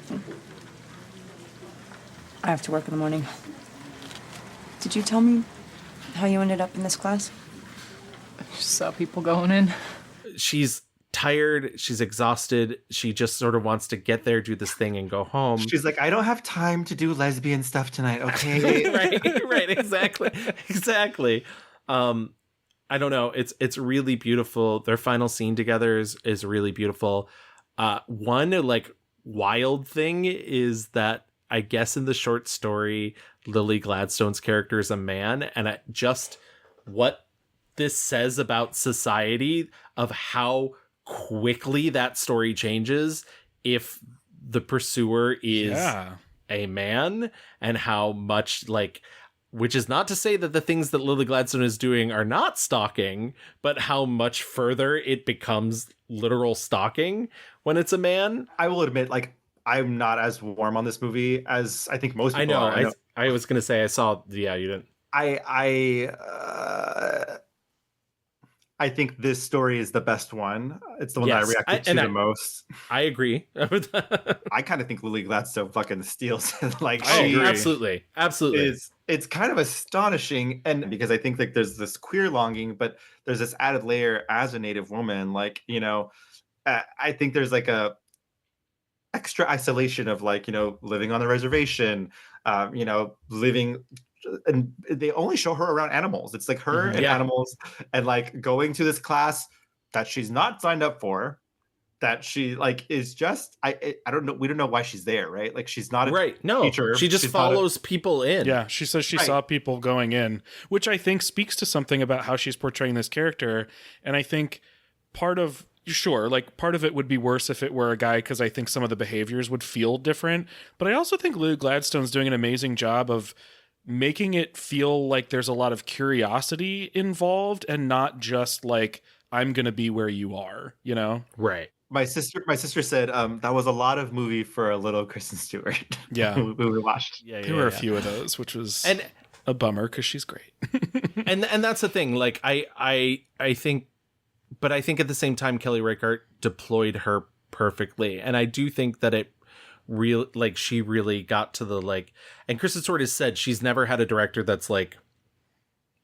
Speaker 5: I have to work in the morning. Did you tell me how you ended up in this class?
Speaker 13: I just saw people going in.
Speaker 2: She's tired. She's exhausted. She just sort of wants to get there, do this thing, and go home.
Speaker 1: She's like, I don't have time to do lesbian stuff tonight, okay?
Speaker 2: right, exactly. I don't know. It's really beautiful. Their final scene together is really beautiful. One like wild thing is that I guess in the short story, Lily Gladstone's character is a man, and what this says about society, of how quickly that story changes if the pursuer is a man, and how much which is not to say that the things that Lily Gladstone is doing are not stalking, but how much further it becomes literal stalking when it's a man.
Speaker 1: I will admit, I'm not as warm on this movie as I think most people are.
Speaker 2: I was going to say, I saw, you didn't.
Speaker 1: I think this story is the best one. It's the one that I reacted to the most.
Speaker 2: I agree.
Speaker 1: I kind of think Lily Gladstone fucking steals it.
Speaker 2: Absolutely.
Speaker 1: It's kind of astonishing, and because I think there's this queer longing, but there's this added layer as a Native woman. I think there's a extra isolation of living on the reservation, living. And they only show her around animals. It's her and animals, and going to this class that she's not signed up for, that she is just I don't know. We don't know why she's there, right? She's not a teacher.
Speaker 2: She just follows people in.
Speaker 3: Yeah, she says she saw people going in, which I think speaks to something about how she's portraying this character. And I think part of it would be worse if it were a guy, because I think some of the behaviors would feel different. But I also think Lily Gladstone's doing an amazing job of making it feel like there's a lot of curiosity involved, and not just I'm gonna be where you are,
Speaker 2: Right.
Speaker 1: My sister said that was a lot of movie for a little Kristen Stewart.
Speaker 3: Yeah.
Speaker 1: we watched.
Speaker 3: There were a few of those, which was a bummer because she's great.
Speaker 2: and that's the thing. I think, but I think at the same time, Kelly Reichardt deployed her perfectly, and I do think that it she really got to the and Kristen Stewart has said she's never had a director that's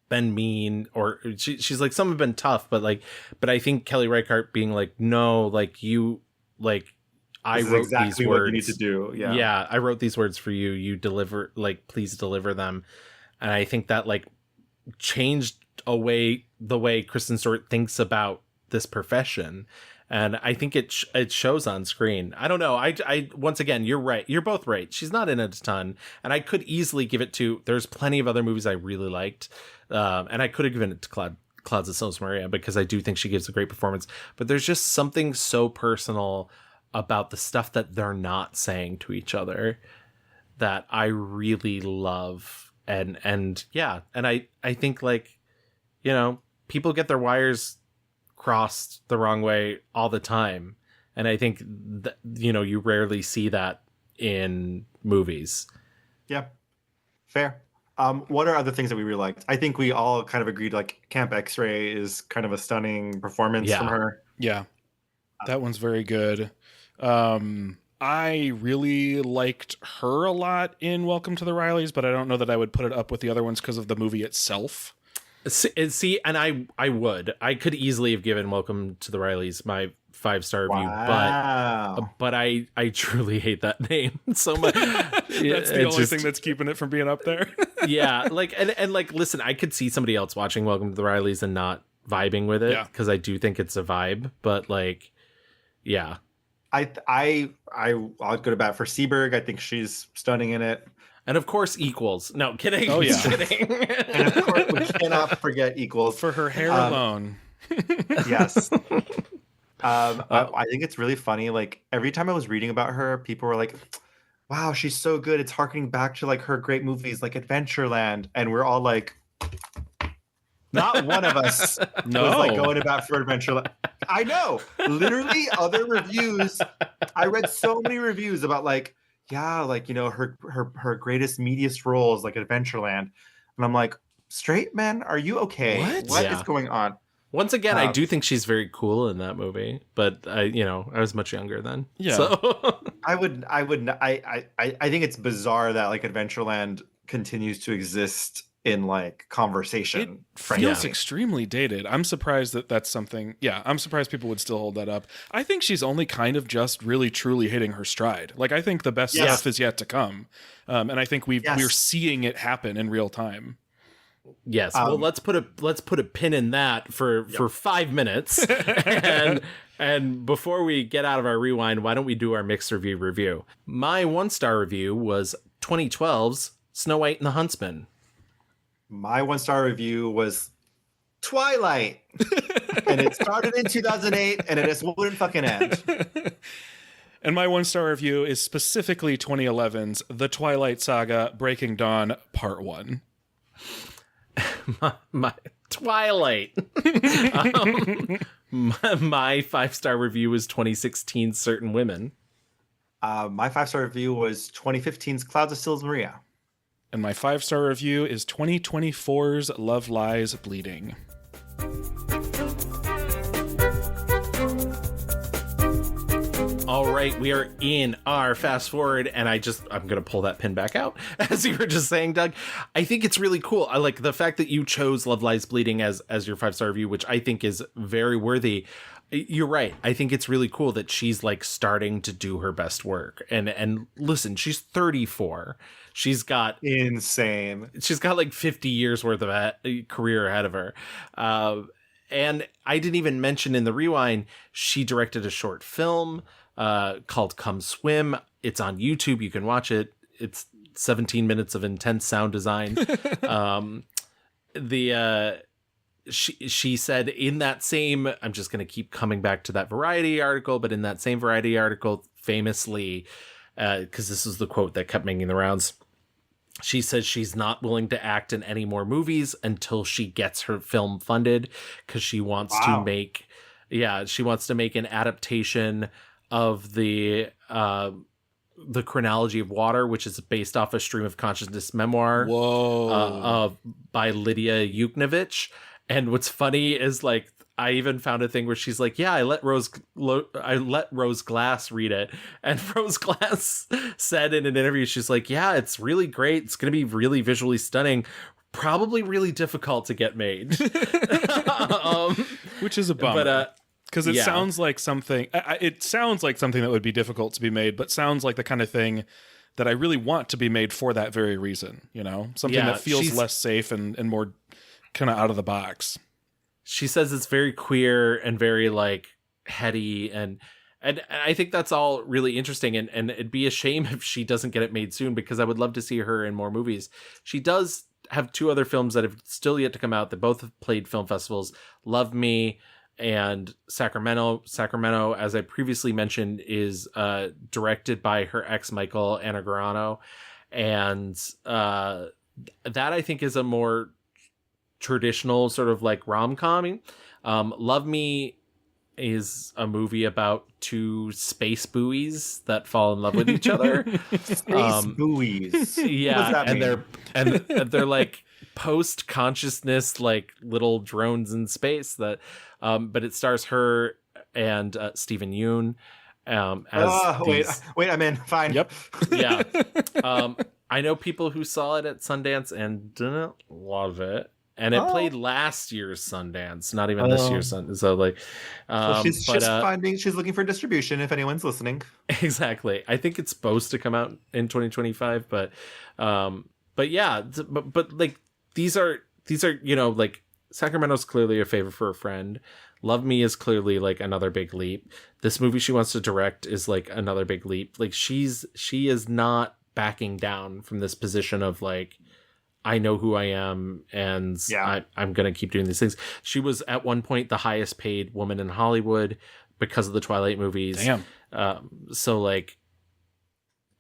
Speaker 2: been mean, or she's some have been tough, but I think Kelly Reichardt being no, I
Speaker 1: this is
Speaker 2: wrote
Speaker 1: exactly
Speaker 2: these
Speaker 1: what
Speaker 2: words.
Speaker 1: you need to do.
Speaker 2: Yeah, I wrote these words for you. You deliver, like, please deliver them. And I think that, like, changed the way Kristen Stewart thinks about this profession. And I think it shows on screen. I don't know. I once again, you're right. You're both right. She's not in it a ton. And I could easily give it to, there's plenty of other movies I really liked. And I could have given it to Clouds of Sils Maria because I do think she gives a great performance. But there's just something so personal about the stuff that they're not saying to each other that I really love. And I think, like, you know, people get their wires crossed the wrong way all the time. And I think that, you know, you rarely see that in movies.
Speaker 1: Yeah. Fair. What are other things that we really liked? I think we all kind of agreed, like, Camp X-Ray is kind of a stunning performance from her.
Speaker 3: Yeah. That one's very good. I really liked her a lot in Welcome to the Rileys, but I don't know that I would put it up with the other ones because of the movie itself.
Speaker 2: See, and I could easily have given Welcome to the Rileys my 5-star review, but I truly hate that name so much.
Speaker 3: That's the only thing that's keeping it from being up there.
Speaker 2: Yeah, like and like, listen, I could see somebody else watching Welcome to the Rileys and not vibing with it because I do think it's a vibe, but like, yeah.
Speaker 1: I'll go to bat for Seberg. I think she's stunning in it.
Speaker 2: And of course, Equals. No, kidding.
Speaker 1: Oh, yeah.
Speaker 2: Kidding.
Speaker 1: And of course, we cannot forget Equals.
Speaker 3: For her hair alone.
Speaker 1: Yes. I think it's really funny. Like, every time I was reading about her, people were like, wow, she's so good. It's harkening back to, like, her great movies like Adventureland. And we're all like, not one of us was like going about for Adventureland. I know. Literally, other reviews. I read so many reviews about, like, yeah, like, you know, her greatest, meatiest roles, like Adventureland. And I'm like, straight men, are you okay? What is going on?
Speaker 2: Once again, I do think she's very cool in that movie, but I was much younger then. Yeah. So
Speaker 1: I think it's bizarre that, like, Adventureland continues to exist in, like, conversation.
Speaker 3: It feels extremely dated. I'm surprised that that's something. Yeah, I'm surprised people would still hold that up. I think she's only kind of just really truly hitting her stride. Like, I think the best stuff is yet to come, and I think we're seeing it happen in real time.
Speaker 2: Yes. Well, let's put a pin in that for 5 minutes, and before we get out of our rewind, why don't we do our mixed review? My 1-star review was 2012's Snow White and the Huntsman.
Speaker 1: My 1-star review was Twilight. And it started in 2008 and it just wouldn't fucking end.
Speaker 3: And my 1-star review is specifically 2011's The Twilight Saga Breaking Dawn Part 1.
Speaker 2: my Twilight. My 5-star review was 2016's Certain Women.
Speaker 1: My 5-star review was 2015's Clouds of Sils Maria.
Speaker 3: And my 5-star review is 2024's Love Lies Bleeding.
Speaker 2: All right, we are in our fast forward, and I'm going to pull that pin back out, as you were just saying, Doug. I think it's really cool. I like the fact that you chose Love Lies Bleeding as your 5-star review, which I think is very worthy. You're right. I think it's really cool that she's, like, starting to do her best work. And listen, she's 34. She's got
Speaker 1: insane.
Speaker 2: She's got like 50 years worth of a career ahead of her. And I didn't even mention in the rewind, she directed a short film called Come Swim. It's on YouTube. You can watch it. It's 17 minutes of intense sound design. She said in that same, I'm just going to keep coming back to that Variety article, but in that same Variety article, famously, because this is the quote that kept making the rounds, she says she's not willing to act in any more movies until she gets her film funded, because she wants to make, an adaptation of the Chronology of Water, which is based off a stream of consciousness memoir by Lydia Yuknevich. And what's funny is, like, I even found a thing where she's like, yeah, I let Rose Glass read it. And Rose Glass said in an interview, she's like, yeah, it's really great. It's going to be really visually stunning. Probably really difficult to get made.
Speaker 3: Which is a bummer.
Speaker 2: But
Speaker 3: because it sounds like something. It sounds like something that would be difficult to be made, but sounds like the kind of thing that I really want to be made for that very reason. You know, something that feels less safe and more kind of out of the box.
Speaker 2: She says it's very queer and very like heady, and I think that's all really interesting, and it'd be a shame if she doesn't get it made soon, because I would love to see her in more movies. She does have 2 other films that have still yet to come out that both have played film festivals: Love Me and Sacramento. Sacramento, as I previously mentioned, is directed by her ex Michael Anagorano, and that I think is a more traditional sort of like rom-com. Love Me is a movie about 2 space buoys that fall in love with each other.
Speaker 1: Space buoys.
Speaker 2: Yeah, and they're like post-consciousness, like little drones in space that but it stars her and Stephen Yeun as
Speaker 1: wait, I'm in. Fine.
Speaker 2: Yep. Yeah. I know people who saw it at Sundance and didn't love it. And it played last year's Sundance, not even this year's Sundance. So like,
Speaker 1: so she's she's looking for distribution if anyone's listening.
Speaker 2: Exactly. I think it's supposed to come out in 2025, but yeah, but like these are, you know, like Sacramento's clearly a favor for a friend. Love Me is clearly like another big leap. This movie she wants to direct is like another big leap. Like she is not backing down from this position of like, I know who I am, and I'm going to keep doing these things. She was at one point the highest paid woman in Hollywood because of the Twilight movies.
Speaker 3: Damn.
Speaker 2: So like,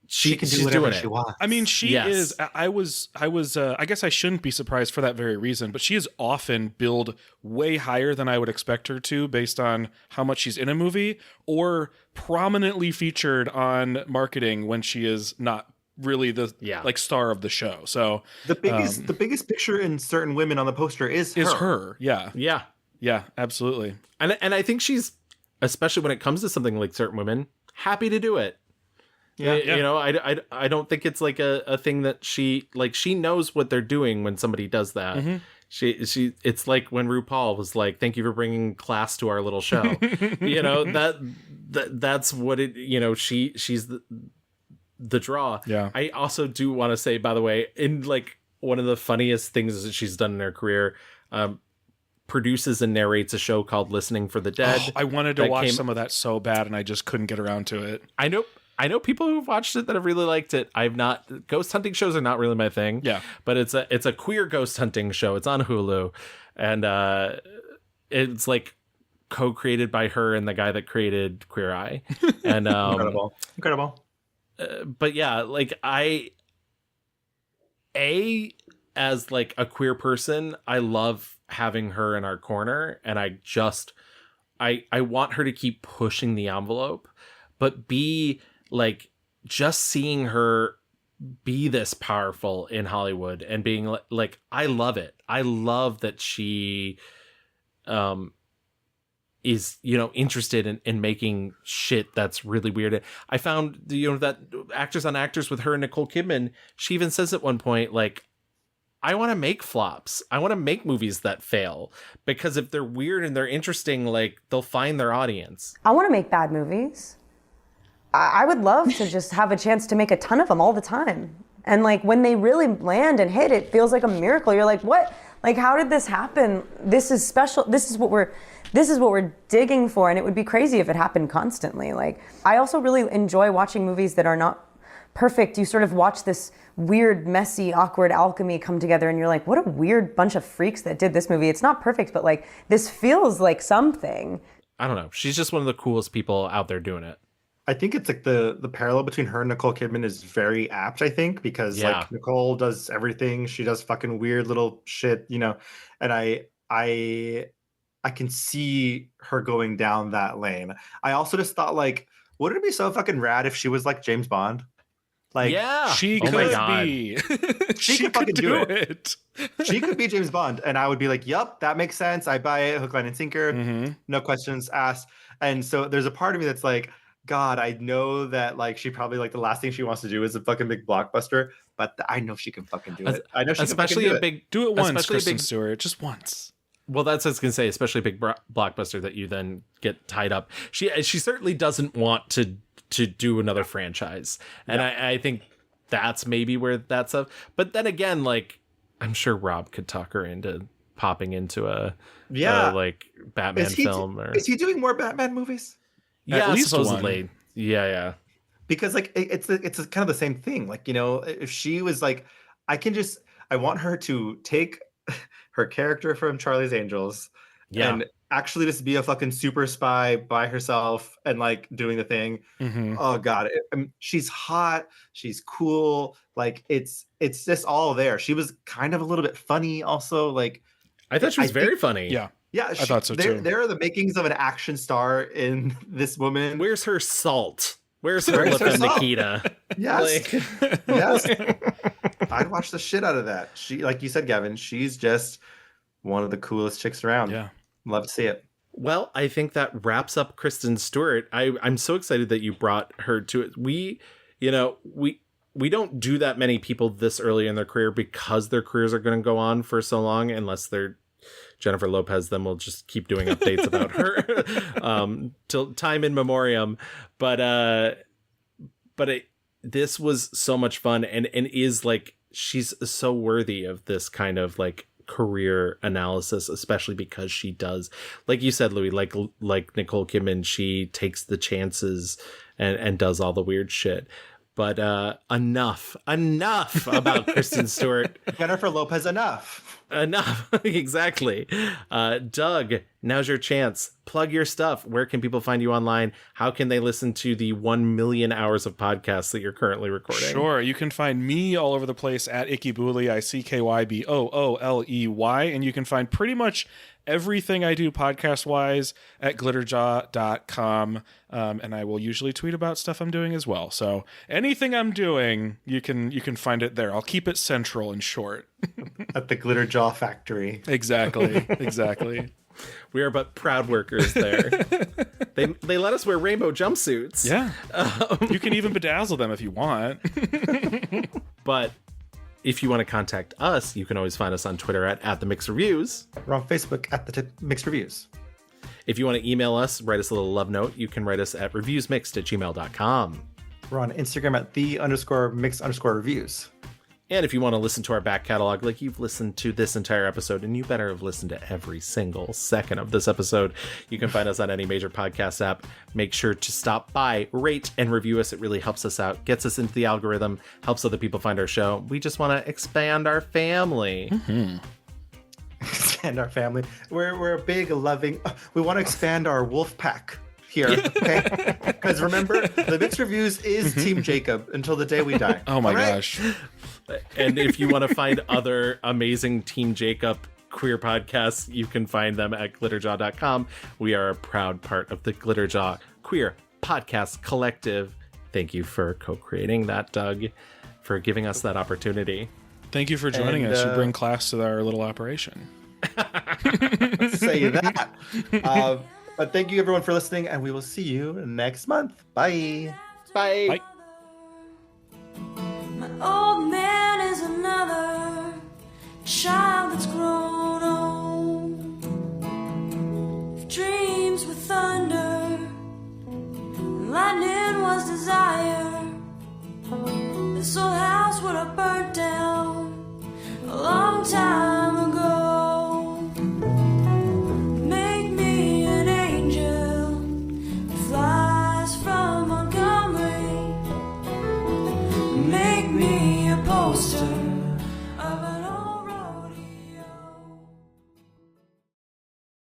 Speaker 1: she can do whatever she wants.
Speaker 3: I mean, she is. I was. I guess I shouldn't be surprised for that very reason. But she is often billed way higher than I would expect her to, based on how much she's in a movie, or prominently featured on marketing when she is not really the like star of the show. So
Speaker 1: the biggest picture in certain women on the poster is her.
Speaker 3: Yeah, absolutely.
Speaker 2: And I think she's, especially when it comes to something like certain women, happy to do it. You know, I don't think it's like a thing that she knows what they're doing when somebody does that.
Speaker 3: Mm-hmm.
Speaker 2: She it's like when RuPaul was like, thank you for bringing class to our little show. You know, that's what it, you know, she's the draw.
Speaker 3: Yeah.
Speaker 2: I also do want to say, by the way, in like one of the funniest things that she's done in her career, produces and narrates a show called Listening for the Dead.
Speaker 3: I wanted to watch some of that so bad, and I just couldn't get around to it.
Speaker 2: I know people who've watched it that have really liked it. I've not. Ghost hunting shows are not really my thing.
Speaker 3: Yeah,
Speaker 2: but it's a queer ghost hunting show. It's on Hulu, and it's like co-created by her and the guy that created Queer Eye. And
Speaker 1: incredible.
Speaker 2: But yeah, like as like a queer person, I love having her in our corner, and I want her to keep pushing the envelope, but B, like just seeing her be this powerful in Hollywood and being like, I love it. I love that she is, you know, interested in making shit that's really weird. I found, you know, that Actors on Actors with her and Nicole Kidman, she even says at one point, like, I want to make flops. I want to make movies that fail, because if they're weird and they're interesting, like, they'll find their audience.
Speaker 4: I want to make bad movies. I would love to just have a chance to make a ton of them all the time. And like when they really land and hit, it feels like a miracle. You're like, what? Like, how did this happen? This is special. This is what we're digging for, and it would be crazy if it happened constantly. Like, I also really enjoy watching movies that are not perfect. You sort of watch this weird, messy, awkward alchemy come together, and you're like, what a weird bunch of freaks that did this movie. It's not perfect, but like, this feels like something.
Speaker 2: I don't know. She's just one of the coolest people out there doing it.
Speaker 1: I think it's like the parallel between her and Nicole Kidman is very apt, I think, because like Nicole does everything. She does fucking weird little shit, you know, and I can see her going down that lane. I also just thought, like, wouldn't it be so fucking rad if she was like James Bond? Like,
Speaker 2: yeah,
Speaker 3: she could be.
Speaker 1: She could fucking do it. She could be James Bond, and I would be like, "Yup, that makes sense. I buy it, hook, line, and sinker, no questions asked." And so there's a part of me that's like, God, I know that like she probably like the last thing she wants to do is a fucking big blockbuster, but I know she can fucking do it. I know she
Speaker 2: especially
Speaker 1: can
Speaker 2: a big
Speaker 3: do it once, Kristen Stewart, just once.
Speaker 2: Well, that's what I was going to say, especially a big blockbuster that you then get tied up. She certainly doesn't want to do another franchise. And I think that's maybe where that's up. But then again, like, I'm sure Rob could talk her into popping into a like Batman film.
Speaker 1: Is he doing more Batman movies?
Speaker 2: Yeah,
Speaker 3: at least
Speaker 2: supposedly.
Speaker 3: One.
Speaker 2: Yeah.
Speaker 1: Because like it's kind of the same thing. Like, you know, if she was like, I want her to take her character from Charlie's Angels and actually just be a fucking super spy by herself and like doing the thing. Oh God, she's hot, she's cool. Like it's just all there. She was kind of a little bit funny also. Like
Speaker 2: I thought she was very funny.
Speaker 1: Yeah,
Speaker 3: I thought so too.
Speaker 1: There are the makings of an action star in this woman.
Speaker 2: Where's her salt? Where's her Nikita?
Speaker 1: Yes.
Speaker 2: Like...
Speaker 1: yes. I'd watch the shit out of that. She, like you said, Gavin, she's just one of the coolest chicks around.
Speaker 3: Yeah.
Speaker 1: Love to see it.
Speaker 2: Well, I think that wraps up Kristen Stewart. I'm so excited that you brought her to it. We don't do that many people this early in their career because their careers are going to go on for so long, unless they're Jennifer Lopez, then we'll just keep doing updates about her till time in memoriam. But this was so much fun and is like, she's so worthy of this kind of like career analysis, especially because she does, like you said, Louis, like Nicole Kidman, she takes the chances and does all the weird shit. But enough about Kristen Stewart.
Speaker 1: Jennifer Lopez, enough.
Speaker 2: Exactly. Doug, now's your chance. Plug your stuff. Where can people find you online? How can they listen to the 1 million hours of podcasts that you're currently recording?
Speaker 3: Sure. You can find me all over the place at Ikkybooley, ICKYBOOLEY, and you can find pretty much everything I do podcast-wise at glitterjaw.com, and I will usually tweet about stuff I'm doing as well. So anything I'm doing, you can find it there. I'll keep it central and short.
Speaker 1: At the Glitterjaw Factory.
Speaker 3: Exactly.
Speaker 2: We are but proud workers there. They let us wear rainbow jumpsuits.
Speaker 3: Yeah. You can even bedazzle them if you want.
Speaker 2: But if you want to contact us, you can always find us on Twitter at The Mixed Reviews.
Speaker 1: We're on Facebook at The Mixed Reviews.
Speaker 2: If you want to email us, write us a little love note, you can write us at reviewsmixed@gmail.com.
Speaker 1: We're on Instagram at _mixed_reviews.
Speaker 2: And if you want to listen to our back catalog, like you've listened to this entire episode, and you better have listened to every single second of this episode, you can find us on any major podcast app. Make sure to stop by, rate, and review us. It really helps us out, gets us into the algorithm, helps other people find our show. We just want to expand our family.
Speaker 1: Expand our family. We're a big, loving... we want to expand our wolf pack here, okay? Because remember, The Mixed Reviews is Team Jacob until the day we die.
Speaker 3: Oh my gosh.
Speaker 2: And if you want to find other amazing Team Jacob queer podcasts, you can find them at glitterjaw.com. We are a proud part of the Glitterjaw Queer Podcast Collective. Thank you for co-creating that, Doug, for giving us that opportunity.
Speaker 3: Thank you for joining us. You bring class to our little operation.
Speaker 1: Say that. But thank you, everyone, for listening, and we will see you next month. Bye.
Speaker 2: Bye.
Speaker 15: My old man is another child that's grown old. If dreams were thunder, and lightning was desire, this old house would have burnt down a long time ago. Make me an angel that flies from Montgomery. Make me a poster